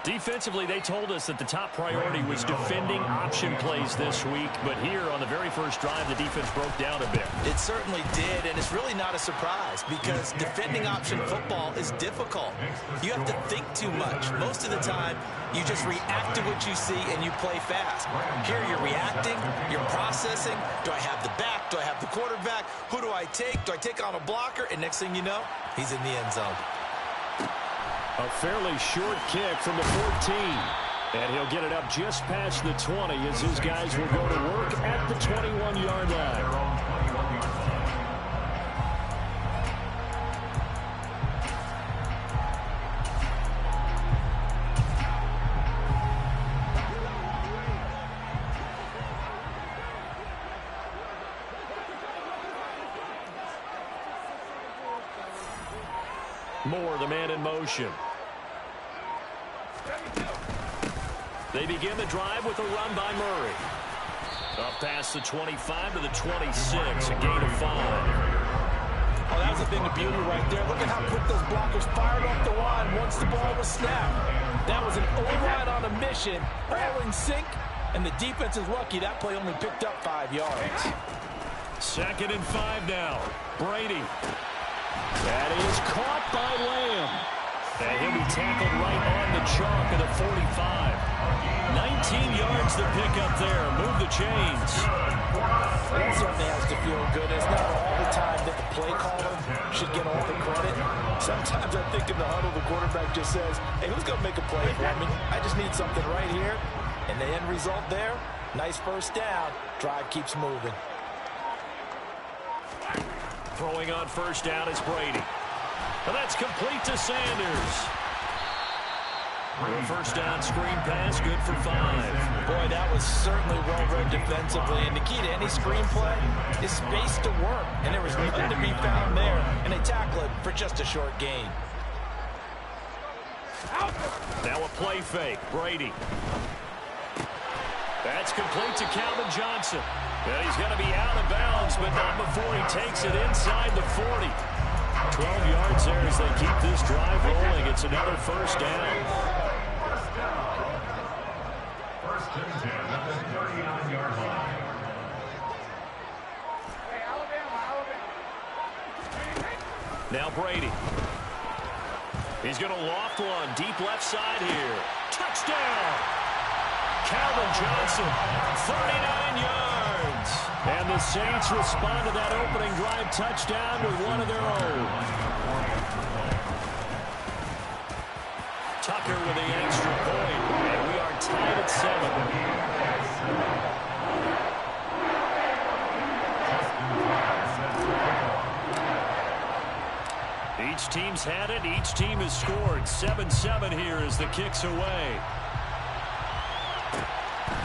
Defensively, they told us that the top priority was defending option plays this week. But here on the very first drive, the defense broke down a bit. It certainly did, and it's really not a surprise because defending option football is difficult. You have to think too much. Most of the time, you just react to what you see and you play fast. Here you're reacting, you're processing. Do I have the back? Do I have the quarterback? Who do I take? Do I take on a blocker? And next thing you know, he's in the end zone. A fairly short kick from the 14. And he'll get it up just past the 20 as his guys will go to work at the 21-yard line. Moore, the man in motion. They begin the drive with a run by Murray. Up past the 25 to the 26, a gain of 5. Oh, that was a thing of beauty right there. Look at how quick those blockers fired off the line once the ball was snapped. That was an O-line on a mission, all in sync, and the defense is lucky that play only picked up 5 yards. 2nd and 5 now. Brady. That is caught by Lamb. And he'll be tackled right on the chalk of the 45. 19 yards to pick up there. Move the chains. That certainly has to feel good. It's not all the time that the play caller should get all the credit. Sometimes I think in the huddle, the quarterback just says, hey, who's going to make a play for me? I just need something right here. And the end result there, nice first down. Drive keeps moving. Throwing on first down is Brady. And that's complete to Sanders. First down screen pass, good for 5. Boy, that was certainly well-read defensively. And the key to any screen play is space to work. And there was nothing to be found there. And they tackle it for just a short gain. Now a play fake. Brady. That's complete to Calvin Johnson. And he's going to be out of bounds, but not before he takes it inside the 40. 12 yards there as they keep this drive rolling. It's another first down. First and 10 at the 39-yard line. Now Brady. He's going to loft one deep left side here. Touchdown! Calvin Johnson, 39 yards. And the Saints respond to that opening drive touchdown with one of their own. Tucker with the extra point, and we are tied at 7. Each team's had it. Each team has scored. 7-7 here as the kick's away.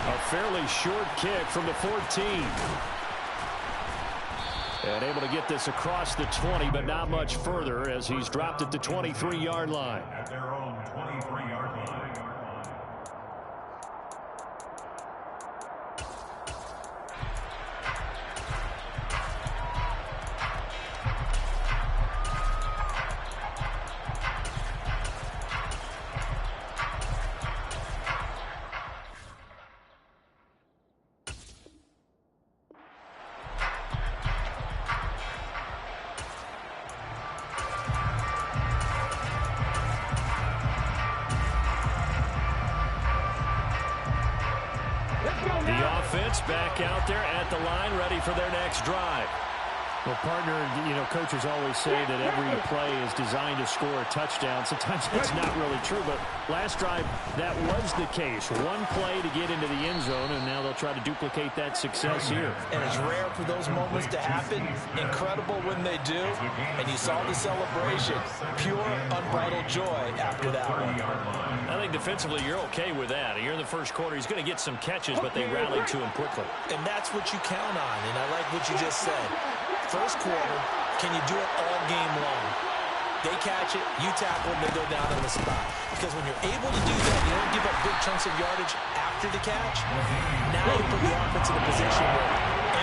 A fairly short kick from the 14. And able to get this across the 20, but not much further as he's dropped at the 23-yard line. At their own 23-yard line. Back out there at the line, ready for their next drive. Well, partner, coaches always say that every play is designed to score a touchdown. Sometimes that's not really true, but last drive, that was the case. One play to get into the end zone, and now they'll try to duplicate that success here. And it's rare for those moments to happen. Incredible when they do. And you saw the celebration. Pure, unbridled joy after that one. I think defensively you're okay with that. Here in the first quarter, he's going to get some catches, but they rallied to him quickly. And that's what you count on, and I like what you just said. First quarter, can you do it all game long? They catch it, you tackle them, they go down on the spot. Because when you're able to do that, you don't give up big chunks of yardage after the catch. Now you put the offense in a position where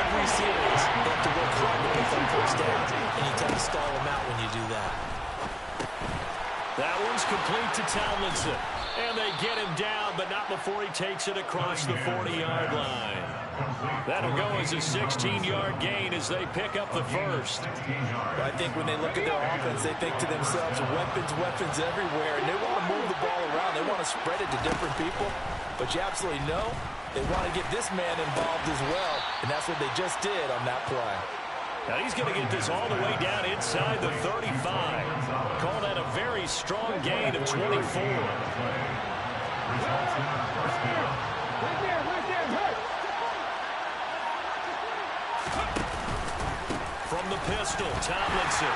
every series they have to work hard to pick up first downs, and you tend to stall them out when you do that. That one's complete to Tomlinson. And they get him down, but not before he takes it across the 40-yard line. That'll go as a 16-yard gain as they pick up the first. I think when they look at their offense, they think to themselves, weapons everywhere, and they want to move the ball around. They want to spread it to different people. But you absolutely know they want to get this man involved as well, and that's what they just did on that play. Now he's going to get this all the way down inside the 35. Call that a very strong gain of 24. From the pistol, Tomlinson.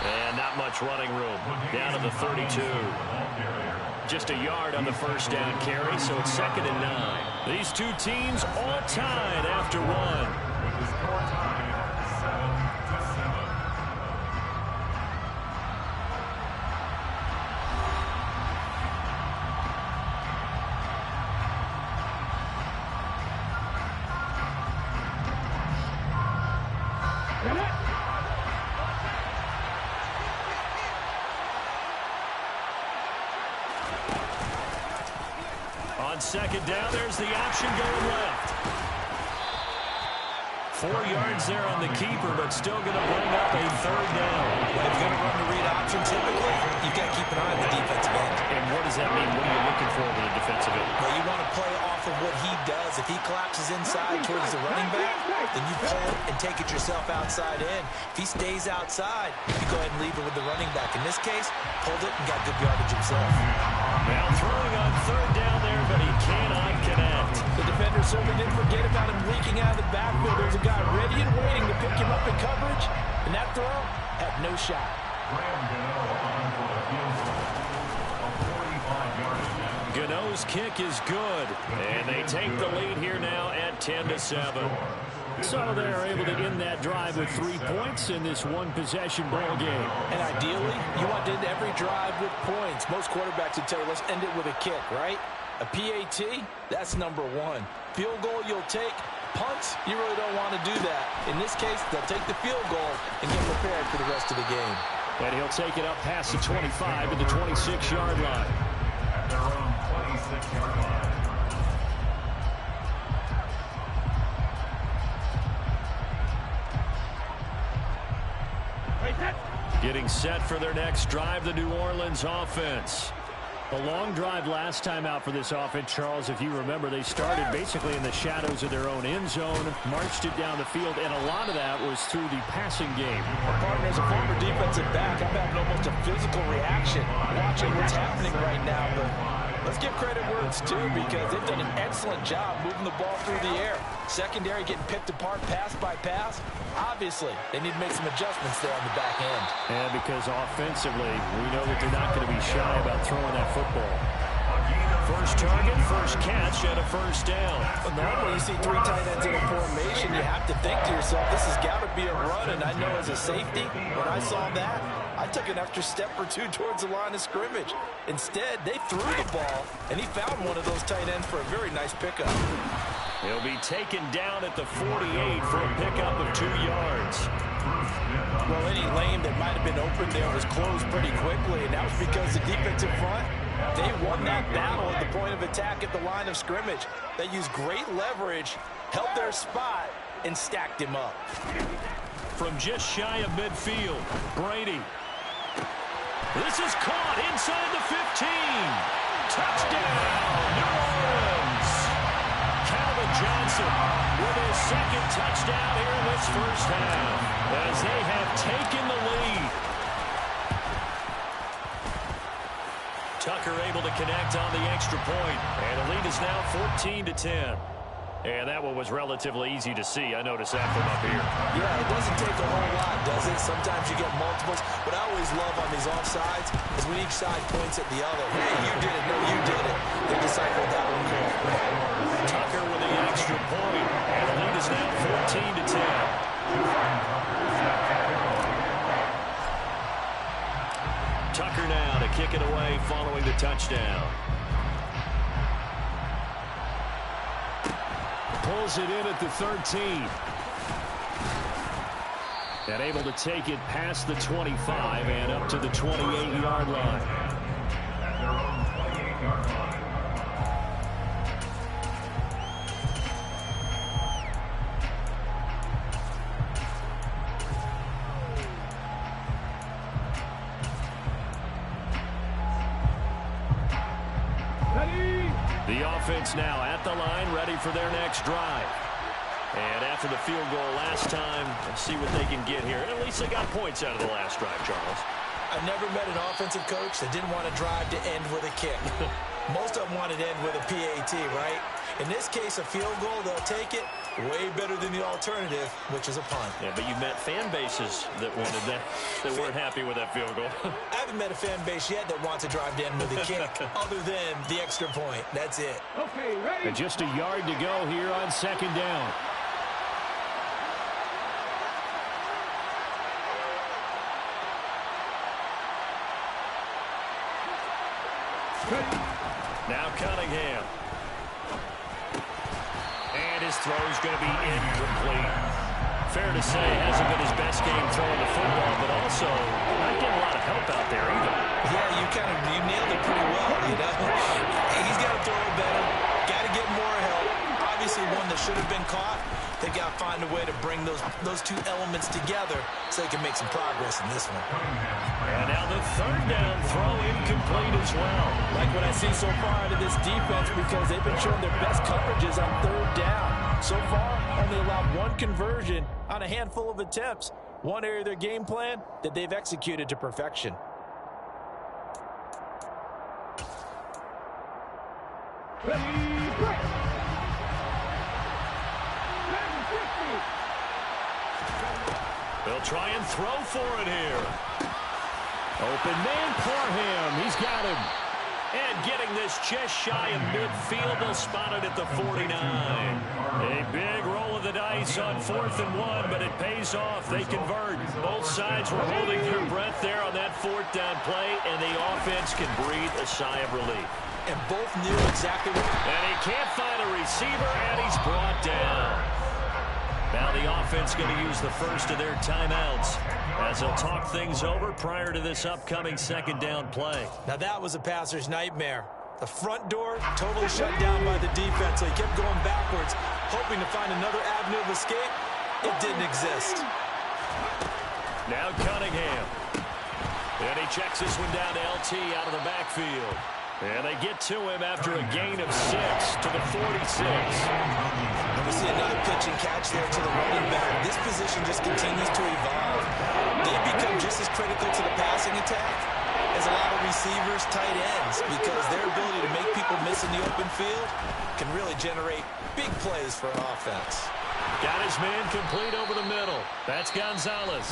And not much running room. Down to the 32. Just a yard on the first down carry, so it's 2nd and 9. These two teams all tied after one. second down, there's the option going left. 4 yards there on the keeper, but still going to bring up a third down. If you're going to run the read option, typically, you've got to keep an eye on the defensive end. And what does that mean? What are you looking for with a defensive end? Well, you want to play off of what he does. If he collapses inside towards the running back, then you pull it and take it yourself outside in. If he stays outside, you go ahead and leave it with the running back. In this case, pulled it and got good yardage himself. Now throwing on third down there, but he cannot connect. The defender certainly didn't forget about him leaking out of the backfield. There's a guy ready and waiting to pick him up in coverage, and that throw had no shot. Gano's kick is good, and they take the lead here now at 10-7. So they're able to end that drive with 3 points in this one-possession ball game. And ideally, you want to end every drive with points. Most quarterbacks would tell you, let's end it with a kick, right? A PAT, that's number 1. Field goal you'll take. Punts, you really don't want to do that. In this case, they'll take the field goal and get prepared for the rest of the game. And he'll take it up past the 25 to the 26-yard line. At their own 26-yard line. Getting set for their next drive, the New Orleans offense. A long drive last time out for this offense, Charles. If you remember, they started basically in the shadows of their own end zone, marched it down the field, and a lot of that was through the passing game. Partner, as a former defensive back, I'm having almost a physical reaction watching what's happening right now. But let's give credit where it's due, because they've done an excellent job moving the ball through the air. Secondary getting picked apart pass by pass. Obviously, they need to make some adjustments there on the back end. And because offensively, we know that they're not going to be shy about throwing that football. First target, first catch, and a first down. But normally you see 3 tight ends in a formation, you have to think to yourself, this has got to be a run. And I know as a safety, when I saw that, I took an extra step or 2 towards the line of scrimmage. Instead, they threw the ball, and he found one of those tight ends for a very nice pickup. He'll be taken down at the 48 for a pickup of 2 yards. Well, any lane that might have been open there was closed pretty quickly, and that was because the defensive front, they won that battle at the point of attack at the line of scrimmage. They used great leverage, held their spot, and stacked him up. From just shy of midfield, Brady. This is caught inside the 15. Touchdown, New Orleans. Calvin Johnson with his second touchdown here in this first half, as they have taken the lead. Tucker able to connect on the extra point, and the lead is now 14-10. And that one was relatively easy to see. I noticed that from up here. Yeah, it doesn't take a whole lot, does it? Sometimes you get multiples. What I always love on these offsides is when each side points at the other. Hey, you did it. No, you did it. They deciphered that one correctly. Tucker with the extra point, and the lead is now 14-10. Tucker now to kick it away following the touchdown. Pulls it in at the 13. And able to take it past the 25 and up to the 28-yard line. At their own 28-yard line. The offense now at the line, ready for their next drive. And after the field goal last time, let's see what they can get here. At least they got points out of the last drive, Charles. I've never met an offensive coach that didn't want to drive to end with a kick. Most of them wanted to end with a PAT, right? In this case, a field goal, they'll take it. Way better than the alternative, which is a punt. Yeah, but you met fan bases that wanted that, that weren't happy with that field goal. I haven't met a fan base yet that wants to drive to end with a kick, other than the extra point. That's it. Okay, ready? And just a yard to go here on second down. Now Cunningham. And his throw is going to be incomplete. Fair to say, hasn't been his best game throwing the football, but also not getting a lot of help out there either. Yeah, you nailed it pretty well, you know. He's got to throw it better. that should have been caught. They got to find a way to bring those two elements together so they can make some progress in this one. And now the third down throw incomplete as well. Like what I see so far out of this defense, because they've been showing their best coverages on third down. So far, only allowed one conversion on a handful of attempts. One area of their game plan that they've executed to perfection. They'll try and throw for it here. Open man, Parham. He's got him. And getting this just shy of midfield, they'll spot it at the 49. A big roll of the dice on 4th and 1, but it pays off. They convert. Both sides were holding their breath there on that 4th down play, and the offense can breathe a sigh of relief. And both knew exactly what... And he can't find a receiver, and he's brought down. Now the offense going to use the first of their timeouts as they'll talk things over prior to this upcoming 2nd down play. Now that was a passer's nightmare. The front door totally shut down by the defense, so he kept going backwards, hoping to find another avenue of escape. It didn't exist. Now Cunningham. And he checks this one down to LT out of the backfield. And they get to him after a gain of 6 to the 46. And we see another pitch and catch there to the running back. This position just continues to evolve. They become just as critical to the passing attack as a lot of receivers, tight ends, because their ability to make people miss in the open field can really generate big plays for an offense. Got his man complete over the middle. That's Gonzalez.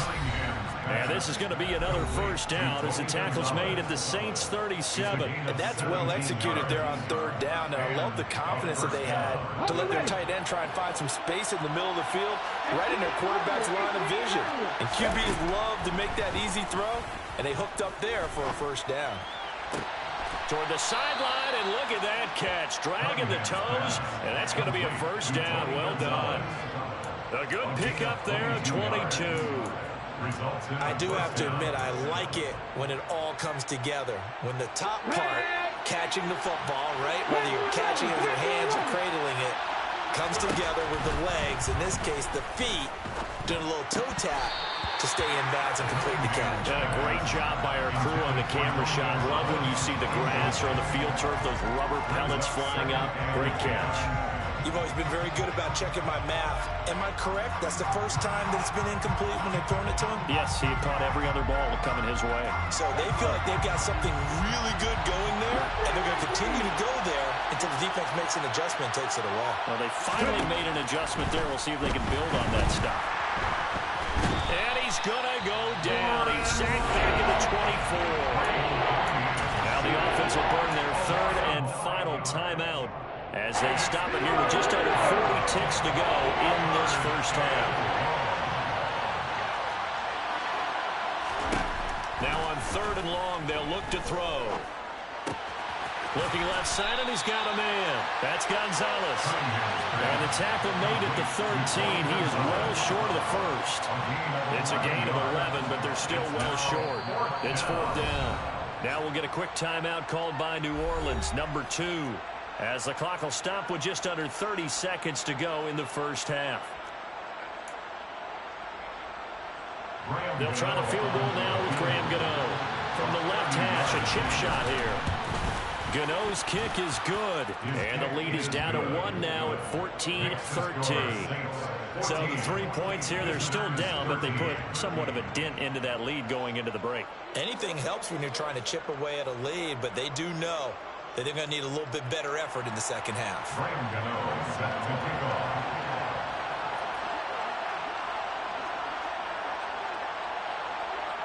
And this is going to be another 1st down as the tackle's made at the Saints 37. And that's well executed there on 3rd down. And I love the confidence that they had to let their tight end try and find some space in the middle of the field, right in their quarterback's line of vision. And QBs love to make that easy throw, and they hooked up there for a 1st down. Toward the sideline, and look at that catch. Dragging the toes, and that's going to be a 1st down. Well done. A good pickup there, 22. I do have to admit, I like it when it all comes together. When the top part, catching the football, right, whether you're catching it with your hands or cradling it, comes together with the legs, in this case the feet, doing a little toe tap to stay in bounds and complete the catch. Done a great job by our crew on the camera shot. Love when you see the grass or on the field turf, those rubber pellets flying up. Great catch. You've always been very good about checking my math. Am I correct? That's the first time that it's been incomplete when they've thrown it to him? Yes, he had caught every other ball coming his way. So they feel like they've got something really good going there, and they're going to continue to go there until the defense makes an adjustment and takes it away. Well, they finally made an adjustment there. We'll see if they can build on that stuff. And he's going to go down. He's sacked back in the 24. Now the offense will burn their 3rd and final timeout as they stop it here with just under 40 ticks to go in this 1st half. Now on 3rd and long, they'll look to throw. Looking left side, and he's got a man. That's Gonzalez. And the tackle made at the 13. He is well short of the 1st. It's a gain of 11, but they're still well short. It's 4th down. Now we'll get a quick timeout called by New Orleans, number 2. As the clock will stop with just under 30 seconds to go in the 1st half. They'll try the field goal now with Graham Gano. From the left hash, a chip shot here. Gano's kick is good. And the lead is down to 1 now at 14-13. So the 3 points here, they're still down, but they put somewhat of a dent into that lead going into the break. Anything helps when you're trying to chip away at a lead, but they do know that they're going to need a little bit better effort in the 2nd half.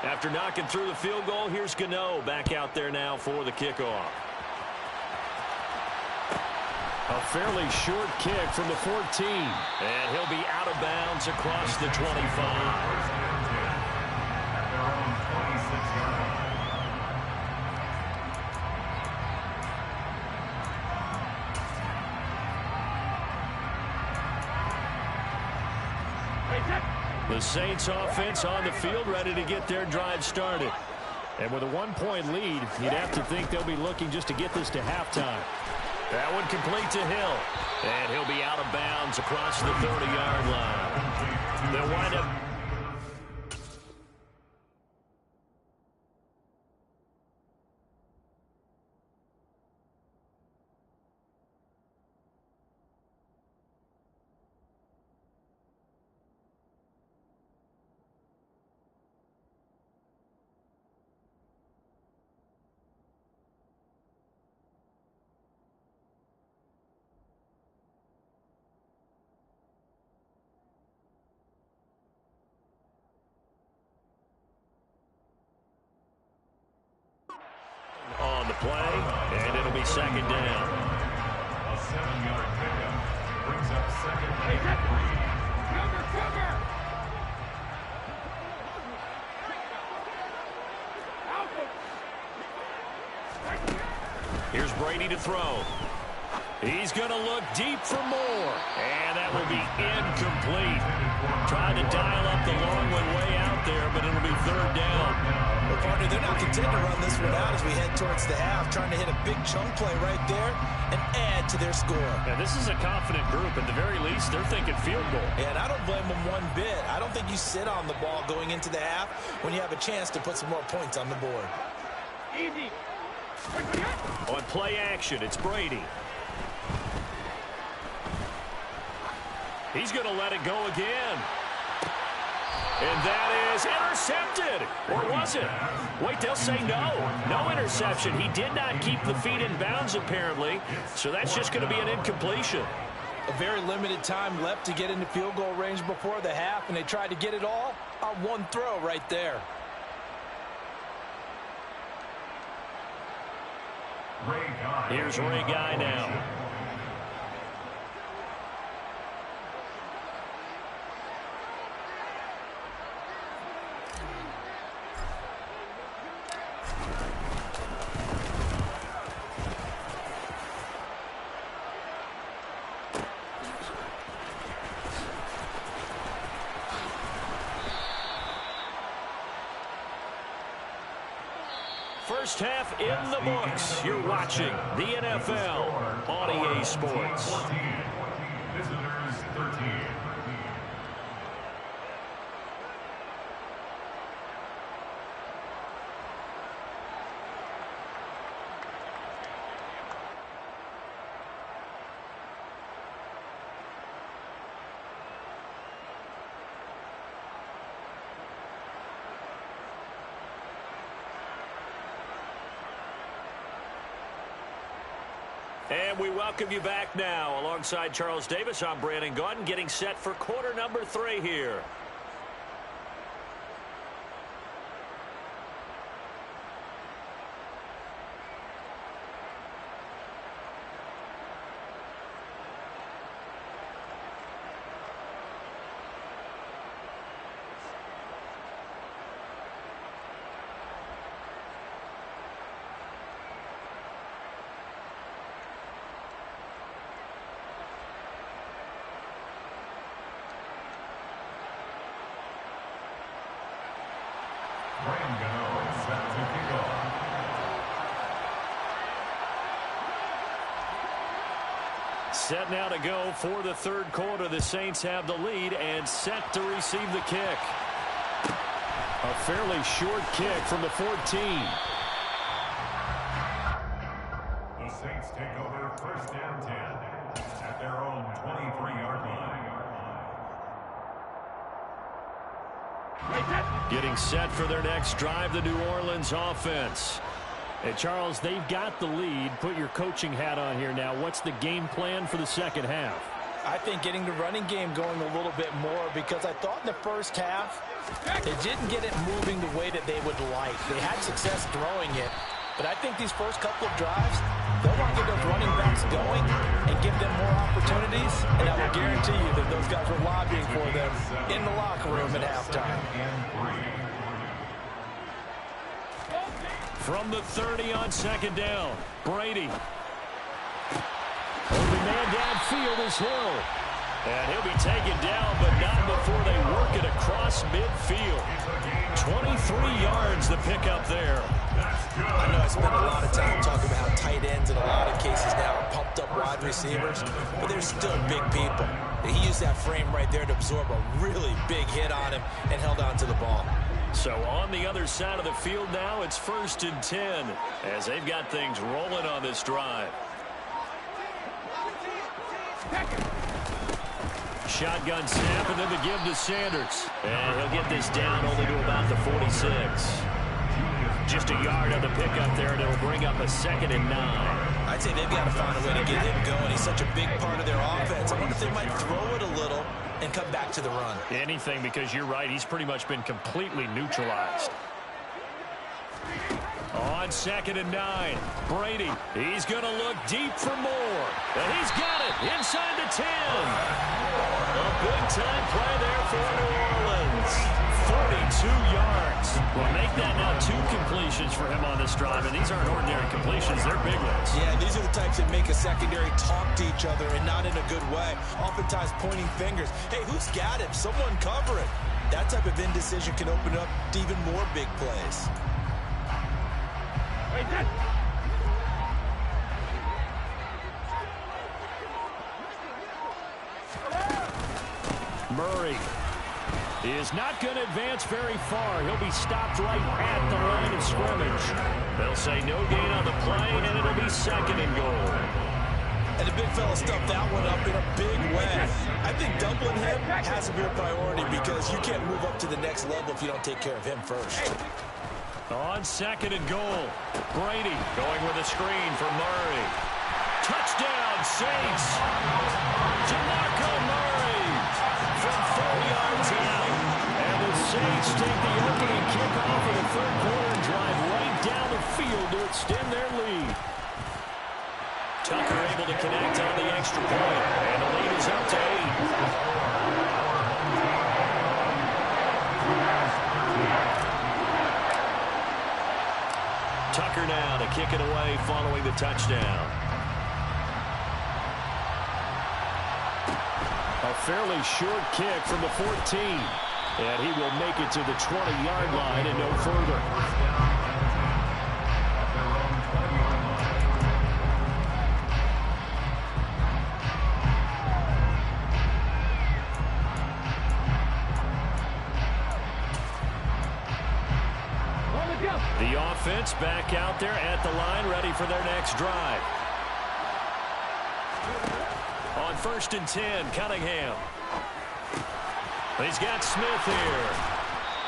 After knocking through the field goal, here's Gano back out there now for the kickoff. A fairly short kick from the 14. And he'll be out of bounds across the 25. The Saints offense on the field, ready to get their drive started. And with a 1-point lead, you'd have to think they'll be looking just to get this to halftime. That one complete to Hill. And he'll be out of bounds across the 30-yard line. They'll wind up. On the play, and it'll be second down. A 7-yard pickup brings up second and 3. Here's Brady to throw. He's going to look deep for more, and that will be incomplete. Trying to dial up the long one way out there, but it'll be third down. Well, partner, they're not content to run this one out as we head towards the half, trying to hit a big chunk play right there and add to their score. Yeah, this is a confident group. At the very least, they're thinking field goal. And I don't blame them one bit. I don't think you sit on the ball going into the half when you have a chance to put some more points on the board. Easy. On play action, it's Brady. He's going to let it go again. And that is intercepted. Or was it? Wait, they'll say no. No interception. He did not keep the feet in bounds, apparently. So that's just going to be an incompletion. A very limited time left to get into field goal range before the half, and they tried to get it all on one throw right there. Here's Ray Guy now. First half in the books. You're watching the NFL on EA Sports. 14. Visitors 13. And we welcome you back now. Alongside Charles Davis, I'm Brandon Gaudin, getting set for quarter number 3 here. Set now to go for the third quarter. The Saints have the lead and set to receive the kick. A fairly short kick from the 14. The Saints take over first and 10 at their own 23-yard line. Getting set for their next drive, the New Orleans offense. And Charles, they've got the lead. Put your coaching hat on here now. What's the game plan for the second half? I think getting the running game going a little bit more, because I thought in the first half they didn't get it moving the way that they would like. They had success throwing it, but I think these first couple of drives, they'll want to get those running backs going and give them more opportunities, and I will guarantee you that those guys were lobbying for them in the locker room at halftime. From the 30 on second down, Brady. Holding man downfield is Hill. And he'll be taken down, but not before they work it across midfield. 23 yards the pickup there. I know I spent a lot of time talking about how tight ends in a lot of cases now are pumped receivers, but they're still big people. He used that frame right there to absorb a really big hit on him and held on to the ball. So on the other side of the field now, it's 1st and 10 as they've got things rolling on this drive. Shotgun snap and then the give to Sanders. And he'll get this down only to about the 46. Just a yard on the pickup there, and it'll bring up a 2nd and 9. I'd say they've got to find a way to get him going. He's such a big part of their offense. I wonder if they might throw it a little and come back to the run. Anything, because you're right, he's pretty much been completely neutralized. On 2nd and 9, Brady, he's going to look deep for more. And he's got it inside the 10. A big-time play there for New Orleans. 42 yards. Well, make that now 2 completions for him on this drive, and these aren't ordinary completions. They're big ones. Yeah, these are the types that make a secondary talk to each other and not in a good way. Oftentimes pointing fingers. Hey, who's got him? Someone cover it. That type of indecision can open up to even more big plays. Murray is not going to advance very far. He'll be stopped right at the line of scrimmage. They'll say no gain on the play, and it'll be 2nd and goal. And the big fella stuffed that one up in a big way. I think doubling him has to be a priority because you can't move up to the next level if you don't take care of him first. On 2nd and goal, Brady going with a screen for Murray. Touchdown, Saints. DeMarco Murray from 4 yards out. And the Saints take the opening kickoff of the 3rd quarter and drive right down the field to extend their lead. Tucker able to connect on the extra point, and the lead is up to 8. Tucker now to kick it away following the touchdown. A fairly short kick from the 14. And he will make it to the 20-yard line and no further. The offense back out there at the line, ready for their next drive. On 1st and 10, Cunningham. He's got Smith here.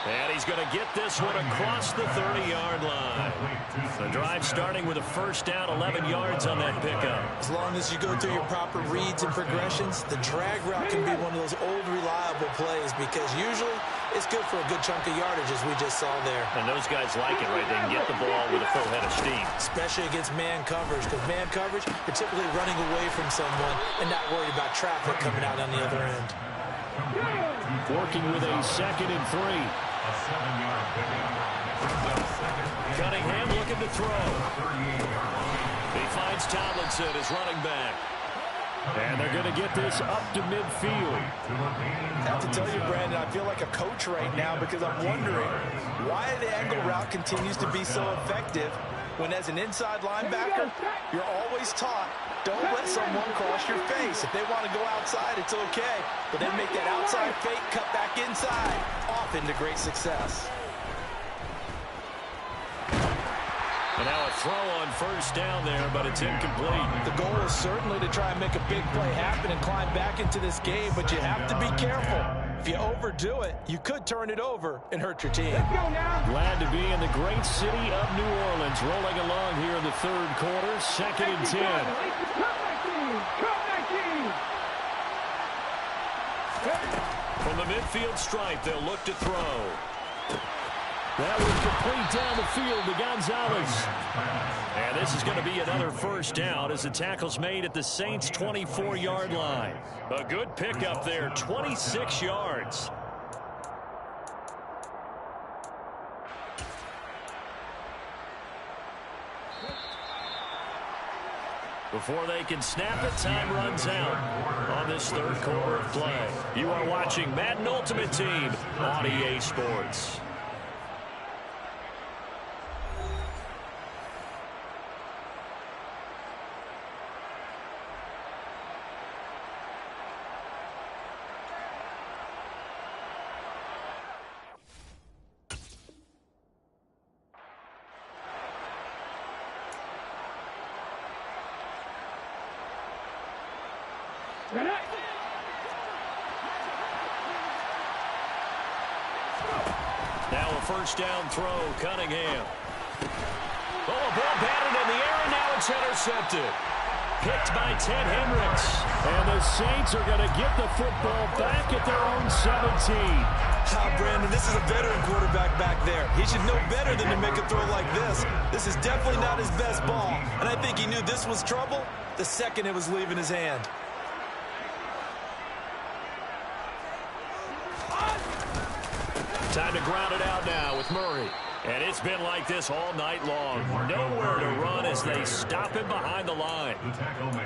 And he's going to get this one across the 30-yard line. The drive starting with a 1st down, 11 yards on that pickup. As long as you go through your proper reads and progressions, the drag route can be one of those old reliable plays because usually it's good for a good chunk of yardage as we just saw there. And those guys like it, right? They can get the ball with a full head of steam. Especially against man coverage, because man coverage, you're typically running away from someone and not worried about traffic coming out on the other end. Working with a 2nd and 3. Cunningham looking to throw. He finds Tomlinson as running back. And they're going to get this up to midfield. I have to tell you, Brandon, I feel like a coach right now because I'm wondering why the angle route continues to be so effective when as an inside linebacker, you're always taught, don't let someone cross your face. If they want to go outside, it's okay. But then make that outside fake, cut back inside, often to great success. And now a throw on 1st down there, but it's incomplete. The goal is certainly to try and make a big play happen and climb back into this game, but you have to be careful. If you overdo it, you could turn it over and hurt your team. Glad to be in the great city of New Orleans, rolling along here in the 3rd quarter, 2nd and 10. From the midfield stripe, they'll look to throw. That was complete down the field to Gonzalez. And this is going to be another 1st down as the tackle's made at the Saints' 24-yard line. A good pickup there, 26 yards. Before they can snap it, time runs out on this 3rd quarter of play. You are watching Madden Ultimate Team on EA Sports. Now a first down throw, Cunningham. Oh, a ball batted in the air, and now it's intercepted. Picked by Ted Hendricks. And the Saints are going to get the football back at their own 17. Brandon, this is a veteran quarterback back there. He should know better than to make a throw like this. This is definitely not his best ball, and I think he knew this was trouble the second it was leaving his hand. Time to ground it out now with Murray. And it's been like this all night long. Nowhere to run as they stop him behind the line.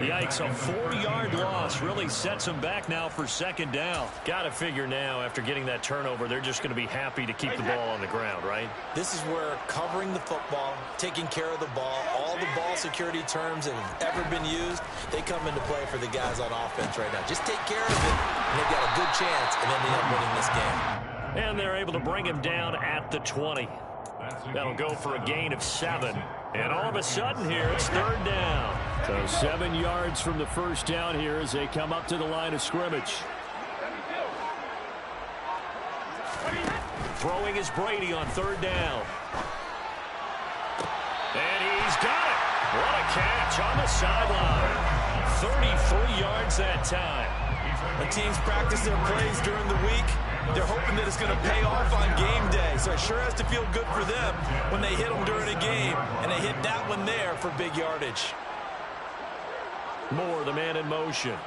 Yikes, a 4-yard loss really sets him back now for second down. Got to figure now, after getting that turnover, they're just going to be happy to keep the ball on the ground, right? This is where covering the football, taking care of the ball, all the ball security terms that have ever been used, they come into play for the guys on offense right now. Just take care of it, and they've got a good chance of ending up winning this game. And they're able to bring him down at the 20. That'll go for a gain of 7. And all of a sudden here, it's third down. So 7 yards from the first down here as they come up to the line of scrimmage. Throwing is Brady on third down. And he's got it. What a catch on the sideline. 33 yards that time. The teams practice their plays during the week. They're hoping that it's going to pay off on game day. So it sure has to feel good for them when they hit them during a game. And they hit that one there for big yardage. Moore, the man in motion.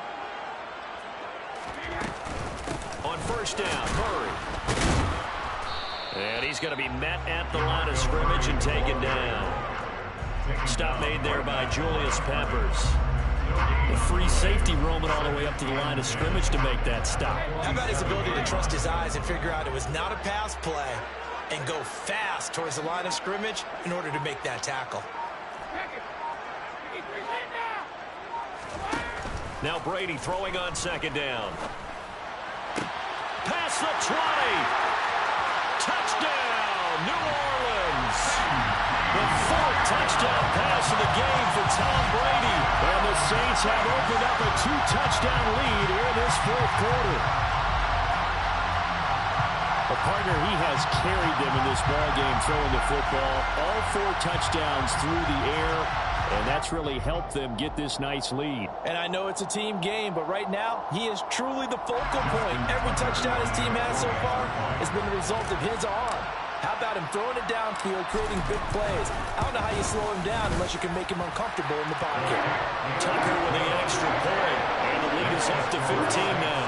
On first down, Murray. And he's going to be met at the line of scrimmage and taken down. Stop made there by Julius Peppers. The free safety roaming all the way up to the line of scrimmage to make that stop. How about his ability to trust his eyes and figure out it was not a pass play and go fast towards the line of scrimmage in order to make that tackle. Now Brady throwing on second down. Past the 20. Touchdown, New Orleans. The 4th touchdown pass of the game for Tom Brady. And the Saints have opened up a 2-touchdown lead here in this fourth quarter. A partner, he has carried them in this ballgame throwing the football. All 4 touchdowns through the air, and that's really helped them get this nice lead. And I know it's a team game, but right now, he is truly the focal point. Every touchdown his team has so far has been the result of his arm. How about him throwing it downfield, creating big plays? I don't know how you slow him down unless you can make him uncomfortable in the pocket. Tucker with the extra point, and the lead is up to 15 now.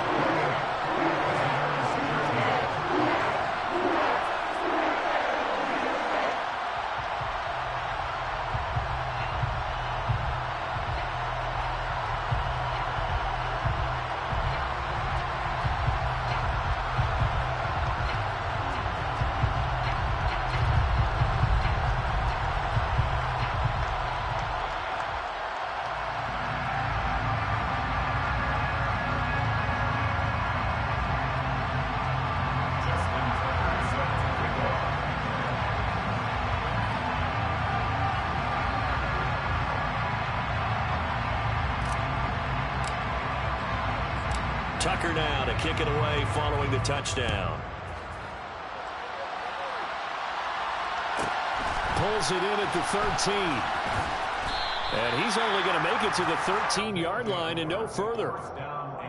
Tucker now to kick it away following the touchdown. Pulls it in at the 13. And he's only going to make it to the 13-yard line and no further.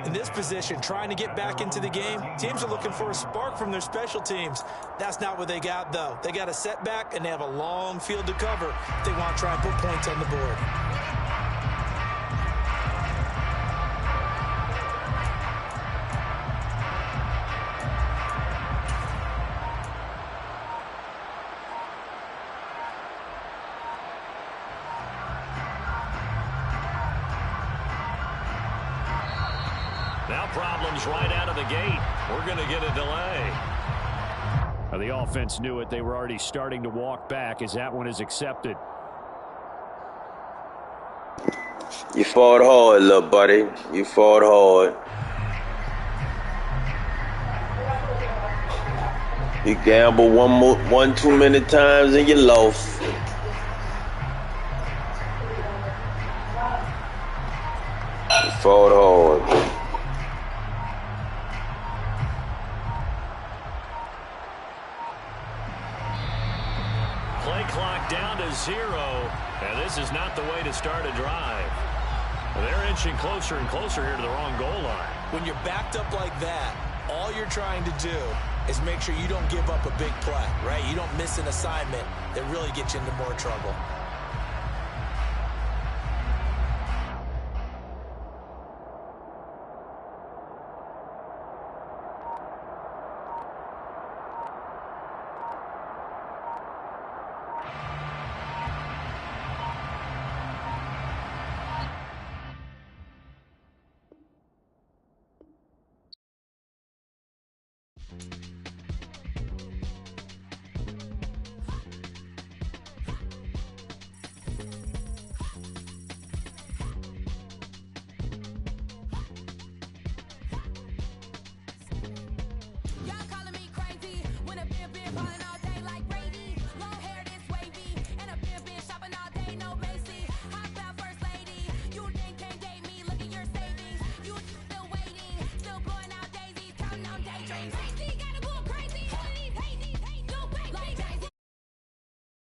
In this position, trying to get back into the game, teams are looking for a spark from their special teams. That's not what they got, though. They got a setback, and they have a long field to cover if they want to try and put points on the board. Now problems right out of the gate. We're going to get a delay. Well, the offense knew it. They were already starting to walk back as that one is accepted. You fought hard, little buddy. You fought hard. You gambled one too many times and you lost. You fought hard. down to 0, and this is not the way to start a drive. They're inching closer and closer here to the wrong goal line. When you're backed up like that, all you're trying to do is make sure you don't give up a big play, right? You don't miss an assignment that really gets you into more trouble.